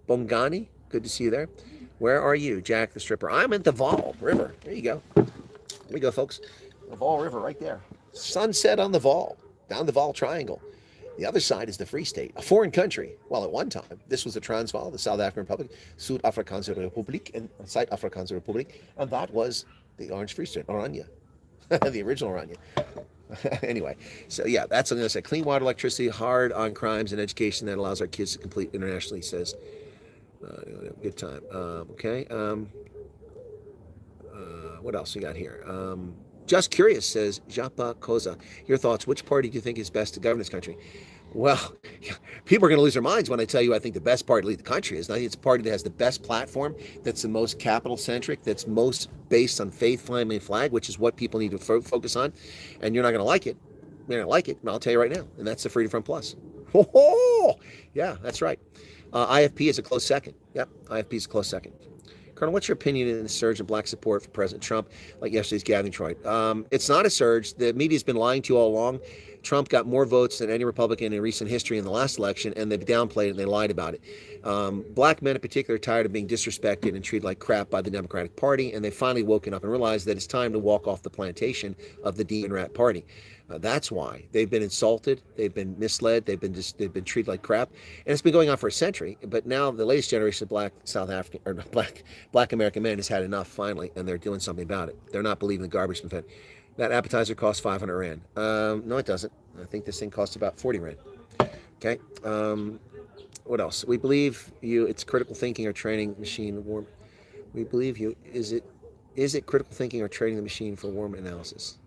Speaker 1: Bongani, good to see you there. Where are you, Jack the Stripper? I'm at the Vaal River. There you go. There we go, folks. The Vaal River right there. Sunset on the Vaal, down the Vaal Triangle. The other side is the Free State, a foreign country. Well, at one time, this was the Transvaal, the South African Republic, Zuid-Afrikaanse Republiek, and Zuid-Afrikaanse Republiek, and that was the Orange Free State, Oranje, the original Oranje. Anyway, so yeah, that's what I'm going to say. Clean water, electricity, hard on crimes and education that allows our kids to complete internationally, says. Good time. Okay. What else we got here? Just Curious says, Japa Koza. Your thoughts, which party do you think is best to govern this country? Well, people are going to lose their minds when I tell you I think the best party to lead the country is. I think it's a party that has the best platform, that's the most capital-centric, that's most based on faith, family, and flag, which is what people need to focus on. And you're not going to like it. You're not going to like it, and I'll tell you right now. And that's the Freedom Front Plus. Yeah, that's right. IFP is a close second. Yep, IFP is a close second. Colonel, what's your opinion in the surge of black support for President Trump, like yesterday's gathering Detroit? It's not a surge. The media's been lying to you all along. Trump got more votes than any Republican in recent history in the last election, and they've downplayed it and they lied about it. Black men in particular are tired of being disrespected and treated like crap by the Democratic Party, and they've finally woken up and realized that it's time to walk off the plantation of the Demon Rat Party. That's why they've been insulted, they've been misled, they've been treated like crap, and it's been going on for a century. But now the latest generation of black South African or black American men has had enough finally, and they're doing something about it. They're not believing the garbage been fed. That appetizer costs 500 rand. No, it doesn't. I think this thing costs about 40 rand. Okay. What else? We believe you. It's critical thinking or training machine warm. We believe you. Is it critical thinking or training the machine for warm analysis?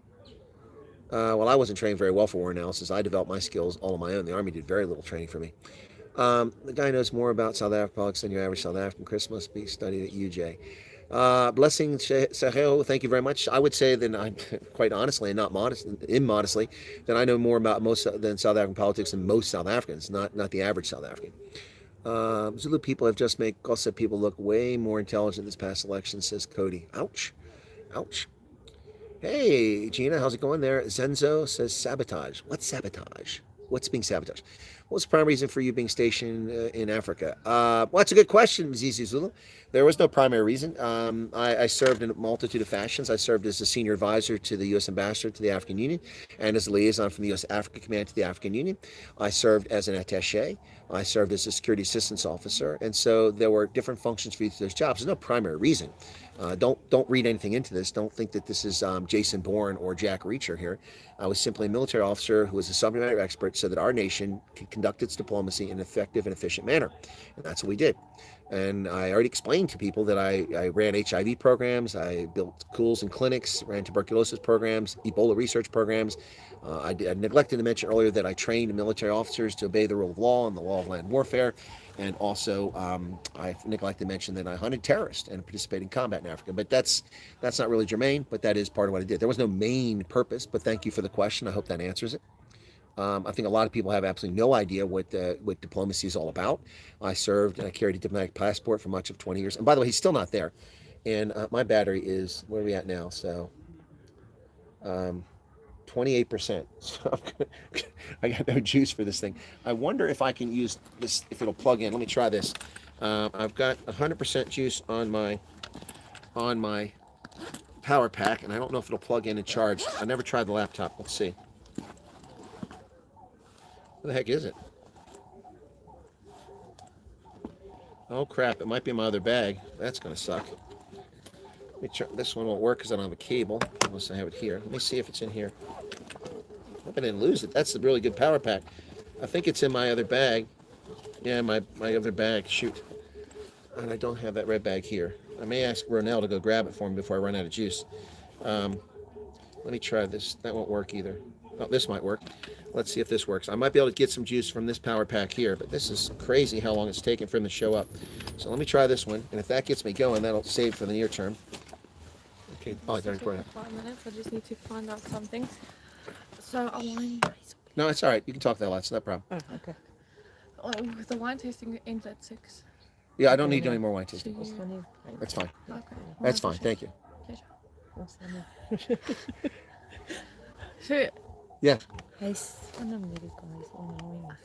Speaker 1: Well, I wasn't trained very well for war analysis. I developed my skills all on my own. The Army did very little training for me. The guy knows more about South African politics than your average South African. Chris must be studied at UJ. Blessing Sergio, thank you very much. I would say that I'm quite honestly and not immodestly, that I know more about than South African politics than most South Africans, not the average South African. Zulu people have just made gossip people look way more intelligent this past election, says Cody. Ouch. Ouch. Hey, Gina, how's it going there? Zenzo says sabotage. What's sabotage? What's being sabotaged? What's the primary reason for you being stationed in Africa? Well, that's a good question, Zizi Zulu. There was no primary reason. I served in a multitude of fashions. I served as a senior advisor to the U.S. ambassador to the African Union and as a liaison from the U.S. Africa Command to the African Union. I served as an attaché. I served as a security assistance officer. And so there were different functions for each of those jobs. There's no primary reason. Don't read anything into this. Don't think that this is Jason Bourne or Jack Reacher here. I was simply a military officer who was a subject matter expert so that our nation could conduct its diplomacy in an effective and efficient manner. And that's what we did. And I already explained to people that I ran HIV programs, I built schools and clinics, ran tuberculosis programs, Ebola research programs. I neglected to mention earlier that I trained military officers to obey the rule of law and the law of land warfare. And also, I neglected to mention that I hunted terrorists and participated in combat in Africa. But that's not really germane, but that is part of what I did. There was no main purpose, but thank you for the question. I hope that answers it. I think a lot of people have absolutely no idea what diplomacy is all about. I served and I carried a diplomatic passport for much of 20 years. And by the way, he's still not there. And my battery is, where are we at now? So 28%. So I got no juice for this thing. I wonder if I can use this, if it'll plug in. Let me try this. I've got 100% juice on my power pack, and I don't know if it'll plug in and charge. I never tried the laptop. Let's see. Where the heck is it? Oh crap, it might be in my other bag. That's gonna suck. Let me try. This one won't work because I don't have a cable, unless I have it here. Let me see if it's in here. I hope I didn't lose it. That's a really good power pack. I think it's in my other bag. Yeah, my other bag, shoot. And I don't have that red bag here. I may ask Ronell to go grab it for me before I run out of juice. Let me try this. That won't work either. Oh, this might work. Let's see if this works. I might be able to get some juice from this power pack here, but this is crazy how long it's taken for him to show up. So let me try this one, and if that gets me going, that'll save for the near term. Okay. Oh, I got it.
Speaker 2: 5 minutes. I just need to find out something. So a wine.
Speaker 1: No, it's all right. You can talk that lot. It's no problem.
Speaker 3: Oh, okay.
Speaker 2: Oh, the wine tasting ends at 6.
Speaker 1: Yeah, I don't need any more wine tasting.
Speaker 3: What's the name?
Speaker 1: That's fine.
Speaker 2: Okay.
Speaker 1: That's fine. Thank you.
Speaker 3: What's the name?
Speaker 2: So,
Speaker 1: Yeah.
Speaker 3: Hij is van Amerika, hij is annoying.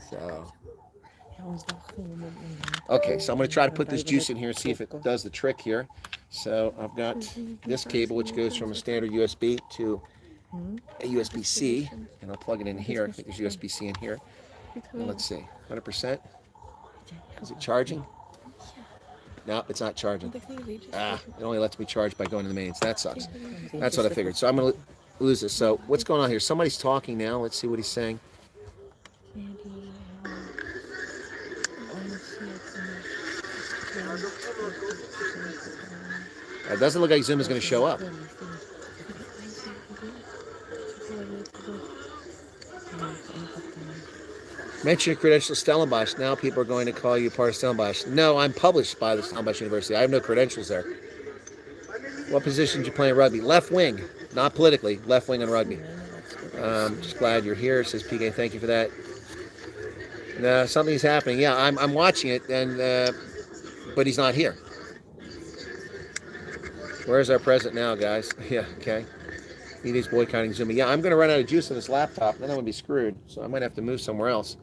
Speaker 1: So.
Speaker 3: Ja, ons dag gewoon.
Speaker 1: Okay, so I'm going to try to put this juice in here and see if it does the trick here. So I've got this cable, which goes from a standard USB to a USB-C, and I'll plug it in here. I think there's USB-C in here. And let's see, 100%. Is it charging? No, it's not charging. It only lets me charge by going to the mains. That sucks. That's what I figured. So I'm going to lose this. So what's going on here? Somebody's talking now. Let's see what he's saying. It doesn't look like Zuma's going to show up. Mention your credentials, Stellenbosch. Now people are going to call you part of Stellenbosch. No, I'm published by the Stellenbosch University. I have no credentials there. What position did you play in rugby? Left wing, not politically. Left wing in rugby. Just glad you're here, says PK. Thank you for that. Something's happening. Yeah, I'm watching it, and but he's not here. Where's our president now, guys? Yeah, okay. He is boycotting Zuma. Yeah, I'm going to run out of juice on this laptop. Then I'm going to be screwed. So I might have to move somewhere else.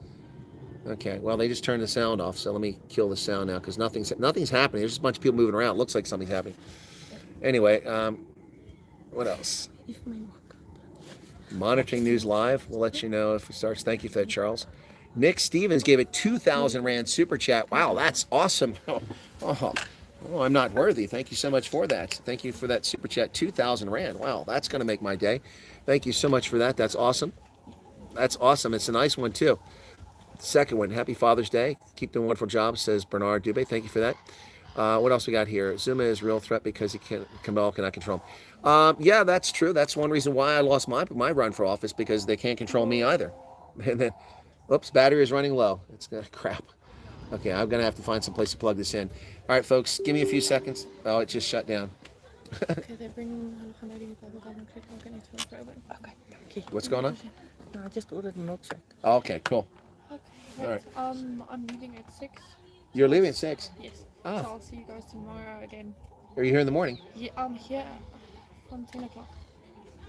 Speaker 1: Okay, well, they just turned the sound off. So let me kill the sound now because nothing's happening. There's just a bunch of people moving around. It looks like something's happening. Anyway, what else? Monitoring news live. We'll let you know if it starts. Thank you for that, Charles. Nick Stevens gave it 2,000 Rand super chat. Wow, that's awesome. Oh, I'm not worthy. Thank you so much for that. Thank you for that super chat. 2,000 Rand. Wow, that's going to make my day. Thank you so much for that. That's awesome. That's awesome. It's a nice one, too. Second one, happy Father's Day. Keep doing a wonderful job, says Bernard Dubé. Thank you for that. What else we got here? Zuma is a real threat because he cannot control him. Yeah, that's true. That's one reason why I lost my run for office, because they can't control me either. And then, oops, battery is running low. It's crap. Okay, I'm going to have to find some place to plug this in. All right, folks, give me a few seconds. Oh, it just shut down.
Speaker 2: Okay,
Speaker 1: What's going on?
Speaker 3: No, I just ordered a milkshake.
Speaker 1: Oh, okay, cool.
Speaker 2: Okay,
Speaker 1: All right.
Speaker 2: I'm leaving at 6.
Speaker 1: You're leaving at 6?
Speaker 2: Yes.
Speaker 1: Oh.
Speaker 2: So I'll see you guys tomorrow again.
Speaker 1: Are you here in the morning?
Speaker 2: Yeah, I'm here from 10 o'clock.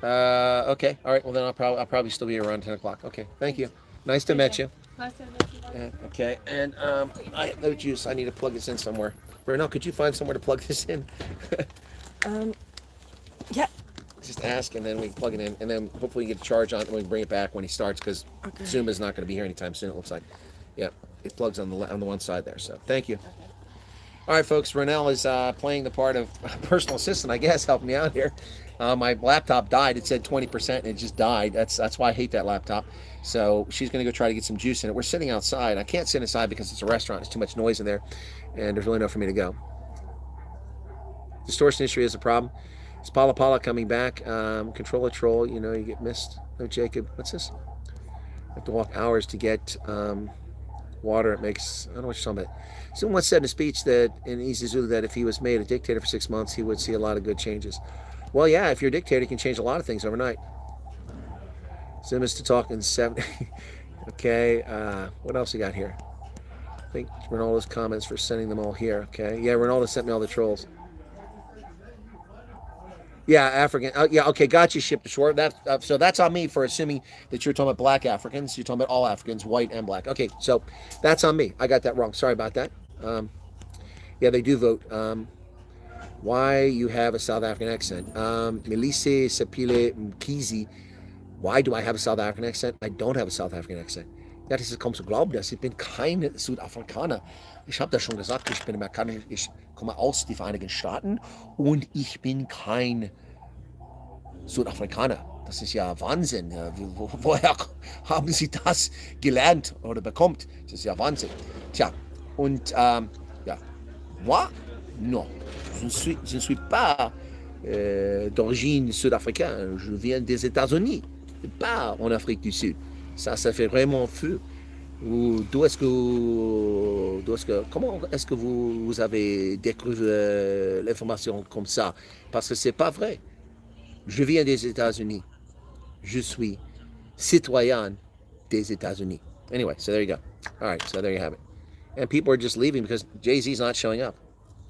Speaker 1: Okay. All right. Well, then I'll probably still be here around 10 o'clock. Okay. Thank you. Nice to meet you.
Speaker 2: Nice to meet you guys.
Speaker 1: Okay. And I have no juice. I need to plug this in somewhere. Bernal, could you find somewhere to plug this in?
Speaker 3: Yeah.
Speaker 1: Just ask, and then we can plug it in, and then hopefully you get a charge on it, and we can bring it back when he starts, because Zuma's not going to be here anytime soon, it looks like. Yeah, it plugs on the one side there, so thank you. All right, folks, Ronell is playing the part of personal assistant, I guess, helping me out here. My laptop died. It said 20%, and it just died. That's why I hate that laptop. So she's going to go try to get some juice in it. We're sitting outside. I can't sit inside because it's a restaurant. There's too much noise in there, and there's really nowhere for me to go. Distortion issue is a problem. It's Pala Pala coming back. Control a troll. You know, you get missed. No, Jacob. What's this? I have to walk hours to get water. It makes, I don't know what you're talking about. Someone once said in a speech that in East Zulu that if he was made a dictator for 6 months, he would see a lot of good changes. Well, yeah, if you're a dictator, you can change a lot of things overnight. Zuma's to talk in 70. Okay, what else we got here? I think Ronaldo's comments for sending them all here. Okay, yeah, Ronaldo sent me all the trolls. Yeah, African. Yeah, okay, got you, Ship to Shore. So that's on me for assuming that you're talking about black Africans. You're talking about all Africans, white and black. Okay, so that's on me. I got that wrong. Sorry about that. Yeah, they do vote. Why you have a South African accent? Melisse Sapile Mkizi. Why do I have a South African accent? I don't have a South African accent. Ja, das ist kaum zu glauben, dass ich bin kein Südafrikaner. Ich habe das schon gesagt, ich bin Amerikaner, ich komme aus den Vereinigten Staaten und ich bin kein Südafrikaner. Das ist ja Wahnsinn. Woher haben Sie das gelernt oder bekommt? Das ist ja Wahnsinn. Tja, und ja, moi, non, je ne suis pas d'origine sud-africaine. Je viens des États-Unis, pas en Afrique du Sud. Ça fait vraiment feu. Comment est-ce que vous avez découvert l'information comme ça? Parce que c'est pas vrai. Je viens des États-Unis. Je suis citoyen des États-Unis. Anyway, so there you go. All right, so there you have it. And people are just leaving because Jay-Z's not showing up.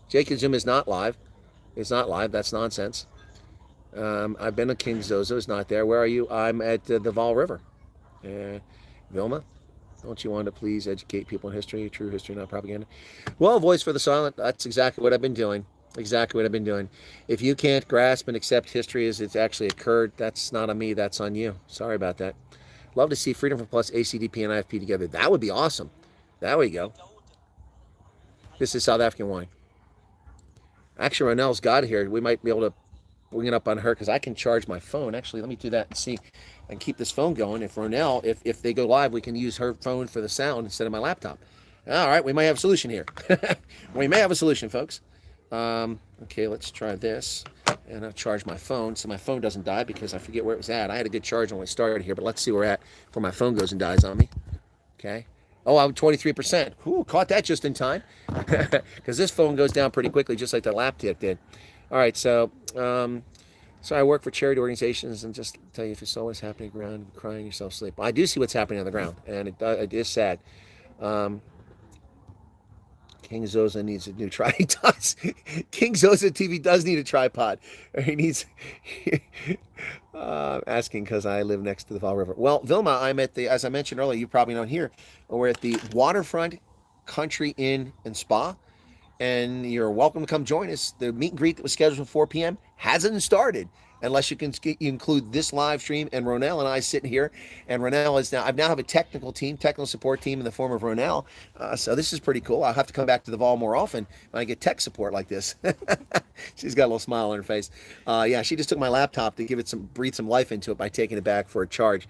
Speaker 1: Jacob Zuma is not live. It's not live. That's nonsense. I've been to King Zozo. It's not there. Where are you? I'm at the Vaal River. Vilma, don't you want to please educate people in history, true history, not propaganda? Well, Voice for the Silent, that's exactly what I've been doing. Exactly what I've been doing. If you can't grasp and accept history as it's actually occurred, that's not on me, that's on you. Sorry about that. Love to see Freedom for Plus, ACDP, and IFP together. That would be awesome. There we go. This is South African wine. Actually, Ronell's got it here. We might be able to bring it up on her because I can charge my phone. Actually, let me do that and see. I can keep this phone going. If Ronell, if they go live, we can use her phone for the sound instead of my laptop. All right, we might have a solution here. We may have a solution, folks. Okay, let's try this. And I'll charge my phone so my phone doesn't die because I forget where it was at. I had a good charge when I started here, but let's see where we're at before my phone goes and dies on me. Okay. Oh, I'm 23%. Ooh, caught that just in time. Because this phone goes down pretty quickly, just like the laptop did. All right, so I work for charity organizations, and just tell you if you saw what's happening on the ground, crying yourself to sleep. I do see what's happening on the ground, and it is sad. Okay, King Zoza needs a new tripod. He does. King Zoza TV does need a tripod. Or he needs. Asking because I live next to the Vaal River. Well, Vilma, I'm at the, as I mentioned earlier, you probably not here. We're at the Waterfront Country Inn and Spa, and you're welcome to come join us. The meet and greet that was scheduled for 4 p.m. hasn't started. Unless you can include this live stream and Ronell and I sitting here, and Ronell is now. I now have a technical support team in the form of Ronell. So this is pretty cool. I'll have to come back to the Vaal more often when I get tech support like this. She's got a little smile on her face. Yeah, she just took my laptop to give it breathe some life into it by taking it back for a charge.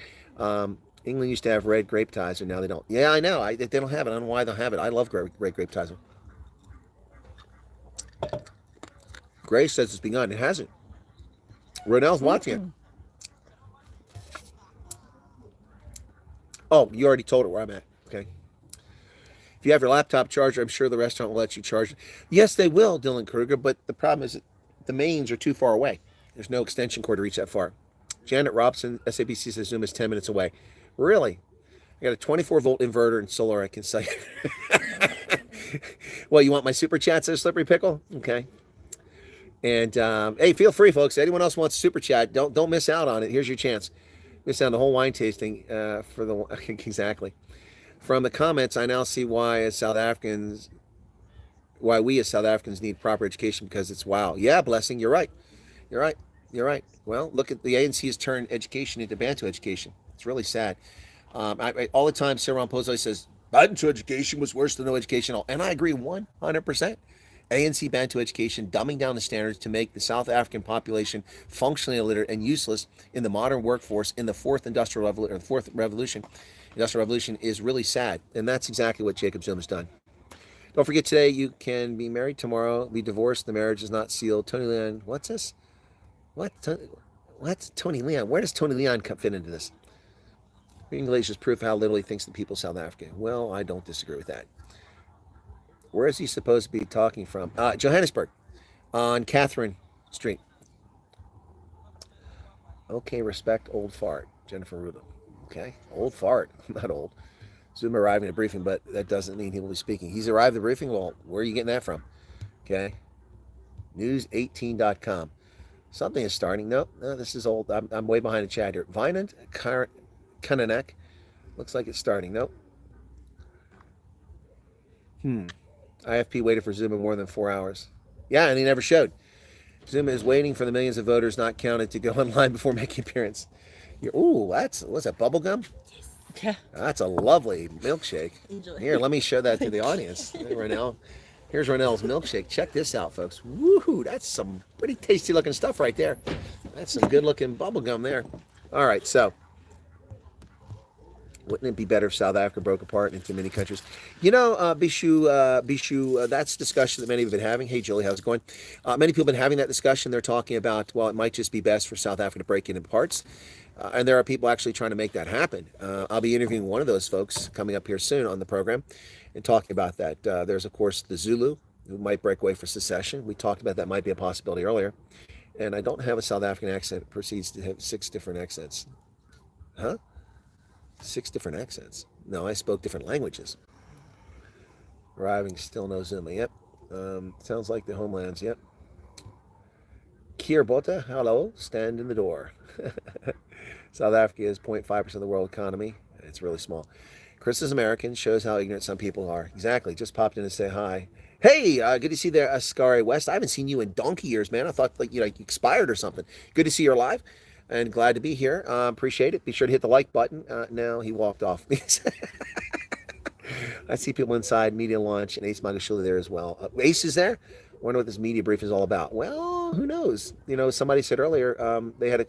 Speaker 1: England used to have red grape ties, and now they don't. Yeah, I know. They don't have it. I don't know why they don't have it. I love red grape ties. Grace says it's begun. It hasn't. Ronell's watching it. Oh, you already told her where I'm at. Okay. If you have your laptop charger, I'm sure the restaurant will let you charge it. Yes, they will, Dylan Kruger, but the problem is that the mains are too far away. There's no extension cord to reach that far. Janet Robson, SABC says Zoom is 10 minutes away. Really? I got a 24-volt inverter and solar I can sell you. Well, you want my super chat, says Slippery Pickle? Okay. And hey, feel free, folks. Anyone else wants super chat? Don't miss out on it. Here's your chance. Miss out on the whole wine tasting for the exactly. From the comments, I now see why we as South Africans need proper education, because it's wow. Yeah, Blessing, you're right. You're right. Well, look at the ANC has turned education into Bantu education. It's really sad. All the time, Cyril Ramaphosa says Bantu education was worse than no education at all, and I agree 100%. ANC Bantu education, dumbing down the standards to make the South African population functionally illiterate and useless in the modern workforce in the fourth industrial revolution. Industrial revolution is really sad, and that's exactly what Jacob Zuma has done. Don't forget, today you can be married, tomorrow be divorced. The marriage is not sealed. Tony Leon, what's this? What's Tony Leon? Where does Tony Leon fit into this? English is proof how little he thinks the people of South Africa. Well, I don't disagree with that. Where is he supposed to be talking from? Johannesburg, on Catherine Street. Okay, respect old fart, Jennifer Rubin. Okay, old fart, not old. Zoom arriving at briefing, but that doesn't mean he will be speaking. He's arrived at the briefing? Well, where are you getting that from? Okay, news18.com. Something is starting. No, this is old. I'm way behind the chat here. Vinant Kananek. Looks like it's starting. Nope. IFP waited for Zuma more than 4 hours. Yeah, and he never showed. Zuma is waiting for the millions of voters not counted to go online before making appearance. Ooh, what's that, bubble gum?
Speaker 3: Yes. Yeah.
Speaker 1: That's a lovely milkshake.
Speaker 3: Enjoy.
Speaker 1: Here, let me show that to the audience. Hey, Ronell. Here's Ronell's milkshake. Check this out, folks. Woohoo, that's some pretty tasty looking stuff right there. That's some good looking bubble gum there. All right, so wouldn't it be better if South Africa broke apart into many countries? You know, Bishu, that's discussion that many have been having. Hey, Julie, how's it going? Many people have been having that discussion. They're talking about, well, it might just be best for South Africa to break into parts. And there are people actually trying to make that happen. I'll be interviewing one of those folks coming up here soon on the program and talking about that. There's, of course, the Zulu, who might break away for secession. We talked about that might be a possibility earlier. And I don't have a South African accent. It proceeds to have 6 different accents. Huh? 6 different accents. No, I spoke different languages. Arriving, still no Zuma. Yep. Sounds like the homelands. Yep. Kirbota, hello. Stand in the door. South Africa is 0.5% of the world economy. It's really small. Chris is American. Shows how ignorant some people are. Exactly. Just popped in to say hi. Hey, good to see there, Ascari West. I haven't seen you in donkey years, man. I thought you expired or something. Good to see you're alive. And glad to be here. Appreciate it. Be sure to hit the like button. Now he walked off. I see people inside media launch and Ace Magashula there as well. Ace is there. I wonder what this media brief is all about. Well, who knows? Somebody said earlier they had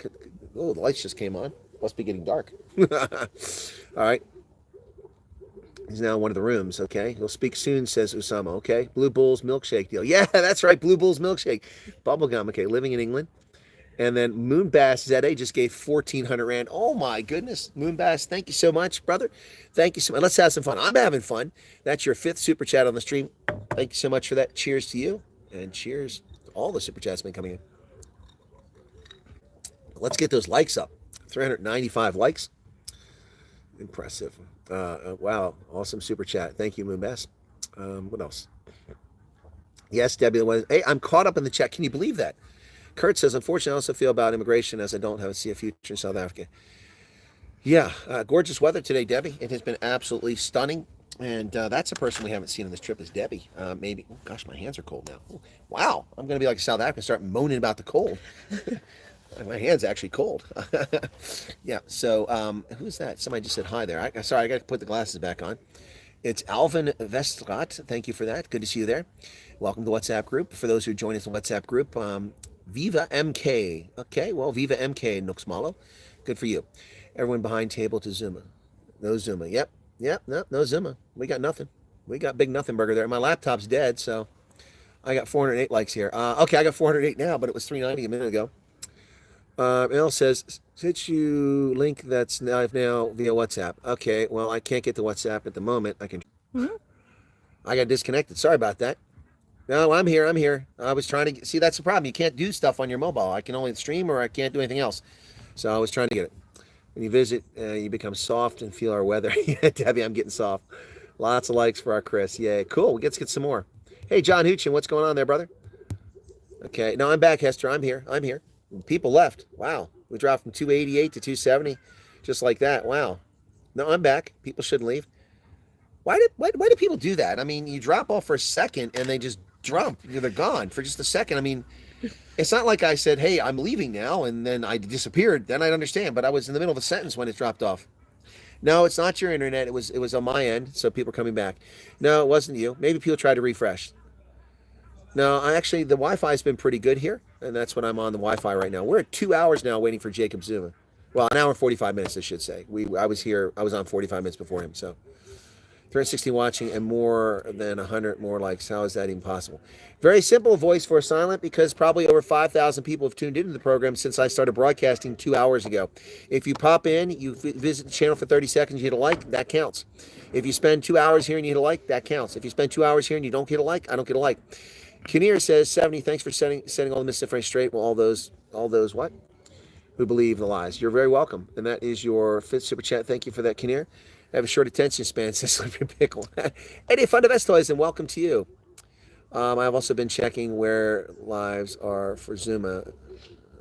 Speaker 1: the lights just came on. Must be getting dark. All right. He's now in one of the rooms. Okay. He'll speak soon, says Usama. Okay. Blue Bulls milkshake deal. Yeah, that's right. Blue Bulls milkshake. Bubblegum. Okay. Living in England. And then Moonbass ZA just gave 1,400 Rand. Oh my goodness. Moonbass, thank you so much, brother. Thank you so much. Let's have some fun. I'm having fun. That's your 5th super chat on the stream. Thank you so much for that. Cheers to you. And cheers to all the super chats been coming in. Let's get those likes up. 395 likes. Impressive. Wow. Awesome super chat. Thank you, Moonbass. What else? Yes, Debbie. Hey, I'm caught up in the chat. Can you believe that? Kurt says, unfortunately, I also feel about immigration as I don't see a future in South Africa. Yeah, gorgeous weather today, Debbie. It has been absolutely stunning. And that's a person we haven't seen on this trip is Debbie. Maybe, oh, gosh, my hands are cold now. Oh, wow, I'm going to be like South Africa and start moaning about the cold. My hand's actually cold. Yeah, so who's that? Somebody just said hi there. Sorry, I got to put the glasses back on. It's Alvin Vestrat. Thank you for that. Good to see you there. Welcome to the WhatsApp group. For those who join us in the WhatsApp group, Viva MK. Okay, well, Viva MK, Nuxmalo. Good for you. Everyone behind table to Zuma. No Zuma. Yep, no Zuma. We got nothing. We got big nothing burger there. My laptop's dead, so I got 408 likes here. Okay, I got 408 now, but it was 390 a minute ago. Al says, "Sent you link that's live now via WhatsApp." Okay, well, I can't get the WhatsApp at the moment. I got disconnected. Sorry about that. No, I'm here. I was trying to see. That's the problem. You can't do stuff on your mobile. I can only stream, or I can't do anything else. So I was trying to get it. When you visit, you become soft and feel our weather. Yeah, Debbie, I'm getting soft. Lots of likes for our Chris. Yeah, cool. Let's get some more. Hey, John Hoochin, what's going on there, brother? Okay, no, I'm back, Hester. I'm here. People left. Wow. We dropped from 288 to 270, just like that. Wow. No, I'm back. People shouldn't leave. Why do people do that? I mean, you drop off for a second and they just drop. They're gone for just a second. I mean, it's not like I said, "Hey, I'm leaving now," and then I disappeared. Then I'd understand. But I was in the middle of a sentence when it dropped off. No, it's not your internet. It was on my end, so people are coming back. No, it wasn't you. Maybe people tried to refresh. No, the Wi-Fi has been pretty good here, and that's when I'm on the Wi-Fi right now. We're at 2 hours now waiting for Jacob Zuma. Well, an hour and 45 minutes, I should say. I was on 45 minutes before him, so 360 watching and more than 100 more likes. How is that even possible? Very simple, voice for silent, because probably over 5,000 people have tuned into the program since I started broadcasting 2 hours ago. If you pop in, you visit the channel for 30 seconds, you hit a like, that counts. If you spend 2 hours here and you hit a like, that counts. If you spend 2 hours here and you don't get a like, I don't get a like. Kinnear says, 70, thanks for setting all the misinformation straight. Well, all those what? Who believe the lies. You're very welcome. And that is your 5th super chat. Thank you for that, Kinnear. I have a short attention span, says Slippery Pickle. Eddie Fundavestoys, and welcome to you. I've also been checking where lives are for Zuma.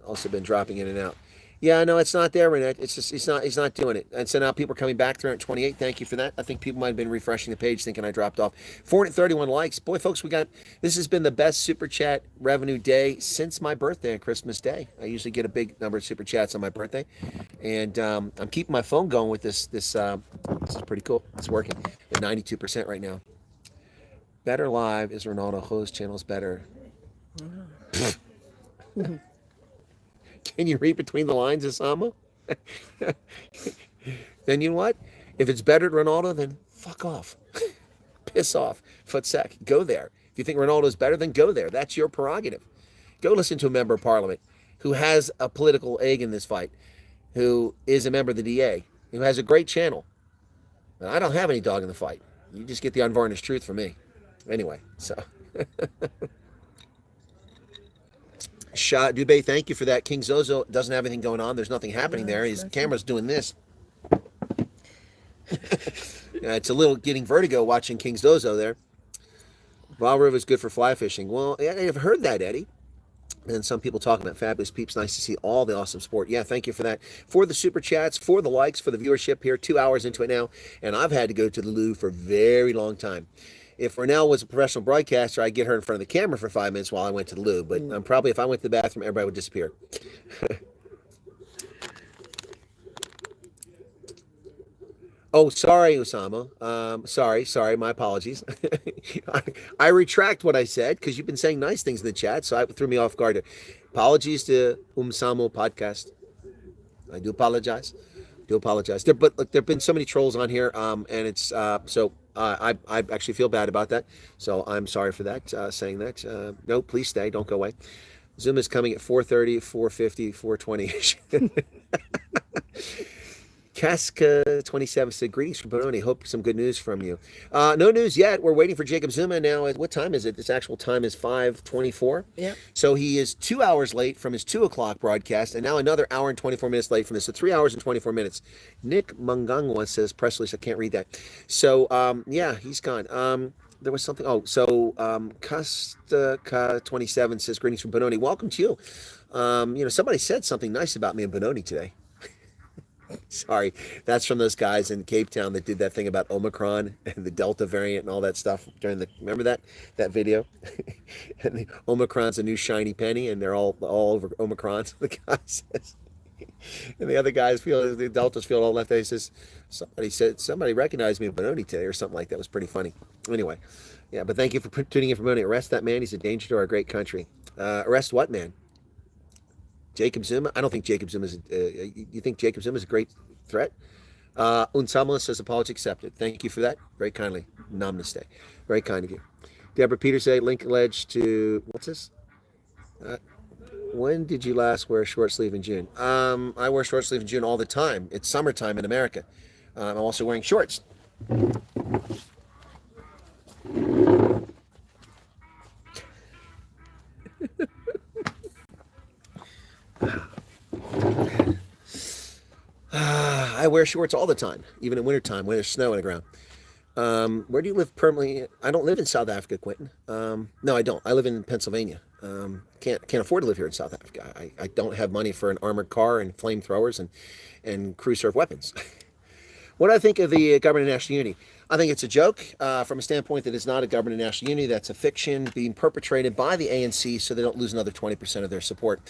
Speaker 1: Also been dropping in and out. Yeah, no, it's not there, Renette. It's just he's not doing it. And so now people are coming back. 328. Thank you for that. I think people might have been refreshing the page thinking I dropped off. 431 likes. Boy, folks, this has been the best super chat revenue day since my birthday on Christmas Day. I usually get a big number of super chats on my birthday, and I'm keeping my phone going with this. This is pretty cool. It's working at 92% right now. Better live is Ronaldo. Ho's channel is better. Can you read between the lines, Osama? Then you know what? If it's better than Ronaldo, then fuck off. Piss off. Footsec. Go there. If you think Ronaldo's better, then go there. That's your prerogative. Go listen to a member of parliament who has a political egg in this fight, who is a member of the DA, who has a great channel. But I don't have any dog in the fight. You just get the unvarnished truth from me. Anyway, so... Shot Dubé, thank you for that. King Zozo doesn't have anything going on. There's nothing happening there. His camera's doing this. It's a little getting vertigo watching King Zozo there. Vaal River is good for fly fishing. Well, I've heard that, Eddie. And some people talking about fabulous peeps. Nice to see all the awesome sport. Yeah, thank you for that. For the super chats, for the likes, for the viewership here. 2 hours into it now. And I've had to go to the loo for a very long time. If Ronell was a professional broadcaster, I'd get her in front of the camera for 5 minutes while I went to the loo. But probably if I went to the bathroom, everybody would disappear. Oh, sorry, Osama. Sorry. My apologies. I retract what I said because you've been saying nice things in the chat, so it threw me off guard. Apologies to Samo Podcast. I do apologize. But look, there've been so many trolls on here, and it's I actually feel bad about that. So I'm sorry for that. Saying that. No, please stay. Don't go away. Zoom is coming at 4:30, 4:50, 4:20. Casca 27 said, greetings from Benoni. Hope some good news from you. No news yet. We're waiting for Jacob Zuma now. What time is it? This actual time is 5:24.
Speaker 3: Yeah.
Speaker 1: So he is 2 hours late from his 2 o'clock broadcast, and now another hour and 24 minutes late from this. So 3 hours and 24 minutes. Nick Mungangwa says, press release. I can't read that. So, yeah, he's gone. There was something. Oh, so Custa 27 says greetings from Benoni. Welcome to you. Somebody said something nice about me in Benoni today. Sorry, that's from those guys in Cape Town that did that thing about Omicron and the Delta variant and all that stuff during remember that video? And the Omicron's a new shiny penny, and they're all over Omicron. The guy says, and the other guys the Deltas feel all left. He says, somebody recognized me in Benoni today or something like that. It was pretty funny. Anyway, yeah, but thank you for tuning in for Benoni. Arrest that man. He's a danger to our great country. Arrest what man? Jacob Zuma? I don't think Jacob Zuma is. You think Jacob Zuma is a great threat? Unsamla says apology accepted. Thank you for that. Very kindly. Namaste. Very kind of you. Deborah Peters say link alleged to what's this? When did you last wear a short sleeve in June? I wear short sleeve in June all the time. It's summertime in America. I'm also wearing shorts. I wear shorts all the time, even in wintertime when there's snow on the ground. Where do you live permanently? I don't live in South Africa, Quentin. No, I don't. I live in Pennsylvania. Can't afford to live here in South Africa. I don't have money for an armored car and flamethrowers and crew serve weapons. What do I think of the government of national unity? I think it's a joke from a standpoint that it's not a government of national unity. That's a fiction being perpetrated by the ANC so they don't lose another 20% of their support.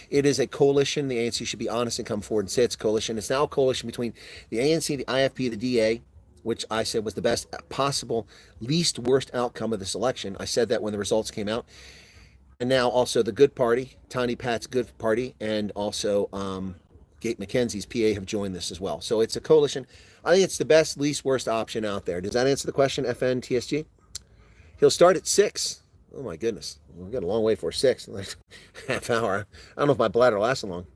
Speaker 1: It is a coalition. The ANC should be honest and come forward and say it's a coalition. It's now a coalition between the ANC, the IFP, the DA, which I said was the best possible, least worst outcome of this election. I said that when the results came out. And now also the Good Party, Tony Pat's Good Party, and also Gate McKenzie's PA have joined this as well. So it's a coalition. I think it's the best, least worst option out there. Does that answer the question, FNTSG? He'll start at 6. Oh my goodness. We've got a long way for 6. Like half hour. I don't know if my bladder lasts so long.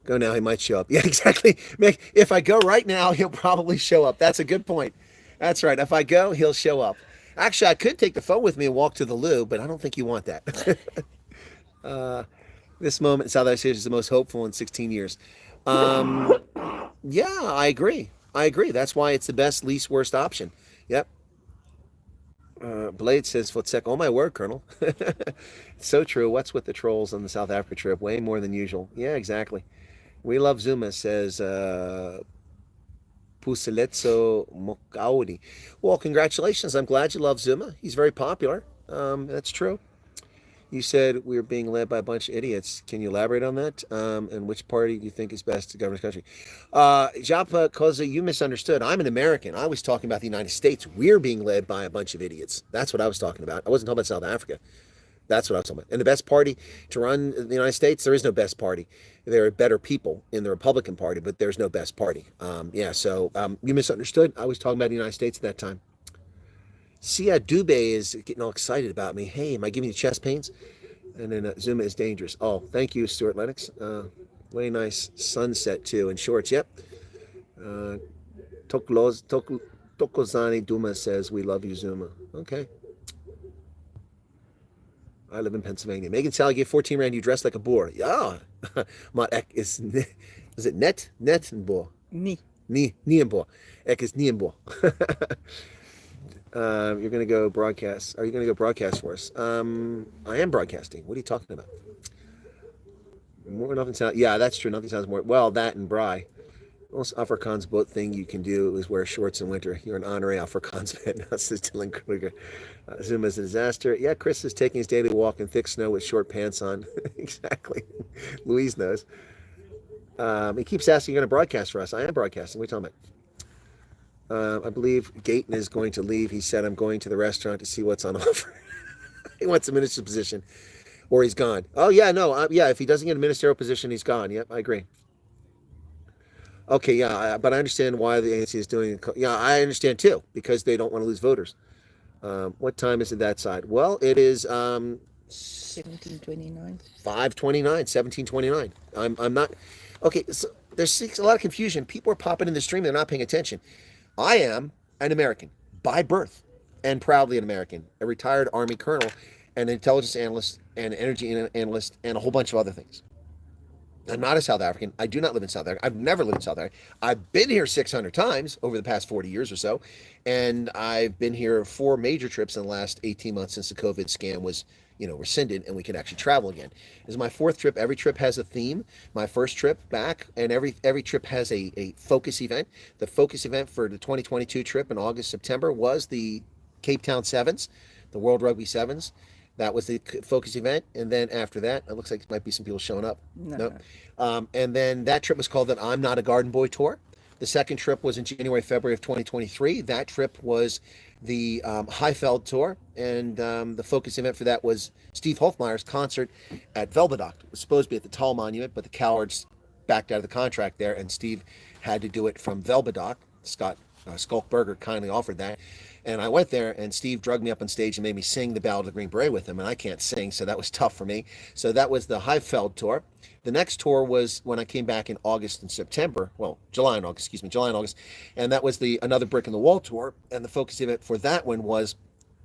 Speaker 1: Go now, he might show up. Yeah, exactly. If I go right now, he'll probably show up. That's a good point. That's right. If I go, he'll show up. Actually, I could take the phone with me and walk to the loo, but I don't think you want that. This moment in South Asia is the most hopeful in 16 years. Yeah, I agree. That's why it's the best, least worst option. Yep. Blade says, Footsec, oh my word, Colonel. It's so true. What's with the trolls on the South Africa trip? Way more than usual. Yeah, exactly. We love Zuma, says Puseletso Mokaudi. Well, congratulations. I'm glad you love Zuma. He's very popular. That's true. You said we were being led by a bunch of idiots. Can you elaborate on that? And which party do you think is best to govern this country? Japa Koza, you misunderstood. I'm an American. I was talking about the United States. We're being led by a bunch of idiots. That's what I was talking about. I wasn't talking about South Africa. That's what I was talking about. And the best party to run the United States, there is no best party. There are better people in the Republican Party, but there's no best party. So you misunderstood. I was talking about the United States at that time. Sia Dube is getting all excited about me. Hey, am I giving you chest pains? And then Zuma is dangerous. Oh, thank you, Stuart Lennox. Very nice sunset, too, in shorts. Yep. Tokozani Duma says, we love you, Zuma. Okay. I live in Pennsylvania. Megan Sally gave 14 rand. You dressed like a boar. Yeah. Is it net? Net and boar.
Speaker 3: Ni
Speaker 1: and boar. Ek is nie and boar. You're going to go broadcast. Are you going to go broadcast for us? I am broadcasting. What are you talking about? Nothing sounds. Yeah, that's true. Nothing sounds more. Well, that and Bry. Most Afrikaans boat thing you can do is wear shorts in winter. You're an honorary Afrikaans man. Now, says Dylan Kruger. Zuma's a disaster. Yeah, Chris is taking his daily walk in thick snow with short pants on. Exactly. Louise knows. He keeps asking, you're going to broadcast for us. I am broadcasting. What are you talking about? I believe Gayton is going to leave. He said, I'm going to the restaurant to see what's on offer. He wants a minister's position. Or he's gone. Oh, yeah, no. If he doesn't get a ministerial position, he's gone. Yep, I agree. Okay, yeah, but I understand why the ANC is doing it. Yeah, I understand too, because they don't want to lose voters. What time is it that side? Well, it is
Speaker 3: 17:29.
Speaker 1: 5:29, 17:29. I'm not. Okay, so there's a lot of confusion. People are popping in the stream. They're not paying attention. I am an American by birth and proudly an American, a retired Army colonel, an intelligence analyst, and an energy analyst, and a whole bunch of other things. I'm not a South African. I do not live in South Africa. I've never lived in South Africa. I've been here 600 times over the past 40 years or so. And I've been here 4 major trips in the last 18 months since the COVID scam was, rescinded and we could actually travel again. This is my 4th trip. Every trip has a theme. My first trip back, and every trip has a focus event. The focus event for the 2022 trip in August, September was the Cape Town Sevens, the World Rugby Sevens. That was the focus event. And then after that, it looks like there might be some people showing up.
Speaker 3: No.
Speaker 1: Nope. And then that trip was called the I'm Not a Garden Boy Tour. The second trip was in January, February of 2023. That trip was the Highveld Tour. And the focus event for that was Steve Hofmeyer's concert at Velbedock. It was supposed to be at the Tall Monument, but the cowards backed out of the contract there, and Steve had to do it from Velbedock. Scott Skulkberger kindly offered that. And I went there, and Steve drugged me up on stage and made me sing the Ballad of the Green Beret with him, and I can't sing, so that was tough for me. So that was the Highveld Tour. The next tour was when I came back in August and September. Well, July and August. And that was another Brick in the Wall tour. And the focus event for that one was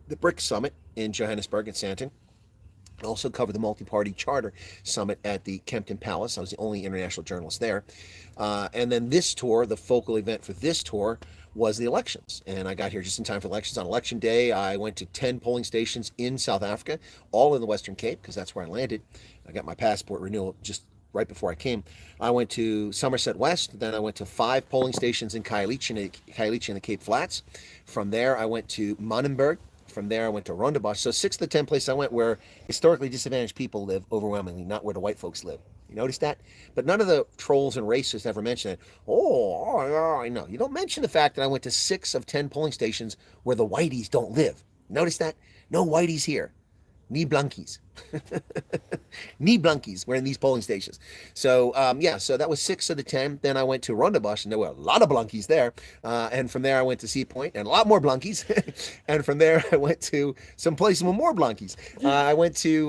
Speaker 1: the BRIC Summit in Johannesburg and Sandton. I also covered the multi-party charter summit at the Kempton Palace. I was the only international journalist there. And then this tour, the focal event for this tour, was the elections. And I got here just in time for elections. On election day, I went to 10 polling stations in South Africa, all in the Western Cape, because that's where I landed. I got my passport renewal just right before I came. I went to Somerset West, then I went to 5 polling stations in Khayelitsha in the Cape Flats. From there, I went to Manenberg. From there, I went to Rondebosch. So 6 of the 10 places I went where historically disadvantaged people live overwhelmingly, not where the white folks live. You notice that? But none of the trolls and racists ever mention it. I know. You don't mention the fact that I went to 6 of 10 polling stations where the whiteys don't live. Notice that? No whiteys here. Ni blankies. Ni blankies were in these polling stations. So, so that was 6 of the 10. Then I went to Rondebosch, and there were a lot of blunkies there. And from there, I went to Sea Point, and a lot more blunkies. And from there, I went to some places with more blunkies. I went to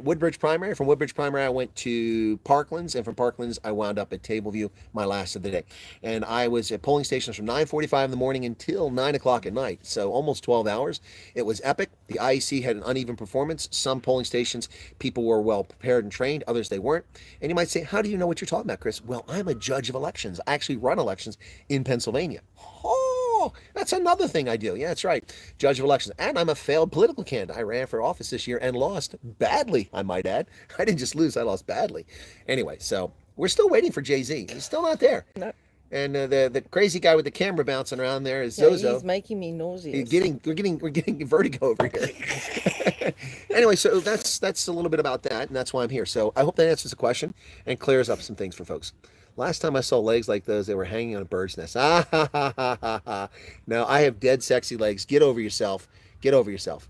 Speaker 1: Woodbridge Primary. From Woodbridge Primary, I went to Parklands. And from Parklands, I wound up at Tableview, my last of the day. And I was at polling stations from 9:45 in the morning until 9 o'clock at night. So almost 12 hours. It was epic. The IEC had an uneven performance. Some polling stations, people were well prepared and trained, others they weren't. And you might say, how do you know what you're talking about, Chris? Well, I'm a judge of elections. I actually run elections in Pennsylvania. Oh, that's another thing I do. Yeah, that's right. Judge of elections. And I'm a failed political candidate. I ran for office this year and lost badly, I might add. I didn't just lose, I lost badly. Anyway, so we're still waiting for Jay-Z. He's still not there.
Speaker 3: No.
Speaker 1: And the crazy guy with the camera bouncing around there is
Speaker 3: Yeah,
Speaker 1: Zozo.
Speaker 3: he's making me nauseous.
Speaker 1: We're getting vertigo over here. Anyway, so that's a little bit about that, and that's why I'm here. So I hope that answers the question and clears up some things for folks. Last time I saw legs like those, they were hanging on a bird's nest. Ah, ha, ha, ha, ha, ha. Now I have dead sexy legs. Get over yourself. Get over yourself.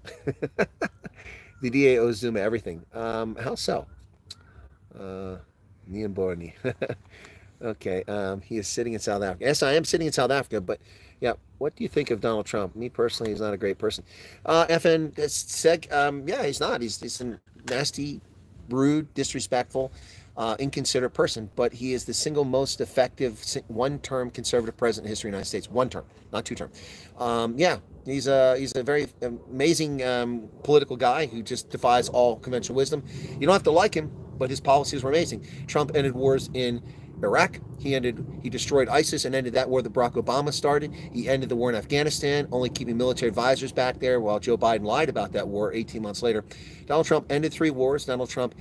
Speaker 1: The DA owes Zuma everything. How so? Nian Borni. Okay, he is sitting in South Africa. Yes, I am sitting in South Africa, but yeah, what do you think of Donald Trump? Me personally, he's not a great person. FN said, he's not. He's a nasty, rude, disrespectful, inconsiderate person, but he is the single most effective one-term conservative president in history of the United States. One term, not 2 term. He's a very amazing political guy who just defies all conventional wisdom. You don't have to like him, but his policies were amazing. Trump ended wars in Iraq. He destroyed ISIS and ended that war that Barack Obama started. He ended the war in Afghanistan, only keeping military advisors back there while Joe Biden lied about that war 18 months later. Donald Trump ended 3 wars. Donald Trump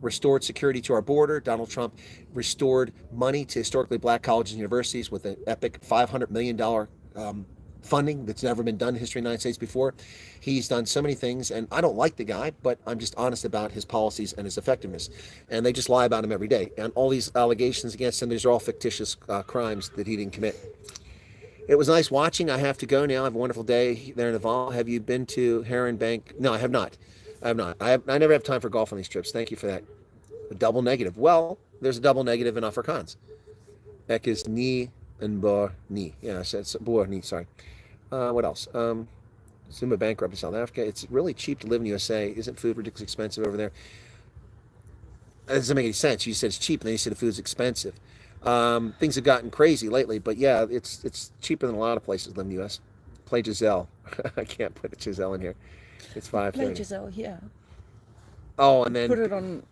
Speaker 1: restored security to our border. Donald Trump restored money to historically black colleges and universities with an epic $500 million funding that's never been done in history of the United States before. He's done so many things, and I don't like the guy, but I'm just honest about his policies and his effectiveness. And they just lie about him every day. And all these allegations against him, these are all fictitious crimes that he didn't commit. It was nice watching. I have to go now. I have a wonderful day there in the Vaal. Have you been to Heron Bank? No, I have not. I never have time for golf on these trips. Thank you for that. A double negative. Well, there's a double negative in Afrikaans. Ek is nie in Boer nie. Yeah, it's Boer nie, sorry. What else? Zuma bankrupt in South Africa. It's really cheap to live in the USA. Isn't food ridiculously expensive over there? That doesn't make any sense. You said it's cheap, and then you said the food's expensive. Things have gotten crazy lately, but yeah, it's cheaper than a lot of places live in the U.S. Play Giselle. I can't put a Giselle in here. It's 5:30.
Speaker 3: Play Giselle here.
Speaker 1: Oh, and then
Speaker 3: Put it on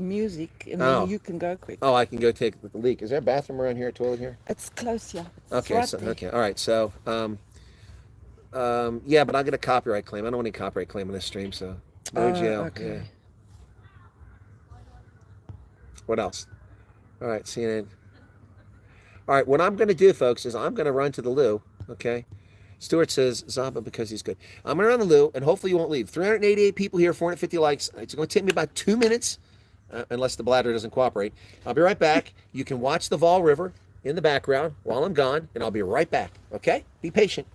Speaker 3: music, and
Speaker 1: Oh.
Speaker 3: then you can go quick.
Speaker 1: Oh, I can go take a leak. Is there a bathroom around here, a toilet here?
Speaker 3: It's close, yeah. It's
Speaker 1: Okay,
Speaker 3: right
Speaker 1: so,
Speaker 3: there.
Speaker 1: okay, all right. So, yeah, but I'll get a copyright claim. I don't want any copyright claim on this stream, so no jail.
Speaker 3: Okay.
Speaker 1: Yeah. What else? All right, CNN. All right, what I'm going to do, folks, is I'm going to run to the loo, okay? Stuart says, Zaba, because he's good. I'm going to run the loo, and hopefully you won't leave. 388 people here, 450 likes. It's going to take me about 2 minutes, unless the bladder doesn't cooperate. I'll be right back. You can watch the Vaal River in the background while I'm gone, and I'll be right back, okay? Be patient.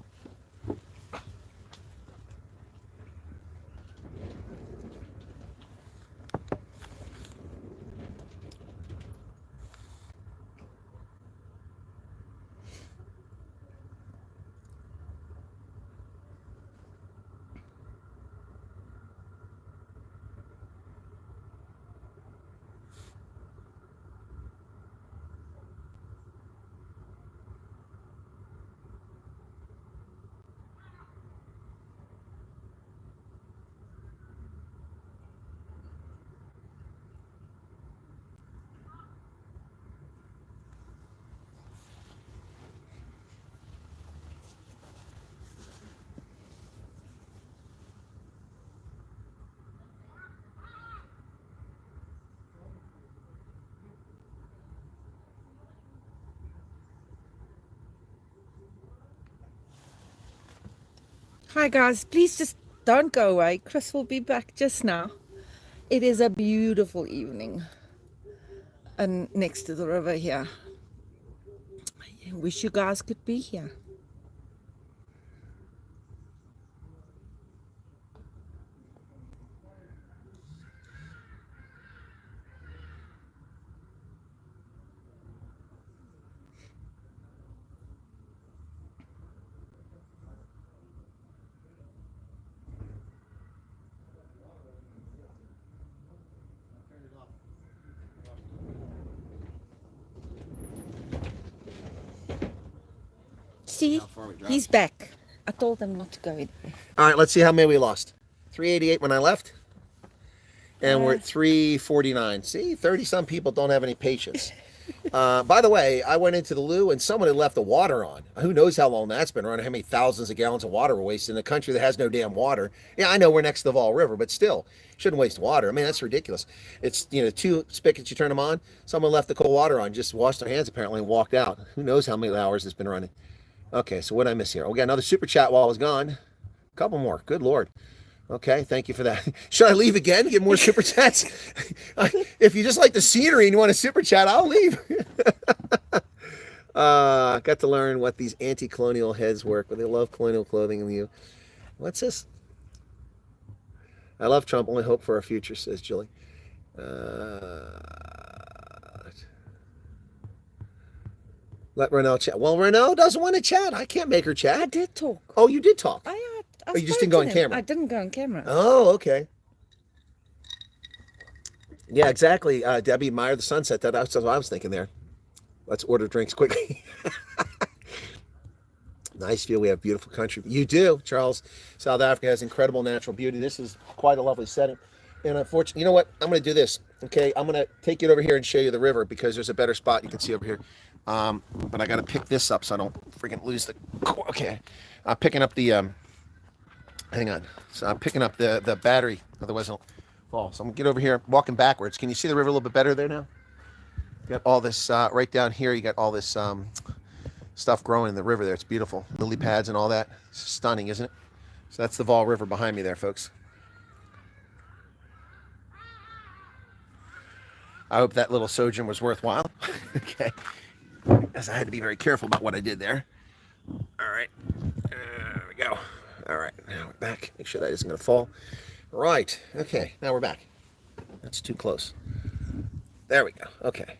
Speaker 3: Hi guys, please just don't go away. Chris will be back just now. It is a beautiful evening, and next to the river here. I wish you guys could be here. See, he's back. I told him not to go in.
Speaker 1: All right, let's see how many we lost. 388 when I left, and we're at 349. See, 30-some people don't have any patience. By the way, I went into the loo, and someone had left the water on. Who knows how long that's been running, how many thousands of gallons of water were wasted in a country that has no damn water. Yeah, I know we're next to the Vaal River, but still, shouldn't waste water. I mean, that's ridiculous. It's, 2 spigots, you turn them on. Someone left the cold water on, just washed their hands apparently and walked out. Who knows how many hours it's been running. Okay, so what did I miss here? Oh, we got another super chat while I was gone. A couple more. Good Lord. Okay, thank you for that. Should I leave again? Get more super chats? If you just like the scenery and you want a super chat, I'll leave. Got to learn what these anti-colonial heads work with. They love colonial clothing and you. What's this? I love Trump. Only hope for our future, says Julie. Let Renault chat. Well, Renault doesn't want to chat. I can't make her chat.
Speaker 3: I did talk.
Speaker 1: Oh, you did talk.
Speaker 3: I
Speaker 1: You just
Speaker 3: spoke
Speaker 1: didn't go
Speaker 3: to
Speaker 1: on
Speaker 3: him.
Speaker 1: camera.
Speaker 3: I didn't go on camera.
Speaker 1: Oh, okay. Yeah, exactly. Debbie, admire the sunset. That's what I was thinking there. Let's order drinks quickly. Nice view. We have beautiful country. You do, Charles. South Africa has incredible natural beauty. This is quite a lovely setting. And unfortunately, you know what? I'm going to do this. Okay, I'm going to take it over here and show you the river because there's a better spot you can see over here. But I got to pick this up so I don't freaking lose the. Okay, I'm picking up the. Hang on. So I'm picking up the battery. Otherwise, I'll fall. So I'm gonna get over here, walking backwards. Can you see the river a little bit better there now? You got all this right down here. You got all this stuff growing in the river there. It's beautiful. Lily pads and all that. It's stunning, isn't it? So that's the Vaal River behind me there, folks. I hope that little sojourn was worthwhile. Okay. As I had to be very careful about what I did there. All right. There we go. All right. Now we're back. Make sure that isn't going to fall. Right. Okay. Now we're back. That's too close. There we go. Okay.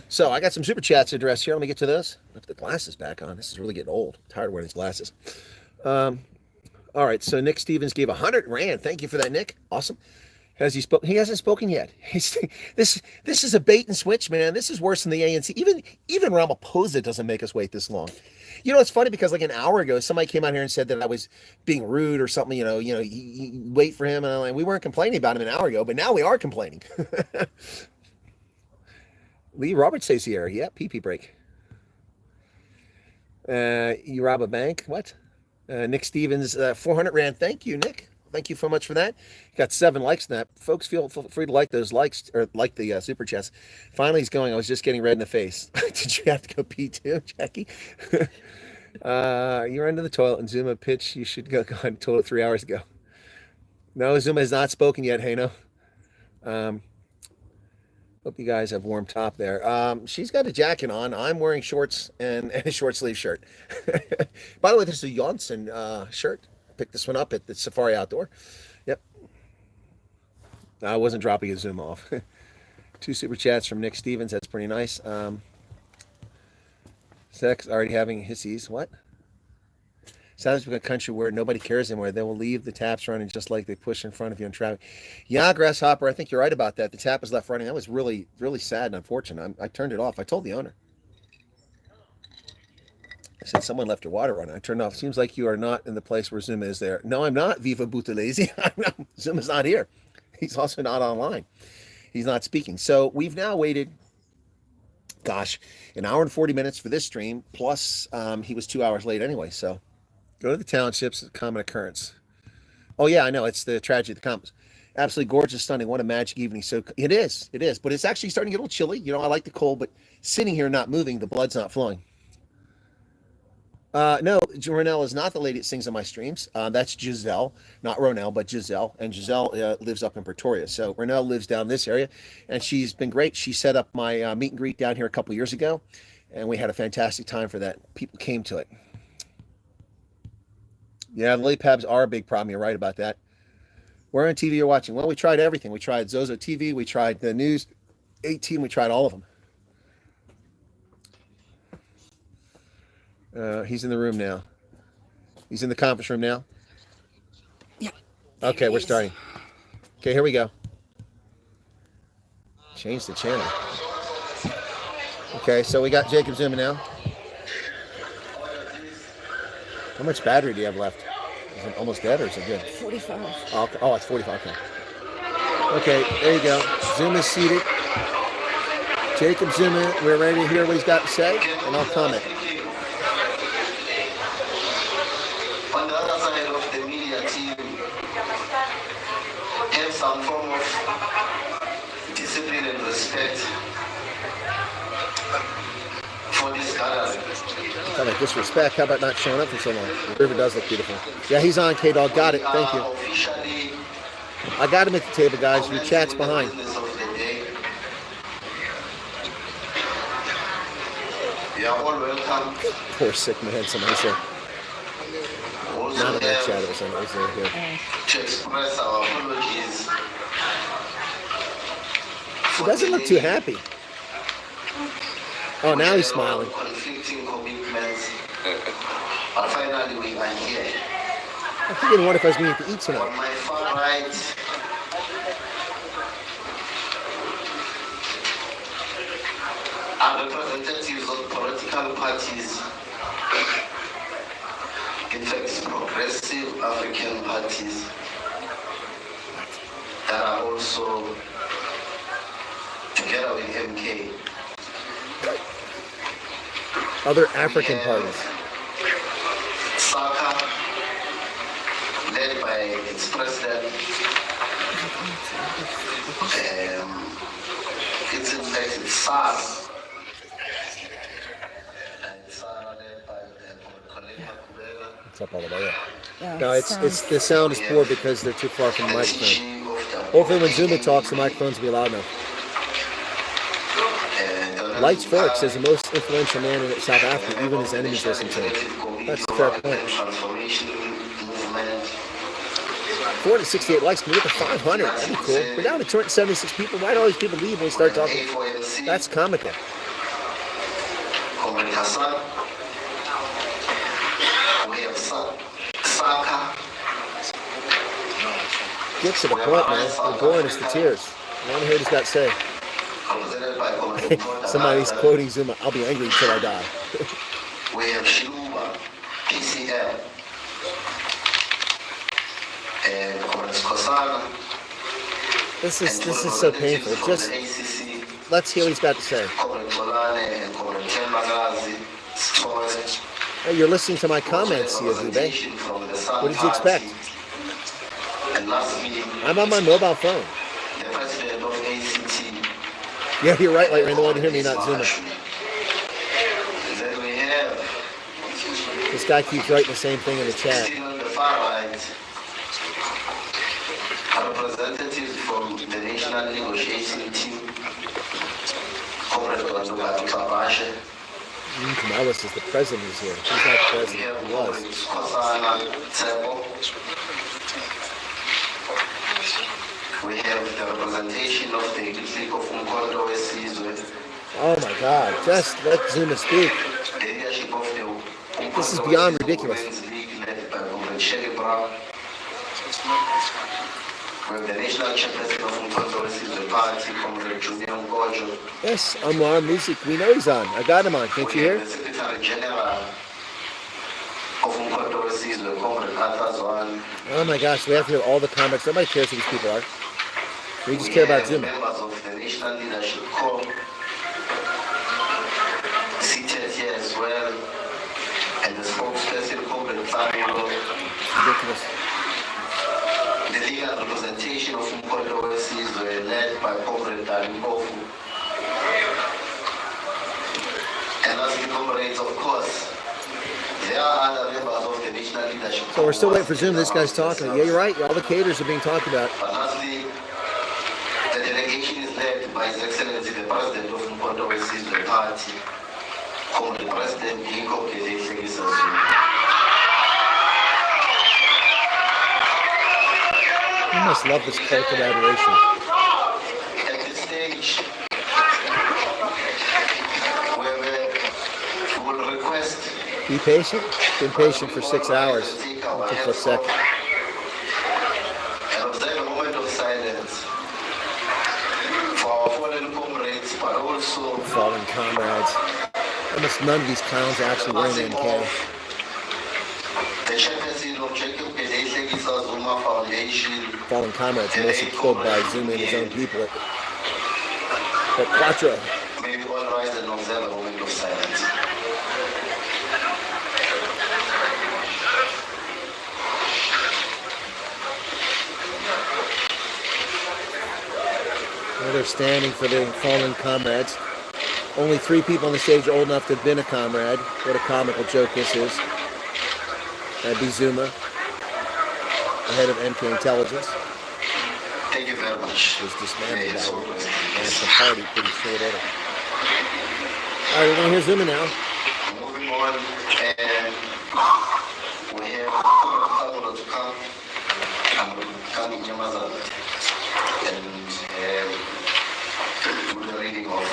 Speaker 1: So I got some super chats to address here. Let me get to this. Put the glasses back on. This is really getting old. I'm tired of wearing these glasses. All right. So Nick Stevens gave 100 Rand. Thank you for that, Nick. Awesome. Has he spoken? He hasn't spoken yet. This is a bait and switch, man. This is worse than the ANC. Even Ramaphosa doesn't make us wait this long. You know, it's funny because like an hour ago, somebody came out here and said that I was being rude or something. You wait for him, and we weren't complaining about him an hour ago, but now we are complaining. Lee Roberts stays here. Yeah, pee break. You rob a bank? What? Nick Stevens, 400 Rand. Thank you, Nick. Thank you so much for that. Got 7 likes on that. Folks, feel free to like those likes or like the super chats. Finally, he's going. I was just getting red in the face. Did you have to go pee too, Jackie? You're under the toilet and Zuma pitch. You should go on toilet 3 hours ago. No, Zuma has not spoken yet, Hano. Hope you guys have warm top there. She's got a jacket on. I'm wearing shorts and a short sleeve shirt. By the way, this is a Janssen shirt. Picked this one up at the Safari Outdoor. Yep. I wasn't dropping a Zoom off. 2 super chats from Nick Stevens. That's pretty nice. Sex already having hissies. What? Sounds like a country where nobody cares anymore. They will leave the taps running just like they push in front of you in traffic. Yeah, Grasshopper, I think you're right about that. The tap was left running. That was really, really sad and unfortunate. I turned it off. I told the owner. I said, someone left your water running. I turned it off. Seems like you are not in the place where Zuma is there. No, I'm not, Viva Buthelezi. Zuma's not here. He's also not online. He's not speaking. So we've now waited, gosh, an hour and 40 minutes for this stream. Plus, he was 2 hours late anyway. So go to the townships. It's a common occurrence. Oh, yeah, I know. It's the tragedy of the commons. Absolutely gorgeous, stunning. What a magic evening. So it is. But it's actually starting to get a little chilly. You know, I like the cold, but sitting here not moving, the blood's not flowing. No, Ronelle is not the lady that sings on my streams. That's Giselle, not Ronelle, but Giselle. And Giselle lives up in Pretoria. So Ronelle lives down this area, and she's been great. She set up my meet and greet down here a couple years ago, and we had a fantastic time for that. People came to it. Yeah, the lily pads are a big problem. You're right about that. Where on TV you're watching? Well, we tried everything. We tried Zozo TV. We tried the News 18. We tried all of them. He's in the room now. He's in the conference room now?
Speaker 3: Yeah.
Speaker 1: Okay, we're starting. Okay, here we go. Change the channel. Okay, so we got Jacob Zuma now. How much battery do you have left? Is it almost dead or is it good?
Speaker 3: 45.
Speaker 1: Oh, okay. Oh, it's 45. Okay. Okay, there you go. Zuma's seated. Jacob Zuma, we're ready to hear what he's got to say, and I'll comment.
Speaker 5: On the other side of the media team, have some form of discipline and respect for this gathering.
Speaker 1: Kind of disrespect. How about not showing up for so long? The river does look beautiful. Yeah, he's on, K-Dog. Got it. Thank you. I got him at the table, guys. Your chat's behind.
Speaker 5: You are all welcome.
Speaker 1: Poor sick man, somebody said. Not in that chat, it was there here.
Speaker 5: To express our apologies.
Speaker 1: He doesn't look too happy. Oh, now he's smiling.
Speaker 5: Conflicting commitments. But finally we are here.
Speaker 1: I'm thinking, what if I was going to eat tonight?
Speaker 5: On my far right, are representatives of political parties. In fact, progressive African parties that are also together with MK.
Speaker 1: Other African parties.
Speaker 5: SACA, led by its president. It's in fact it's SARS.
Speaker 1: It's up all the way up. Yeah, no, it's the sound is poor because they're too far from the microphone. Hopefully when Zuma talks, the microphones will be loud enough. Lights Fork says the most influential man in South Africa, even his enemies listen to him. That's a fair point. 468 likes. Can we get to 500? That'd be cool. We're down to 276 people. Why do all these people leave when we start talking? That's comical.
Speaker 5: We have SACA.
Speaker 1: get to the point, man. You're boring us to tears. I want to hear what he's got to say.
Speaker 5: represented by Comrade
Speaker 1: Somebody's quoting Zuma. I'll be angry until I die.
Speaker 5: We have Shiluba, PCL, and Comrade Kosana.
Speaker 1: This is so painful. Just let's hear what he's got to say.
Speaker 5: Comrade Tolane and Comrade Tembagazi, Story.
Speaker 1: Hey, you're listening to my comments here, Dube. What did you expect?
Speaker 5: And lastly,
Speaker 1: I'm on my mobile phone.
Speaker 5: the president of ACT.
Speaker 1: Yeah, you're right, Light Rain. The one to hear me, not Zuma.
Speaker 5: Then we have,
Speaker 1: This guy keeps writing the same thing in the chat.
Speaker 5: still on the far right, representatives from the national negotiating team, Comrade Banduga Tabashe.
Speaker 1: Kamalis is the president who's here. He's not the
Speaker 5: We
Speaker 1: president.
Speaker 5: have
Speaker 1: He was.
Speaker 5: Comrade Kosana Tsebo. We have the representation of the League of Umkondo Wesizwe,
Speaker 1: Oh my God. Just let Zuma speak.
Speaker 5: the leadership of the
Speaker 1: This is
Speaker 5: Umkhonto
Speaker 1: beyond
Speaker 5: Wesizwe
Speaker 1: ridiculous.
Speaker 5: Women's League led by Comrade Sherry Brown. We have the national chairperson of Umkondo Wesizwe Party, Comrade Junior Ngojo.
Speaker 1: Yes, Amar Music. We know he's on. I got him on. Can't you
Speaker 5: We have
Speaker 1: hear?
Speaker 5: the Secretary General of Umkondo Wesizwe, Comrade Arthur Zwan.
Speaker 1: Oh my gosh. We have to hear all the comments. Nobody cares who these people are. We just care about Zuma.
Speaker 5: Members of the National Leadership Corps seated here as well, and the spokesperson, Comrade Fabio.
Speaker 1: Ridiculous.
Speaker 5: The legal representation of Umkondo Wesizwe led by Comrade Dalimbofu. And as the comrades, of course, there are other members of the National Leadership Corps.
Speaker 1: So we're still waiting for Zuma. This guy's talking. Yeah, you're right. All the caters are being talked about.
Speaker 5: But lastly, the delegation is led by His Excellency the President of Umkhonto Wesizwe Party, Comrade President Ginko Gedehlegisa Zuma.
Speaker 1: You must love this cult of adoration.
Speaker 5: At this stage, we will request
Speaker 1: Be patient. Been patient for 6 hours.
Speaker 5: take our
Speaker 1: Took for a
Speaker 5: hands
Speaker 1: sec.
Speaker 5: off and observe a moment of silence for our fallen comrades, but also
Speaker 1: Fallen comrades. Almost none of these clowns are actually wearing an MK.
Speaker 5: the chairperson of Jacob Gedehlegisa Zuma Foundation,
Speaker 1: Fallen comrades mostly killed by Zuma and his own people. But Quattro.
Speaker 5: may we all rise and observe a moment of silence.
Speaker 1: They're standing for the fallen comrades. Only 3 people on the stage are old enough to have been a comrade. What a comical joke this is. That'd be Zuma, the head of MK Intelligence.
Speaker 5: Thank you very much.
Speaker 1: Was dismantled
Speaker 5: Yes,
Speaker 1: by
Speaker 5: always.
Speaker 1: the National Party pretty short order. All right, we're going to hear Zuma now.
Speaker 5: Moving on, and we have Pablo to come. Coming Yamaza, and do the reading of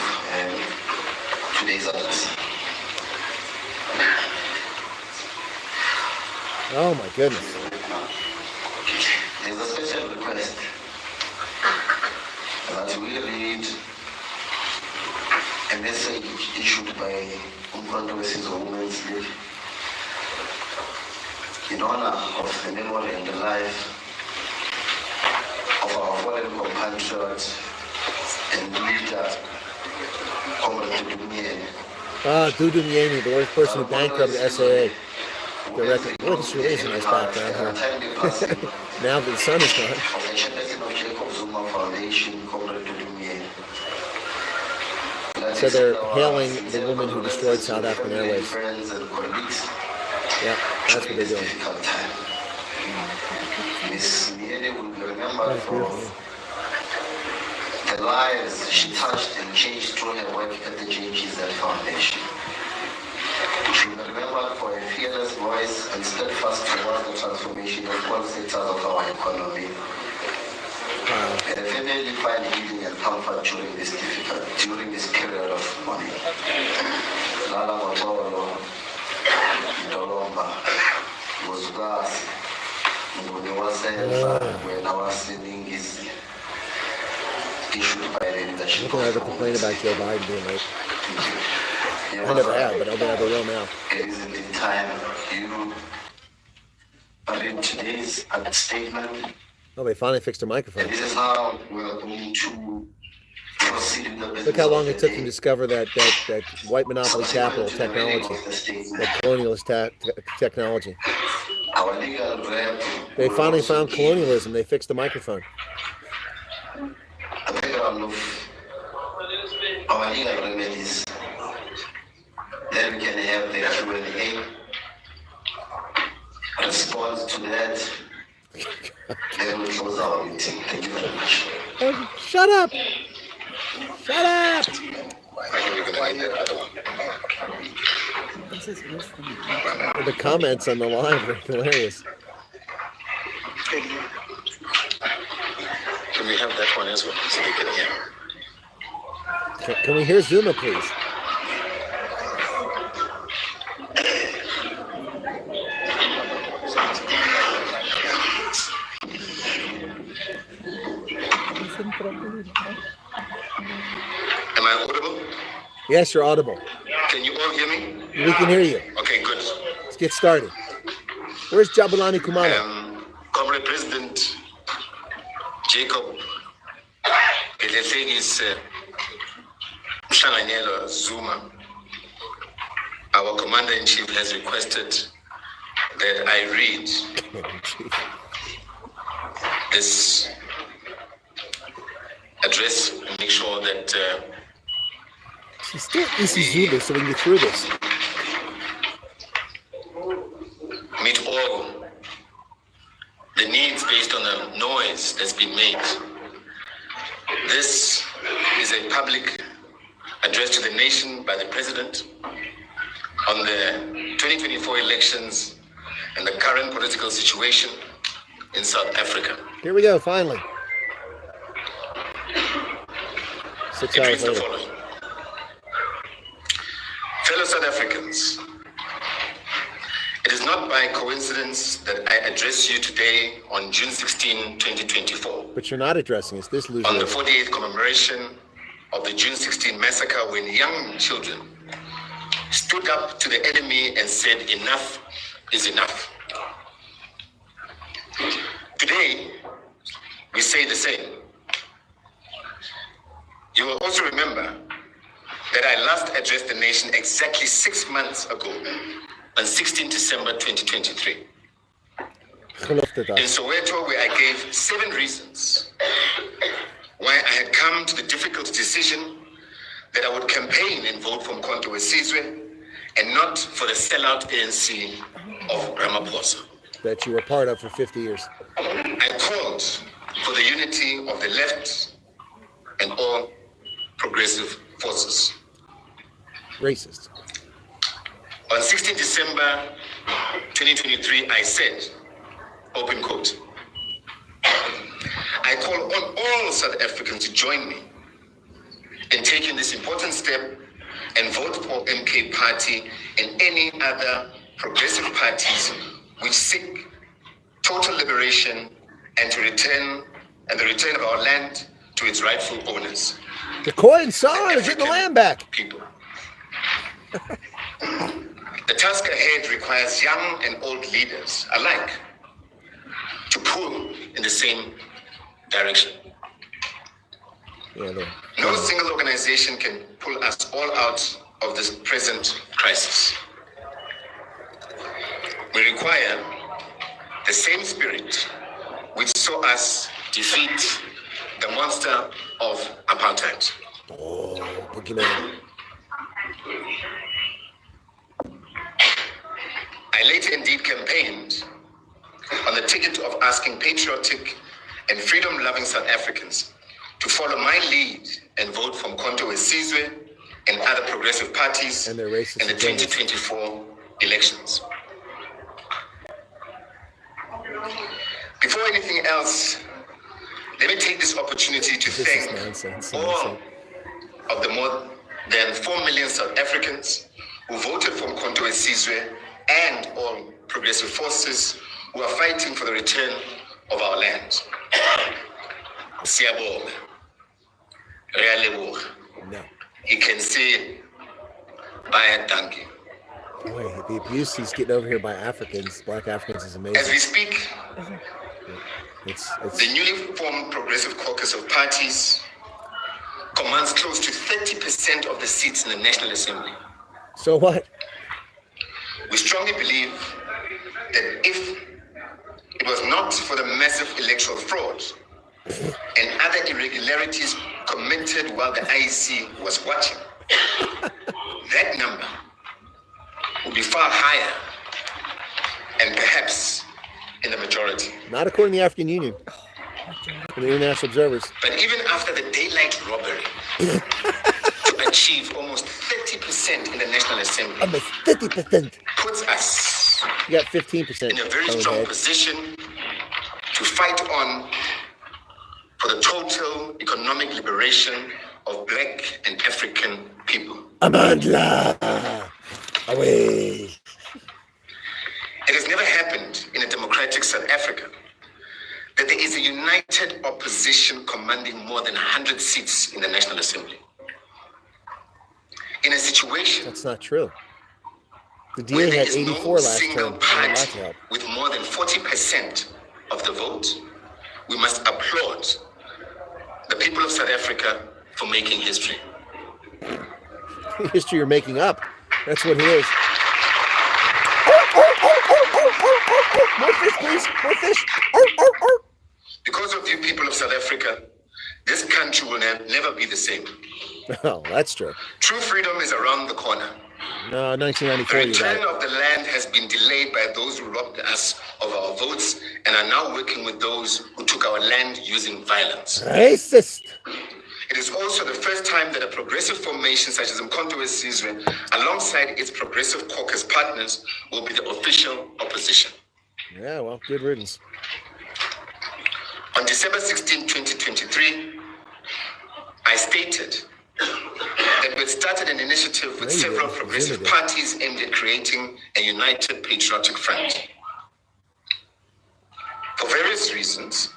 Speaker 5: today's address.
Speaker 1: Oh my goodness.
Speaker 5: There's a special request that we read a message issued by Umkhonto Wesizwe Women's League in honor of the memory and the life of our fallen compatriot and leader, Comrade Dumien.
Speaker 1: Dudu Myeni, the worst person who bankrupted SAA. Directly. Boy, this really is a nice background here. Now that the sun is gone.
Speaker 5: Of the chairperson of Jacob Zuma Foundation, Comrade Dumien.
Speaker 1: So they're hailing the woman who destroyed South African Airways.
Speaker 5: Friends and colleagues.
Speaker 1: Yeah, that's what they're doing.
Speaker 5: Difficult time. Miss Miene will be remembered
Speaker 1: That's
Speaker 5: for
Speaker 1: beautiful.
Speaker 5: the lives she touched and changed through her work at the JPZ Foundation. She will be remembered for a fearless voice and steadfast towards the transformation of all sectors of our economy.
Speaker 1: Wow.
Speaker 5: And the family find healing and comfort during this period of mourning. Lala Mabolo, Dolomba, Muzugasi, Ngone wasenza wena waseningizimu issued by the leadership
Speaker 1: I ever complain about Joe Biden being late. I never have, but I never will now.
Speaker 5: It is in the time you read today's statement.
Speaker 1: Oh, they finally fixed their microphone.
Speaker 5: And this is how we are going to proceed in the business.
Speaker 1: Look how long
Speaker 5: of
Speaker 1: it
Speaker 5: the
Speaker 1: took
Speaker 5: day.
Speaker 1: them to discover that white monopoly capital technology, that colonialist technology.
Speaker 5: Our legal rep
Speaker 1: They finally found colonialism. They fixed the microphone.
Speaker 5: a background of our legal remedies. Then we can have the Q&A response to that. Then we close our meeting. Thank you very much.
Speaker 1: Oh, shut up! Shut up!
Speaker 5: I think we're going to need that other one.
Speaker 1: The comments on the live are hilarious.
Speaker 5: Can we have that one as well so they can hear?
Speaker 1: Can we hear Zuma, please?
Speaker 5: Am I audible?
Speaker 1: Yes, you're audible.
Speaker 5: Can you all hear me?
Speaker 1: We can hear you.
Speaker 5: Okay, good.
Speaker 1: Let's get started. Where's Jabulani Kumalo?
Speaker 5: Comrade President Jacob Bedletlekis Mhlanganyelo Zuma, our Commander-in-Chief, has requested that I read this address and make sure that
Speaker 1: She's still Zulu, so we can get through this.
Speaker 5: meet all the needs based on the noise that's been made. This is a public address to the nation by the President on the 2024 elections and the current political situation in South Africa.
Speaker 1: Here we go, finally. 6
Speaker 5: It
Speaker 1: hours
Speaker 5: reads the
Speaker 1: later.
Speaker 5: following. Fellow South Africans, it is not by coincidence that I address you today on June 16, 2024,
Speaker 1: But you're not addressing us. This loser.
Speaker 5: on the 48th commemoration of the June 16 massacre, when young children stood up to the enemy and said, enough is enough. Today, we say the same. You will also remember that I last addressed the nation exactly 6 months ago, on 16 December 2023. In Soweto, where I gave 7 reasons why I had come to the difficult decision that I would campaign and vote for Mkhonto Wesizwe and not for the sellout ANC of Ramaphosa.
Speaker 1: That you were part of for 50 years.
Speaker 5: I called for the unity of the left and all progressive forces.
Speaker 1: Racist.
Speaker 5: On 16 December 2023, I said, open quote, I call on all South Africans to join me in taking this important step and vote for MK Party and any other progressive parties which seek total liberation and the return of our land to its rightful owners.
Speaker 1: The coin son is getting the land back.
Speaker 5: People. The task ahead requires young and old leaders alike to pull in the same direction.
Speaker 1: Yeah,
Speaker 5: No single organization can pull us all out of this present crisis. We require the same spirit which saw us defeat the monster of apartheid.
Speaker 1: Oh, boogeyman.
Speaker 5: I later indeed campaigned on the ticket of asking patriotic and freedom-loving South Africans to follow my lead and vote for Mkhonto Wesizwe and other progressive parties
Speaker 1: And their racist
Speaker 5: in the
Speaker 1: agendas.
Speaker 5: 2024 elections. Before anything else, let me take this opportunity to
Speaker 1: This is
Speaker 5: thank
Speaker 1: nonsense.
Speaker 5: all of the more than 4 million South Africans who voted for Mkhonto Wesizwe and all progressive forces who are fighting for the return of our land. Siyabonga. Realeboga.
Speaker 1: No.
Speaker 5: He can say, Baya Danke.
Speaker 1: Boy, the abuse he's getting over here by Africans, black Africans, is amazing.
Speaker 5: As we speak,
Speaker 1: It's
Speaker 5: the newly formed Progressive Caucus of Parties commands close to 30% of the seats in the National Assembly.
Speaker 1: so what?
Speaker 5: We strongly believe that if it was not for the massive electoral fraud and other irregularities committed while the IEC was watching, that number would be far higher and perhaps in the majority.
Speaker 1: Not according to the African Union and the international observers.
Speaker 5: But even after the daylight robbery to achieve almost 30% in the National Assembly
Speaker 1: Almost 50%.
Speaker 5: puts us
Speaker 1: You got 15%.
Speaker 5: in a very strong position to fight on for the total economic liberation of Black and African people.
Speaker 1: Amandla! Away!
Speaker 5: It has never happened in a democratic South Africa that there is a united opposition commanding more than 100 seats in the National Assembly. In a situation
Speaker 1: That's not true. The
Speaker 5: where
Speaker 1: DA
Speaker 5: there
Speaker 1: had
Speaker 5: is
Speaker 1: 84
Speaker 5: no
Speaker 1: last
Speaker 5: single
Speaker 1: term. They had lots of
Speaker 5: party
Speaker 1: help.
Speaker 5: with more than 40% of the vote, we must applaud the people of South Africa for making history.
Speaker 1: History you're making up. That's what it is. More fish, please. More fish.
Speaker 5: Because of you people of South Africa, this country will never be the same.
Speaker 1: Oh, that's true.
Speaker 5: True freedom is around the corner.
Speaker 1: No,
Speaker 5: The
Speaker 1: 1994 you
Speaker 5: return
Speaker 1: got it.
Speaker 5: of the land has been delayed by those who robbed us of our votes and are now working with those who took our land using violence.
Speaker 1: Racist.
Speaker 5: It is also the first time that a progressive formation such as Umkhonto weSizwe, alongside its progressive caucus partners, will be the official opposition.
Speaker 1: Yeah, well, good riddance.
Speaker 5: On December 16, 2023, I stated that we had started an initiative with
Speaker 1: There you
Speaker 5: several
Speaker 1: go.
Speaker 5: progressive
Speaker 1: There you go.
Speaker 5: parties aimed at creating a united patriotic front. For various reasons,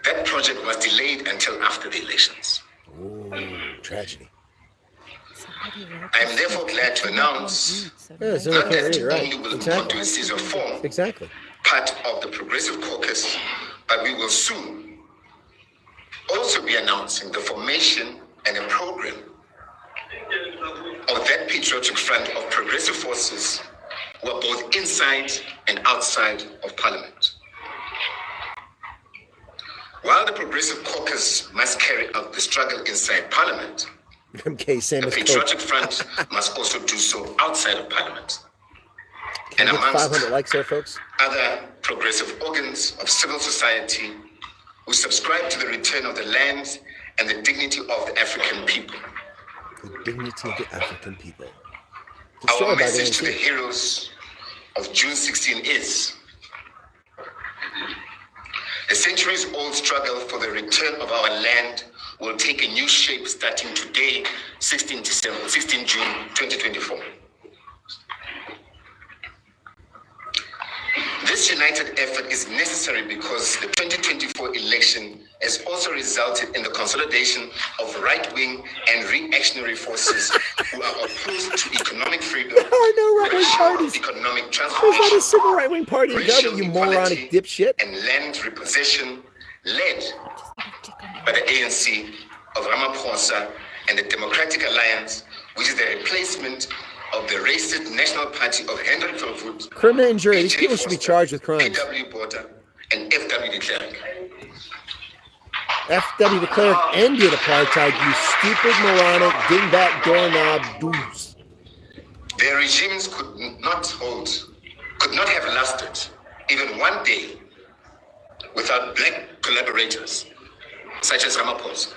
Speaker 5: that project was delayed until after the elections.
Speaker 1: Ooh, tragedy.
Speaker 5: I am therefore glad to announce
Speaker 1: Yeah, Zuma
Speaker 5: not
Speaker 1: can't
Speaker 5: that
Speaker 1: read, right?
Speaker 5: only will
Speaker 1: Exactly.
Speaker 5: Umkhonto weSizwe form
Speaker 1: Exactly.
Speaker 5: part of the Progressive Caucus, but we will soon also be announcing the formation and a program of that patriotic front of progressive forces who are both inside and outside of Parliament. While the Progressive Caucus must carry out the struggle inside Parliament,
Speaker 1: MK, same
Speaker 5: the
Speaker 1: as Coke.
Speaker 5: patriotic front must also do so outside of Parliament.
Speaker 1: Can
Speaker 5: And
Speaker 1: we get
Speaker 5: amongst
Speaker 1: 500 likes there, folks?
Speaker 5: other progressive organs of civil society who subscribe to the return of the land and the dignity of the African people.
Speaker 1: The dignity of the African people. Destroyed
Speaker 5: Our
Speaker 1: by the
Speaker 5: message to the
Speaker 1: ANC.
Speaker 5: heroes of June 16 is the centuries-old struggle for the return of our land will take a new shape starting today, 16 June 2024. This united effort is necessary because the 2024 election has also resulted in the consolidation of right-wing and reactionary forces who are opposed to economic freedom,
Speaker 1: There are no right-wing parties.
Speaker 5: economic
Speaker 1: There's not a
Speaker 5: transformation,
Speaker 1: single right-wing party in
Speaker 5: racial
Speaker 1: government, you
Speaker 5: equality,
Speaker 1: moronic dipshit.
Speaker 5: and land repossession led by the ANC of Ramaphosa and the Democratic Alliance, which is the replacement of the racist National Party of Henry Verwoerd,
Speaker 1: Criminal injury. These
Speaker 5: PJ
Speaker 1: people should be
Speaker 5: Foster,
Speaker 1: charged with crimes.
Speaker 5: PW Botha, and FW de Klerk.
Speaker 1: FW de Klerk ended apartheid, you stupid, moronic, dingbat, doorknob, dudes.
Speaker 5: Their regimes could not have lasted even one day without black collaborators such as Ramaphosa.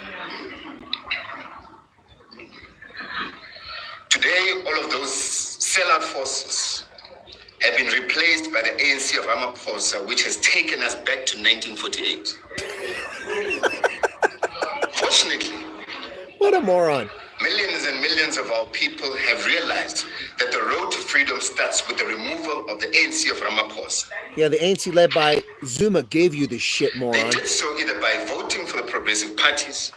Speaker 5: Today, all of those sellout forces have been replaced by the ANC of Ramaphosa, which has taken us back to 1948. Fortunately,
Speaker 1: What a moron.
Speaker 5: millions and millions of our people have realized that the road to freedom starts with the removal of the ANC of Ramaphosa.
Speaker 1: Yeah, the ANC led by Zuma gave you this shit,
Speaker 5: They
Speaker 1: moron.
Speaker 5: did so either by voting for the progressive parties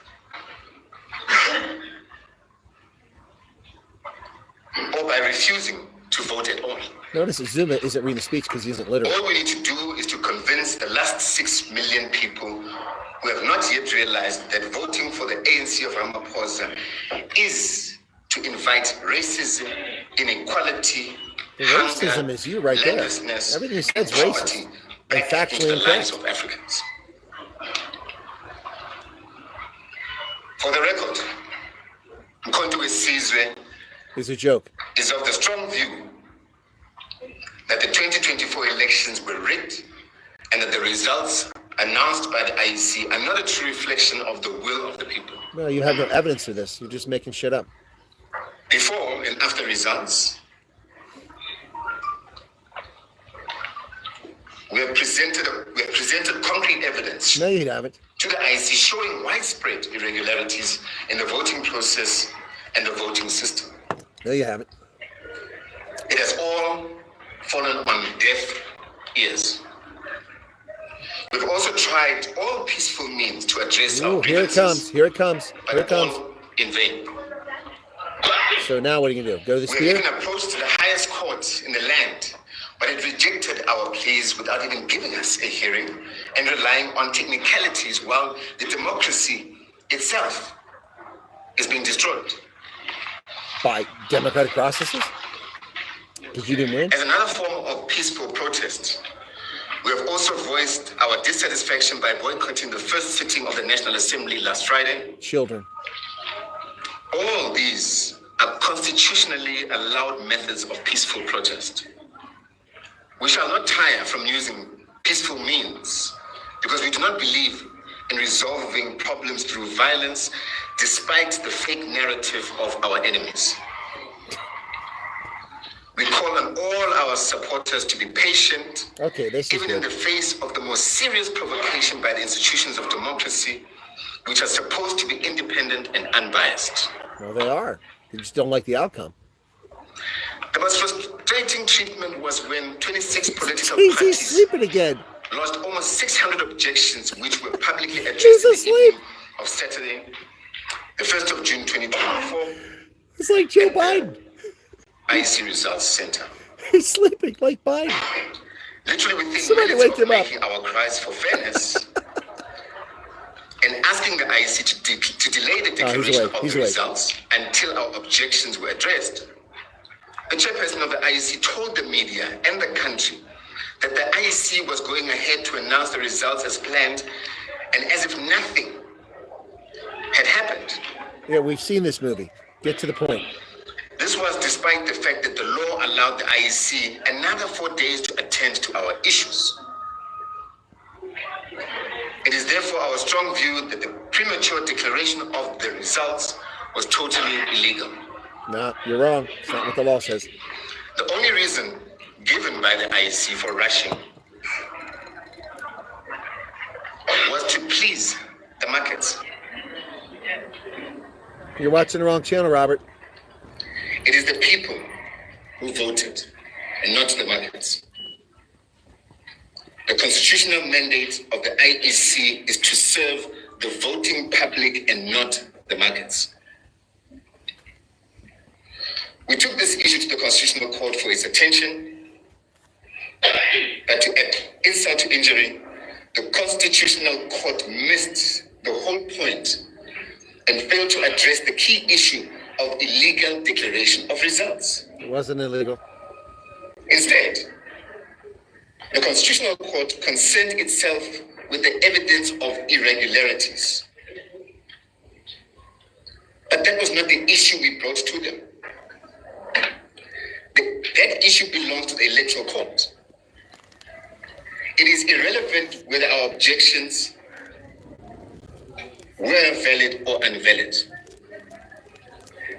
Speaker 5: or by refusing to vote at all.
Speaker 1: Notice that Zuma isn't reading the speech because he isn't literate.
Speaker 5: All we need to do is to convince the last 6 million people who have not yet realized that voting for the ANC of Ramaphosa is to invite racism, inequality,
Speaker 1: The racism
Speaker 5: hunger,
Speaker 1: is you right there.
Speaker 5: landlessness,
Speaker 1: Everything you said is
Speaker 5: and
Speaker 1: racist
Speaker 5: poverty
Speaker 1: and
Speaker 5: back
Speaker 1: factually
Speaker 5: into the lives
Speaker 1: incorrect.
Speaker 5: of Africans. For the record, Mkhonto Wesizwe
Speaker 1: It's a joke.
Speaker 5: is of the strong view that the 2024 elections were rigged and that the results announced by the IEC are not a true reflection of the will of the people.
Speaker 1: No, you have no evidence for this. You're just making shit up.
Speaker 5: Before and after results, we have presented concrete evidence
Speaker 1: No, you haven't.
Speaker 5: to the IEC showing widespread irregularities in the voting process and the voting system.
Speaker 1: No, you haven't.
Speaker 5: It has all fallen on deaf ears. We've also tried all peaceful means to address
Speaker 1: Ooh,
Speaker 5: our
Speaker 1: here it
Speaker 5: grievances,
Speaker 1: comes. Here it comes. Here it
Speaker 5: but
Speaker 1: comes.
Speaker 5: all in vain.
Speaker 1: So now what are you going to do? Go to the
Speaker 5: We have
Speaker 1: spear?
Speaker 5: even approached the highest court in the land, but it rejected our pleas without even giving us a hearing and relying on technicalities while the democracy itself is being destroyed.
Speaker 1: By democratic processes? Because you didn't win?
Speaker 5: As another form of peaceful protest, we have also voiced our dissatisfaction by boycotting the first sitting of the National Assembly last Friday.
Speaker 1: Children.
Speaker 5: All these are constitutionally allowed methods of peaceful protest. We shall not tire from using peaceful means because we do not believe in resolving problems through violence despite the fake narrative of our enemies. We call on all our supporters to be patient,
Speaker 1: Okay, this is
Speaker 5: even in
Speaker 1: good.
Speaker 5: the face of the most serious provocation by the institutions of democracy, which are supposed to be independent and unbiased.
Speaker 1: Well, they are. You just don't like the outcome.
Speaker 5: The most frustrating treatment was when 26 political
Speaker 1: He's
Speaker 5: parties
Speaker 1: sleeping again.
Speaker 5: lost almost 600 objections, which were publicly addressed
Speaker 1: He's
Speaker 5: in the
Speaker 1: asleep.
Speaker 5: evening of Saturday, the 1st of June 2024,
Speaker 1: It's like Joe Biden.
Speaker 5: IEC Results Center.
Speaker 1: He's sleeping like Biden.
Speaker 5: Literally within
Speaker 1: Somebody
Speaker 5: minutes
Speaker 1: wake
Speaker 5: of
Speaker 1: him up.
Speaker 5: making our cries for fairness and asking the IEC to delay the declaration
Speaker 1: awake.
Speaker 5: of
Speaker 1: He's
Speaker 5: the
Speaker 1: awake.
Speaker 5: results until our objections were addressed, the chairperson of the IEC told the media and the country that the IEC was going ahead to announce the results as planned and as if nothing had happened.
Speaker 1: Yeah, we've seen this movie. Get to the point.
Speaker 5: This was despite the fact that the law allowed the IEC another 4 days to attend to our issues. It is therefore our strong view that the premature declaration of the results was totally illegal.
Speaker 1: No, you're wrong. It's not what the law says.
Speaker 5: The only reason given by the IEC for rushing was to please the markets.
Speaker 1: You're watching the wrong channel, Robert.
Speaker 5: It is the people who voted and not the markets. The constitutional mandate of the IEC is to serve the voting public and not the markets. We took this issue to the Constitutional Court for its attention, but to add insult to injury, the Constitutional Court missed the whole point and failed to address the key issue of illegal declaration of results.
Speaker 1: It wasn't illegal.
Speaker 5: Instead, the Constitutional Court concerned itself with the evidence of irregularities. But that was not the issue we brought to them. That issue belongs to the Electoral Court. It is irrelevant whether our objections were valid or invalid.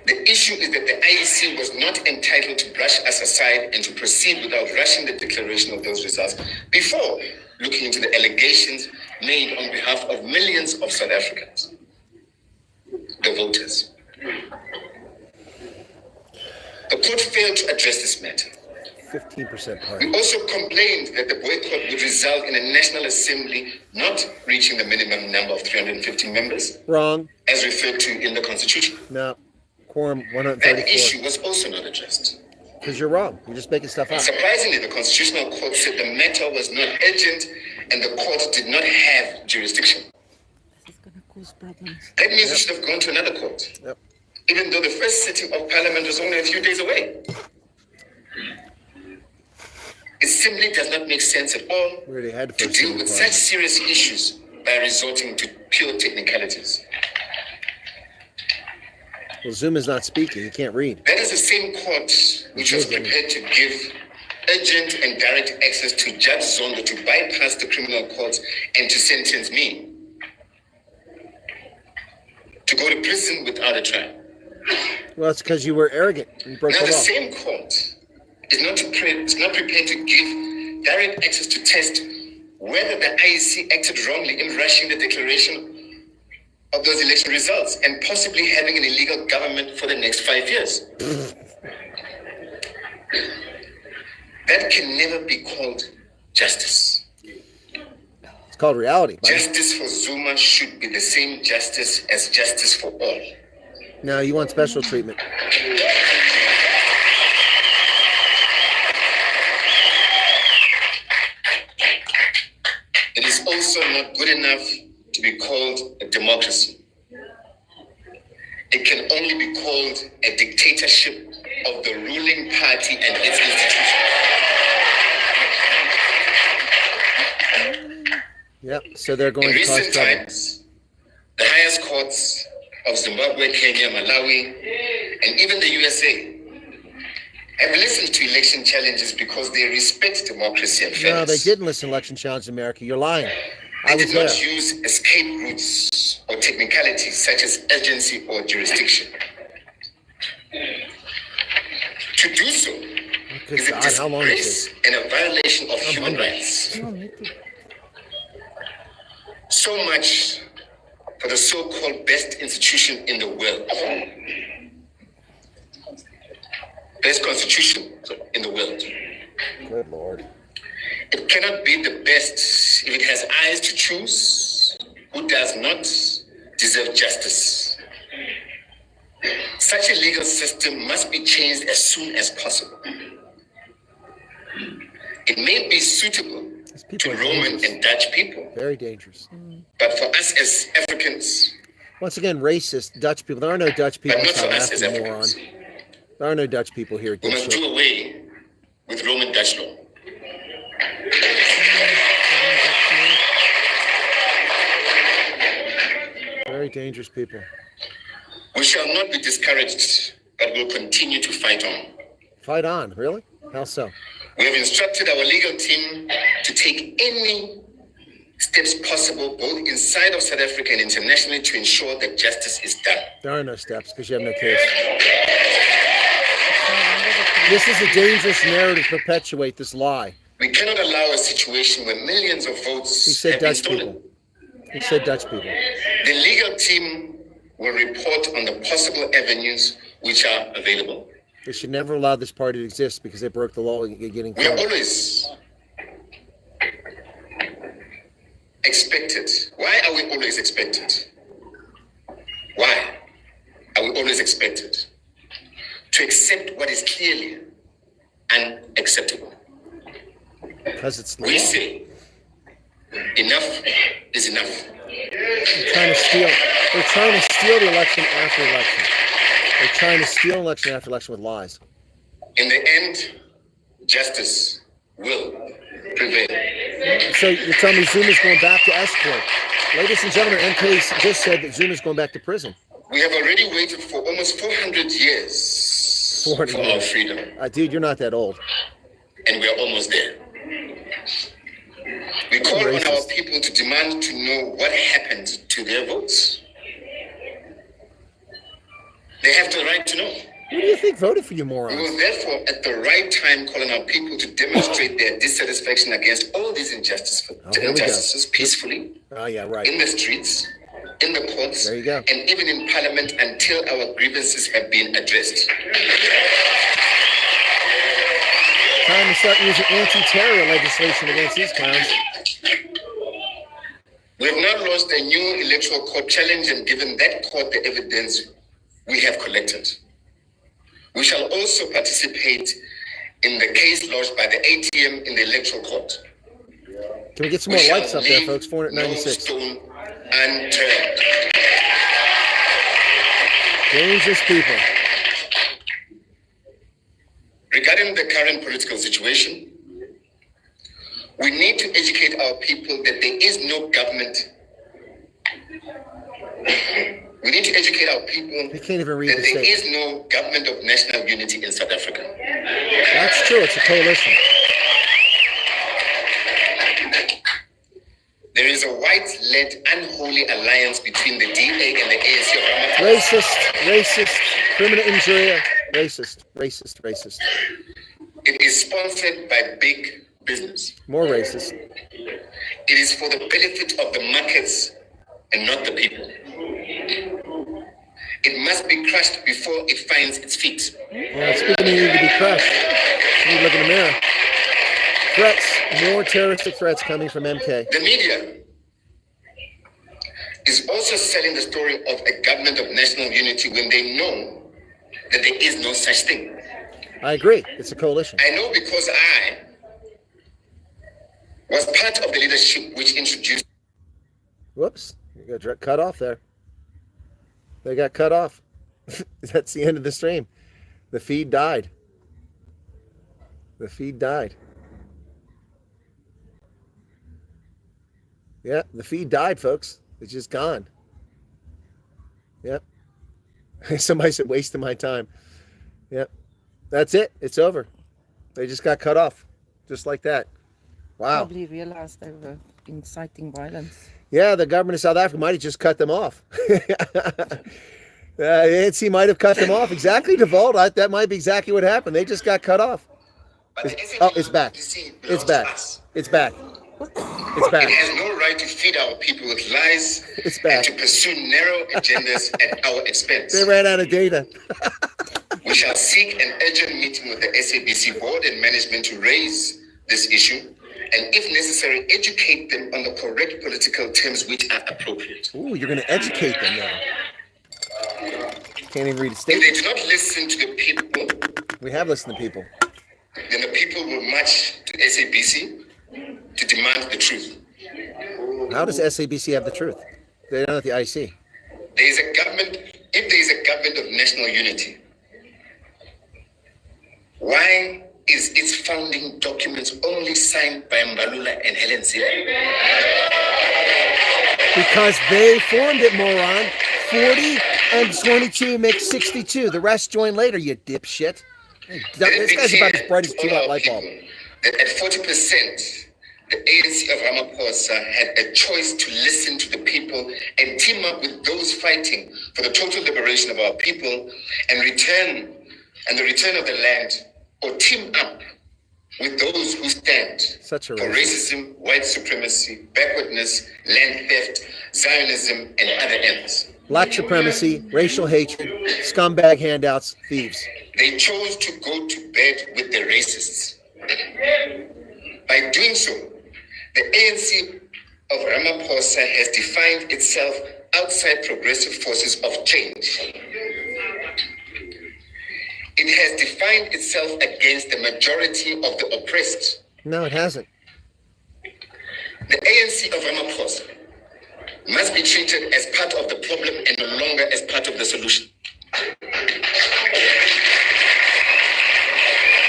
Speaker 5: The issue is that the IEC was not entitled to brush us aside and to proceed without rushing the declaration of those results before looking into the allegations made on behalf of millions of South Africans, the voters. The court failed to address this matter.
Speaker 1: 15%
Speaker 5: We
Speaker 1: party.
Speaker 5: also complained that the boycott would result in a National Assembly not reaching the minimum number of 350 members,
Speaker 1: Wrong.
Speaker 5: as referred to in the Constitution.
Speaker 1: No. Quorum
Speaker 5: That
Speaker 1: 134.
Speaker 5: issue was also not addressed.
Speaker 1: Because you're wrong. You're just making stuff up.
Speaker 5: Surprisingly, the Constitutional Court said the matter was not urgent and the court did not have jurisdiction.
Speaker 3: This is going to cause problems.
Speaker 5: That means it should have gone to another court,
Speaker 1: Yep.
Speaker 5: even though the first sitting of Parliament was only a few days away. It simply does not make sense at all
Speaker 1: We already had the
Speaker 5: to
Speaker 1: first
Speaker 5: deal
Speaker 1: sitting
Speaker 5: with
Speaker 1: of
Speaker 5: such serious issues by resorting to pure technicalities.
Speaker 1: Well, Zuma's not speaking. He can't read.
Speaker 5: That is the same court which was prepared to give urgent and direct access to Judge Zondo to bypass the criminal courts and to sentence me to go to prison without a trial.
Speaker 1: Well, it's because you were arrogant. You broke
Speaker 5: Now
Speaker 1: the
Speaker 5: the
Speaker 1: law.
Speaker 5: same court is not prepared to give direct access to test whether the IEC acted wrongly in rushing the declaration of those election results and possibly having an illegal government for the next 5 years. That can never be called justice.
Speaker 1: It's called reality. buddy.
Speaker 5: Justice for Zuma should be the same justice as justice for all.
Speaker 1: No, you want special treatment.
Speaker 5: It is also not good enough to be called a democracy. It can only be called a dictatorship of the ruling party and its institutions.
Speaker 1: Yep. So they're going
Speaker 5: In
Speaker 1: to cause
Speaker 5: recent
Speaker 1: trouble.
Speaker 5: times, the highest courts of Zimbabwe, Kenya, Malawi, and even the USA have listened to election challenges because they respect democracy and
Speaker 1: No,
Speaker 5: fairness.
Speaker 1: they didn't listen to election challenge in America. You're lying. I
Speaker 5: They
Speaker 1: was
Speaker 5: did
Speaker 1: there.
Speaker 5: not use escape routes or technicalities such as urgency or jurisdiction. To do so
Speaker 1: Good
Speaker 5: is a
Speaker 1: God, how long is
Speaker 5: disgrace
Speaker 1: this?
Speaker 5: and a violation of human
Speaker 1: hungry.
Speaker 5: rights.
Speaker 3: Oh, me too.
Speaker 5: So much for the so-called best institution in the world. Best constitution in the world.
Speaker 1: Good Lord.
Speaker 5: It cannot be the best if it has eyes to choose who does not deserve justice. Such a legal system must be changed as soon as possible. It may be suitable
Speaker 1: These people
Speaker 5: to
Speaker 1: are
Speaker 5: Roman
Speaker 1: dangerous.
Speaker 5: and Dutch people,
Speaker 1: Very dangerous.
Speaker 5: but for us as Africans,
Speaker 1: Once again, racist Dutch people. There are no Dutch people
Speaker 5: but
Speaker 1: in
Speaker 5: not for
Speaker 1: South
Speaker 5: us as
Speaker 1: Africa, moron.
Speaker 5: Africans,
Speaker 1: There are no Dutch people here.
Speaker 5: we must
Speaker 1: dipshit.
Speaker 5: do away with Roman Dutch law.
Speaker 1: Very dangerous people.
Speaker 5: We shall not be discouraged, but will continue to fight on.
Speaker 1: Fight on. Really? How so?
Speaker 5: We have instructed our legal team to take any steps possible, both inside of South Africa and internationally, to ensure that justice is done.
Speaker 1: There are no steps because you have no case. This is a dangerous narrative to perpetuate this lie.
Speaker 5: We cannot allow a situation where millions of votes
Speaker 1: He said
Speaker 5: have been
Speaker 1: Dutch
Speaker 5: stolen.
Speaker 1: people. He said Dutch people.
Speaker 5: The legal team will report on the possible avenues which are available.
Speaker 1: They should never allow this party to exist because they broke the law and getting
Speaker 5: We are
Speaker 1: killed.
Speaker 5: always expected. Why are we always expected? Why are we always expected to accept what is clearly unacceptable?
Speaker 1: Because it's the
Speaker 5: We
Speaker 1: law.
Speaker 5: say enough is enough.
Speaker 1: They're trying to steal. They're trying to steal the election after election. They're trying to steal election after election with lies.
Speaker 5: In the end, justice will prevail.
Speaker 1: So you're telling me Zuma's going back to escort. Ladies and gentlemen, MK's just said that Zuma's going back to prison.
Speaker 5: We have already waited for almost 400 years
Speaker 1: 400
Speaker 5: for our
Speaker 1: years.
Speaker 5: freedom,
Speaker 1: Dude, you're not that old.
Speaker 5: and we are almost there. We call on our
Speaker 1: Racist.
Speaker 5: people to demand to know what happened to their votes. They have the right to know.
Speaker 1: Who do you think voted for you
Speaker 5: We
Speaker 1: morons?
Speaker 5: will therefore, at the right time, call on our people to demonstrate their dissatisfaction against all these
Speaker 1: here we go.
Speaker 5: injustices peacefully,
Speaker 1: Oh, yeah,
Speaker 5: in
Speaker 1: right.
Speaker 5: the streets, in the courts,
Speaker 1: There you go.
Speaker 5: and even in Parliament until our grievances have been addressed.
Speaker 1: Time to start using anti-terror legislation against these clowns.
Speaker 5: We have now launched a new electoral court challenge and given that court the evidence we have collected. We shall also participate in the case lodged by the ATM in the electoral court.
Speaker 1: Can we get some more likes up there, folks? 496.
Speaker 5: No stone unturned.
Speaker 1: Dangerous people.
Speaker 5: Regarding the current political situation, we need to educate our people that there is no government. We need to educate our people
Speaker 1: We can't even read
Speaker 5: that
Speaker 1: the
Speaker 5: there
Speaker 1: statement.
Speaker 5: is no government of national unity in South Africa.
Speaker 1: That's true. It's a coalition.
Speaker 5: There is a white-led unholy alliance between the DA and the ANC of Ramaphosa.
Speaker 1: Racist, criminal injury, racist.
Speaker 5: It is sponsored by big business.
Speaker 1: More racist.
Speaker 5: It is for the benefit of the markets and not the people. It must be crushed before it finds its feet.
Speaker 1: Well, speaking of needing to be crushed, you need to look in the mirror. Threats, more terroristic threats coming from MK.
Speaker 5: The media is also selling the story of a government of national unity when they know that there is no such thing.
Speaker 1: I agree. It's a coalition.
Speaker 5: I know because I was part of the leadership which introduced.
Speaker 1: Whoops. You got cut off there. They got cut off. That's the end of the stream. The feed died. Yeah, the feed died, folks. It's just gone. Yep. Somebody said, wasting my time. Yep. That's it. It's over. They just got cut off. Just like that. Wow.
Speaker 3: Probably realized they were inciting violence.
Speaker 1: Yeah, the government of South Africa might have just cut them off. The ANC might have cut them off. Exactly, DeVault. That might be exactly what happened. They just got cut off. It's back. It's back. It's back. It's back.
Speaker 5: It has no right to feed our people with lies
Speaker 1: It's back.
Speaker 5: and to pursue narrow agendas at our expense.
Speaker 1: They ran out of data.
Speaker 5: We shall seek an urgent meeting with the SABC board and management to raise this issue and, if necessary, educate them on the correct political terms which are appropriate.
Speaker 1: Ooh, you're going to educate them now. Can't even read a
Speaker 5: If they
Speaker 1: statement.
Speaker 5: do not listen to the people,
Speaker 1: We have listened to people.
Speaker 5: then the people will march to SABC to demand the truth.
Speaker 1: How does SABC have the truth? They don't have the IC.
Speaker 5: There is a government, if there is a government of national unity, why is its founding documents only signed by Mbalula and Helen Zille?
Speaker 1: Because they formed it, moron. 40 and 22 makes 62. The rest join later, you dipshit. This guy's about as bright as a 2-watt light bulb.
Speaker 5: That at 40%, the ANC of Ramaphosa had a choice to listen to the people and team up with those fighting for the total liberation of our people and the return of the land, or team up with those who stand
Speaker 1: Such a
Speaker 5: for
Speaker 1: racist.
Speaker 5: racism, white supremacy, backwardness, land theft, Zionism, and other ends.
Speaker 1: Black supremacy, racial hatred, scumbag handouts, thieves.
Speaker 5: They chose to go to bed with the racists. By doing so, the ANC of Ramaphosa has defined itself outside progressive forces of change. It has defined itself against the majority of the oppressed.
Speaker 1: No, it hasn't.
Speaker 5: The ANC of Ramaphosa must be treated as part of the problem and no longer as part of the solution.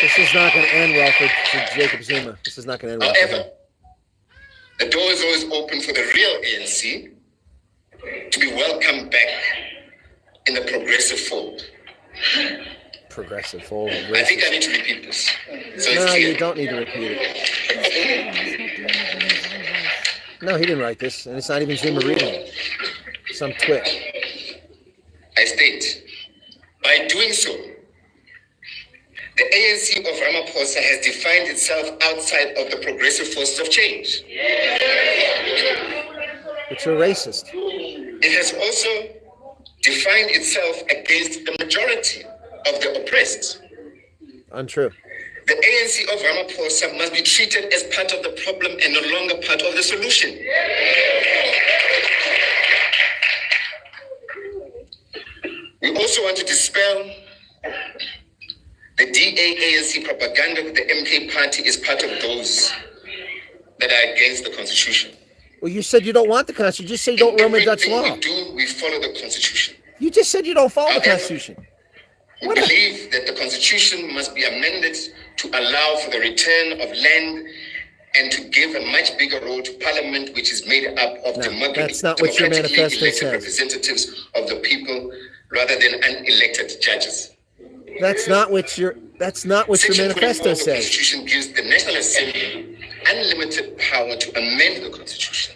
Speaker 1: This is not going to end well for Jacob Zuma. This is not going to end well for him.
Speaker 5: However, the door is always open for the real ANC to be welcomed back in the progressive fold.
Speaker 1: Progressive, fold,
Speaker 5: I think I need to repeat this. So it's
Speaker 1: No,
Speaker 5: clear.
Speaker 1: you don't need to repeat it. No, he didn't write this, and it's not even Zuma reading it. Some twit.
Speaker 5: I state, by doing so, the ANC of Ramaphosa has defined itself outside of the progressive forces of change.
Speaker 1: But you're racist.
Speaker 5: It has also defined itself against the majority of the oppressed.
Speaker 1: Untrue.
Speaker 5: The ANC of Ramaphosa must be treated as part of the problem and no longer part of the solution. We also want to dispel the DA-ANC propaganda that the MK party is part of those that are against the Constitution.
Speaker 1: Well, you said you don't want the Constitution. You just say you don't Roman Dutch law.
Speaker 5: We do, we follow the Constitution.
Speaker 1: You just said you don't follow the Constitution.
Speaker 5: We believe that the Constitution must be amended to allow for the return of land and to give a much bigger role to Parliament, which is made up of
Speaker 1: that's not what your manifesto says.
Speaker 5: Representatives of the people rather than unelected judges.
Speaker 1: That's not what your manifesto says.
Speaker 5: The Constitution gives the National Assembly unlimited power to amend the Constitution.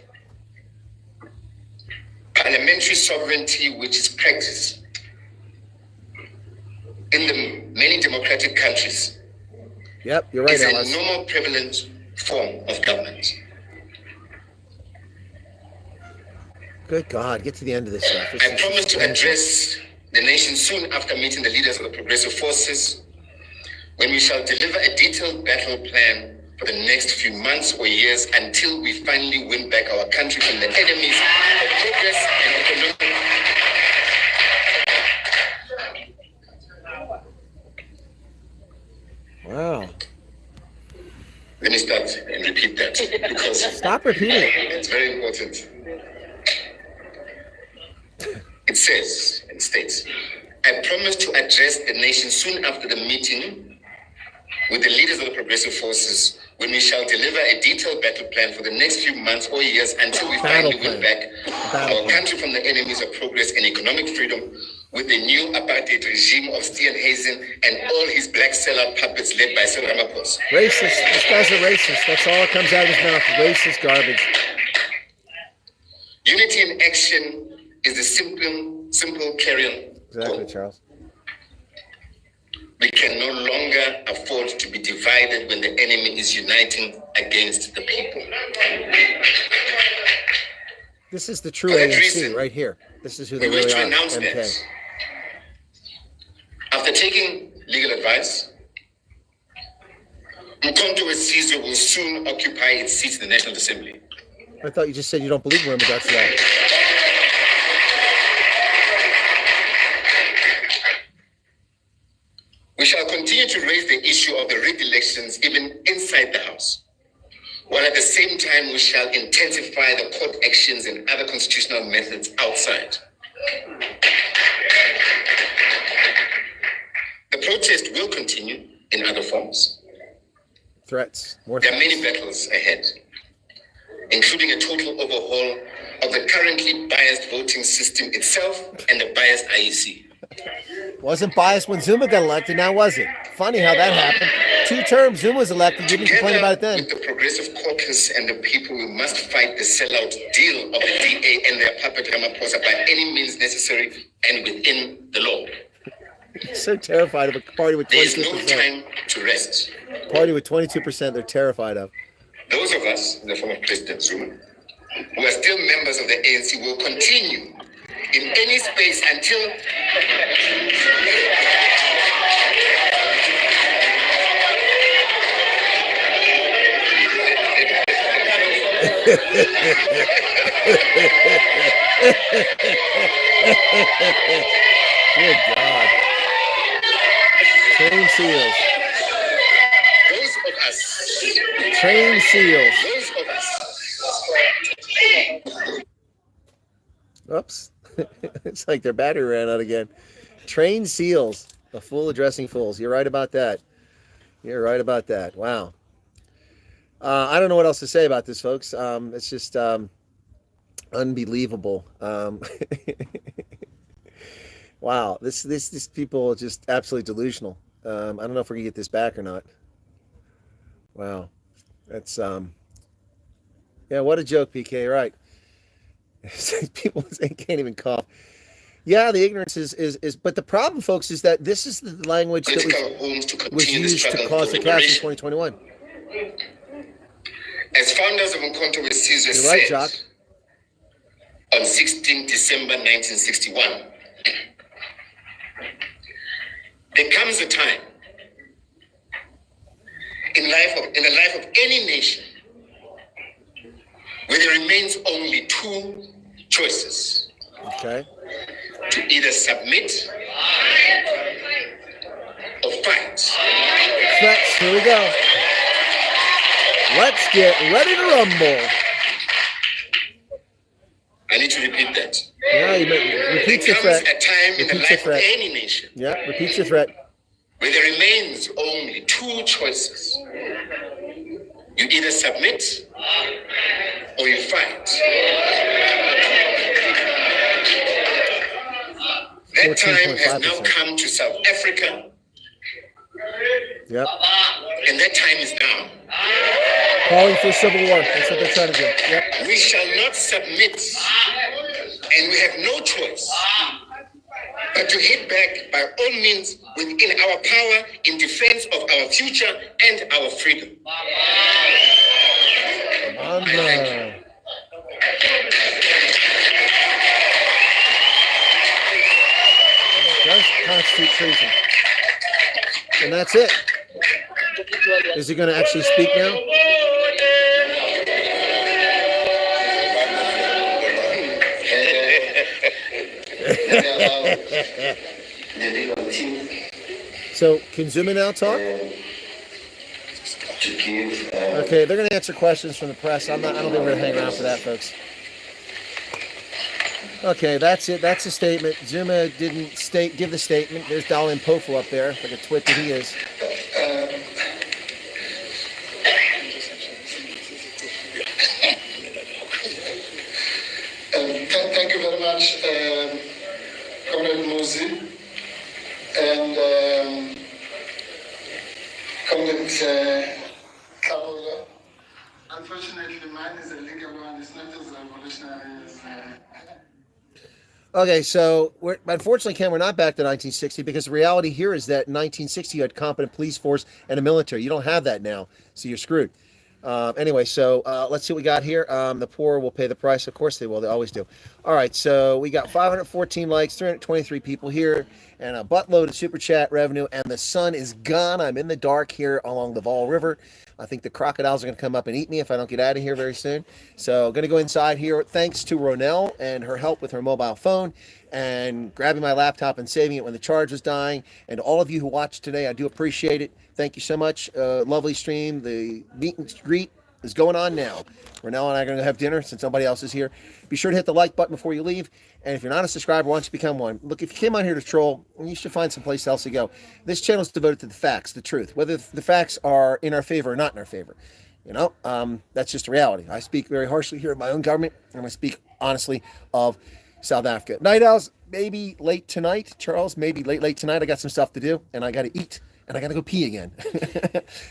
Speaker 5: Parliamentary sovereignty, which is practiced in the many democratic countries,
Speaker 1: yep, you're right,
Speaker 5: is
Speaker 1: Alice.
Speaker 5: a normal prevalent form of government.
Speaker 1: Good God, get to the end of this stuff.
Speaker 5: I promise to address the nation soon after meeting the leaders of the progressive forces, when we shall deliver a detailed battle plan for the next few months or years until we finally win back our country from the enemies of progress and economic.
Speaker 1: Wow.
Speaker 5: Let me start and repeat that because
Speaker 1: stop repeating it.
Speaker 5: It's very important. It says and states, I promise to address the nation soon after the meeting with the leaders of the progressive forces when we shall deliver a detailed battle plan for the next few months or years until we finally win back our country from the enemies of progress and economic freedom with the new apartheid regime of Steenhuisen and all his black sellout puppets led by Cyril Ramaphosa.
Speaker 1: Racist. This guy's a racist. That's all that comes out of his mouth. Racist garbage.
Speaker 5: Unity in action is the simple carrion.
Speaker 1: Exactly, Charles.
Speaker 5: We can no longer afford to be divided when the enemy is uniting against the people.
Speaker 1: This is the true ANC right here. This is who they really are. MK.
Speaker 5: After taking legal advice, Mkhonto Wesizwe will soon occupy its seat in the National Assembly.
Speaker 1: I thought you just said you don't believe Roman Dutch law.
Speaker 5: We shall continue to raise the issue of the rigged elections even inside the House, while at the same time we shall intensify the court actions and other constitutional methods outside. The protest will continue in other forms.
Speaker 1: Threats. More
Speaker 5: there
Speaker 1: threats.
Speaker 5: are many battles ahead, including a total overhaul of the currently biased voting system itself and the biased IEC.
Speaker 1: Wasn't biased when Zuma got elected, now was it? Funny how that happened. 2 terms, Zuma was elected, didn't complain about it then.
Speaker 5: With the Progressive Caucus and the people, we must fight the sellout deal of the DA and their puppet Ramaphosa by any means necessary and within the law.
Speaker 1: So terrified of a party with 22%.
Speaker 5: There is no time to rest.
Speaker 1: Party with 22% they're terrified of.
Speaker 5: Those of us, in the form of President Zuma, who are still members of the ANC, will continue in any space until
Speaker 1: Good God. Train seals.
Speaker 5: those of us,
Speaker 1: Train seals.
Speaker 5: those of us,
Speaker 1: Oops. It's like their battery ran out again. Train seals. A fool addressing fools. You're right about that. You're right about that. Wow. I don't know what else to say about this, folks. It's just unbelievable. Wow. This people are just absolutely delusional. I don't know if we're gonna get this back or not. Wow. That's yeah, what a joke, PK, right. People can't even cough. Yeah, the ignorance is but the problem, folks, is that this is the language that was used to cause the chaos in 2021.
Speaker 5: As founders of Mkhonto Wesizwe
Speaker 1: You're right,
Speaker 5: said
Speaker 1: Jock.
Speaker 5: on 16 December 1961, there comes a time in the life of any nation, where there remains only two choices:
Speaker 1: Okay.
Speaker 5: to either submit or fight.
Speaker 1: Threats. Here we go. Let's get ready to rumble.
Speaker 5: I need to repeat that.
Speaker 1: Yeah, you repeat your
Speaker 5: There comes
Speaker 1: threat.
Speaker 5: a time in the
Speaker 1: Repeat your
Speaker 5: life of
Speaker 1: threat.
Speaker 5: any nation
Speaker 1: Yeah, repeat your threat.
Speaker 5: where there remains only two choices: you either submit or you fight. That time has now
Speaker 1: 14.5%.
Speaker 5: come to South Africa,
Speaker 1: Yep.
Speaker 5: and that time is now.
Speaker 1: Calling for civil war. That's what they're trying to do. Yep.
Speaker 5: We shall not submit, and we have no choice but to hit back by all means within our power in defense of our future and our freedom.
Speaker 1: On
Speaker 5: I thank you.
Speaker 1: Does constitute treason. And that's it. Is he going to actually speak now?
Speaker 5: The legal team
Speaker 1: So, can Zuma now talk?
Speaker 5: to give
Speaker 1: Okay, they're going to answer questions from the press. I don't think we're going to hang around for that, folks. Okay, that's it. That's the statement. Zuma didn't give the statement. There's Talon Bezuidenhout up there, like a twit that he is.
Speaker 5: thank you very much, Comrade Muzi and Comrade Kabola. Unfortunately, mine is a legal one. It's not as revolutionary as.
Speaker 1: Okay, so unfortunately, Ken, we're not back to 1960 because the reality here is that in 1960 you had competent police force and a military. You don't have that now, so you're screwed. Anyway, so let's see what we got here. The poor will pay the price. Of course they will. They always do. All right, so we got 514 likes, 323 people here, and a buttload of super chat revenue, and the sun is gone. I'm in the dark here along the Vaal River. I think the crocodiles are going to come up and eat me if I don't get out of here very soon. So going to go inside here. Thanks to Ronell and her help with her mobile phone and grabbing my laptop and saving it when the charge was dying. And all of you who watched today, I do appreciate it. Thank you so much. Lovely stream. The meet and greet is going on now. Ronell and I are going to have dinner since nobody else is here. Be sure to hit the like button before you leave. And if you're not a subscriber, why don't you become one? Look, if you came out here to troll, you should find someplace else to go. This channel is devoted to the facts, the truth, whether the facts are in our favor or not in our favor. You know, that's just a reality. I speak very harshly here of my own government, and I speak honestly of South Africa. Night owls, maybe late tonight. Charles, maybe late tonight. I got some stuff to do, and I got to eat. And I got to go pee again.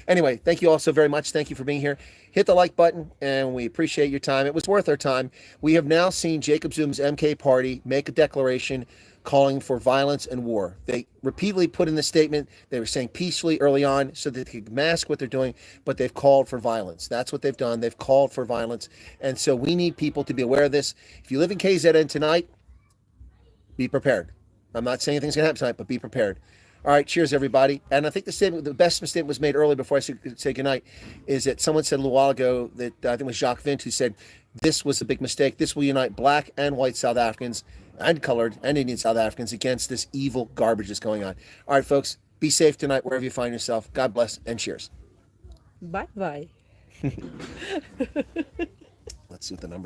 Speaker 1: Anyway, thank you all so very much. Thank you for being here. Hit the like button, and we appreciate your time. It was worth our time. We have now seen Jacob Zuma's MK party make a declaration calling for violence and war. They repeatedly put in the statement, they were saying peacefully early on so that they could mask what they're doing, but they've called for violence. That's what they've done. They've called for violence. And so we need people to be aware of this. If you live in KZN tonight, be prepared. I'm not saying anything's going to happen tonight, but be prepared. All right, cheers, everybody. And I think the best mistake was made earlier before I say goodnight, is that someone said a little while ago that I think it was Jacques Vint who said this was a big mistake. This will unite black and white South Africans and colored and Indian South Africans against this evil garbage that's going on. All right, folks, be safe tonight wherever you find yourself. God bless and cheers.
Speaker 3: Bye-bye.
Speaker 1: Let's see what the numbers are.